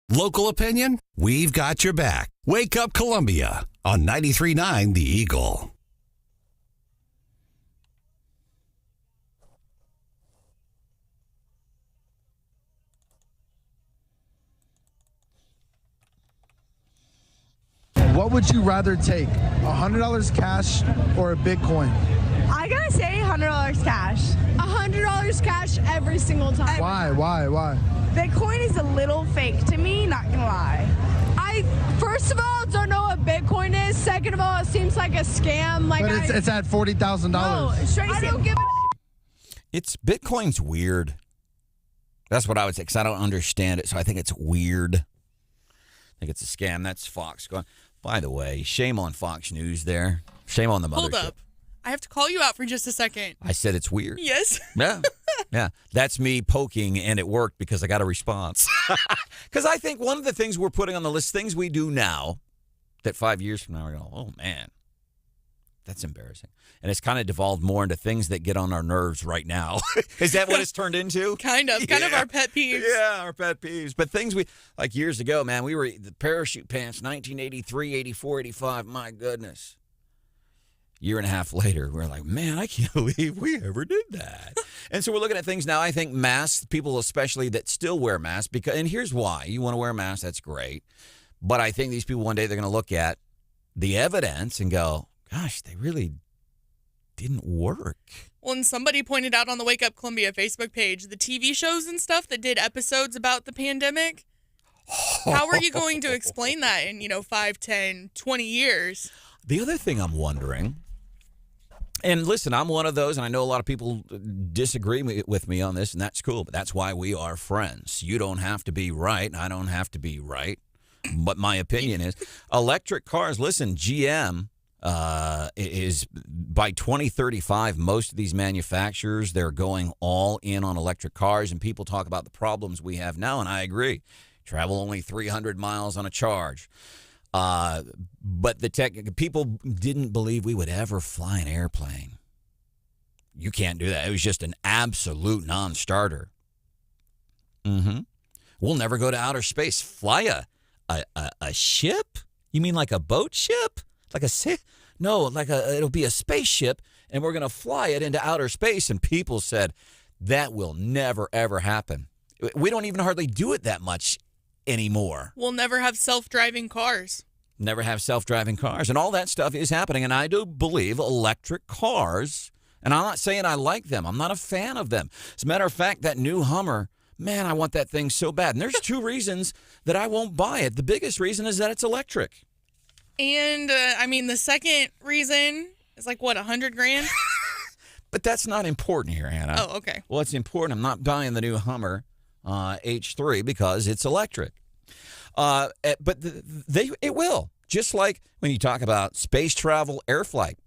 Local opinion? We've got your back. Wake Up Columbia on 93.9 The Eagle. What would you rather take, $100 cash or a Bitcoin? I gotta say $100 cash. $100 cash every single time. Why? Bitcoin is a little fake to me, not gonna lie. I, first of all, don't know what Bitcoin is. Second of all, it seems like a scam. Like, but it's at $40,000. No, straight I don't give It's Bitcoin's weird. That's what I would say, because I don't understand it, so I think it's weird. I think it's a scam. That's Fox going. By the way, shame on Fox News there. Shame on the mothership. Hold up. I have to call you out for just a second. I said it's weird. Yes. Yeah. That's me poking, and it worked because I got a response. Because I think one of the things we're putting on the list, things we do now, that 5 years from now we're going, oh, man, that's embarrassing. And it's kind of devolved more into things that get on our nerves right now. Is that what it's turned into? Kind of our pet peeves. Yeah, our pet peeves. But things we, like years ago, man, we were the parachute pants, 1983, 84, 85. My goodness. Year and a half later, we're like, man, I can't believe we ever did that. And so we're looking at things now. I think masks, people especially that still wear masks, and here's why. You want to wear a mask, that's great. But I think these people one day, they're going to look at the evidence and go, gosh, they really didn't work. Well, and somebody pointed out on the Wake Up Columbia Facebook page, the TV shows and stuff that did episodes about the pandemic. How are you going to explain that in, 5, 10, 20 years? The other thing I'm wondering, and listen, I'm one of those, and I know a lot of people disagree with me on this, and that's cool, but that's why we are friends. You don't have to be right, and I don't have to be right. But my opinion is electric cars, listen, GM is by 2035, most of these manufacturers, they're going all in on electric cars, and people talk about the problems we have now, and I agree. Travel only 300 miles on a charge. But people didn't believe we would ever fly an airplane. You can't do that. It was just an absolute non-starter. We'll never go to outer space. Fly a ship? You mean like a boat ship? No, it'll be a spaceship, and we're going to fly it into outer space. And people said, that will never, ever happen. We don't even hardly do it that much anymore. We'll never have self-driving cars. Never have self-driving cars. And all that stuff is happening. And I do believe electric cars, and I'm not saying I like them. I'm not a fan of them. As a matter of fact, that new Hummer, man, I want that thing so bad. And there's two reasons that I won't buy it. The biggest reason is that it's electric. And, the second reason is $100,000? But that's not important here, Hannah. Oh, okay. Well, it's important. I'm not buying the new Hummer H3 because it's electric. But it will. Just like when you talk about space travel, air flight.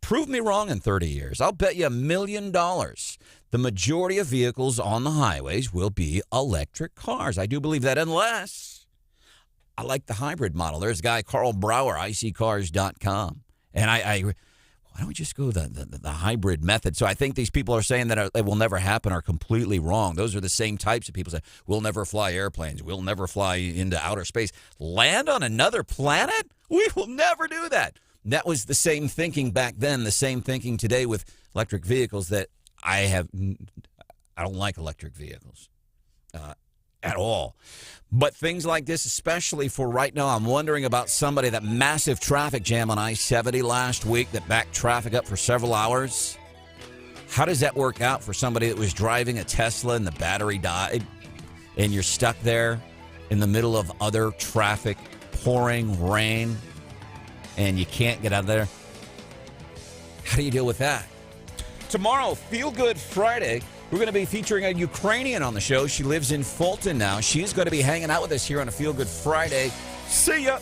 Prove me wrong in 30 years. I'll bet you $1 million. The majority of vehicles on the highways will be electric cars. I do believe that, unless I like the hybrid model. There's a guy, Carl Brower, iccars.com. And why don't we just go the hybrid method? So I think these people are saying that it will never happen are completely wrong. Those are the same types of people say, we'll never fly airplanes. We'll never fly into outer space. Land on another planet? We will never do that. That was the same thinking back then, the same thinking today with electric vehicles that I don't like electric vehicles at all. But things like this, especially for right now, I'm wondering about that massive traffic jam on I-70 last week that backed traffic up for several hours. How does that work out for somebody that was driving a Tesla and the battery died and you're stuck there in the middle of other traffic, pouring rain, and you can't get out of there? How do you deal with that? Tomorrow, Feel Good Friday. We're going to be featuring a Ukrainian on the show. She lives in Fulton now. She's going to be hanging out with us here on a Feel Good Friday. See ya.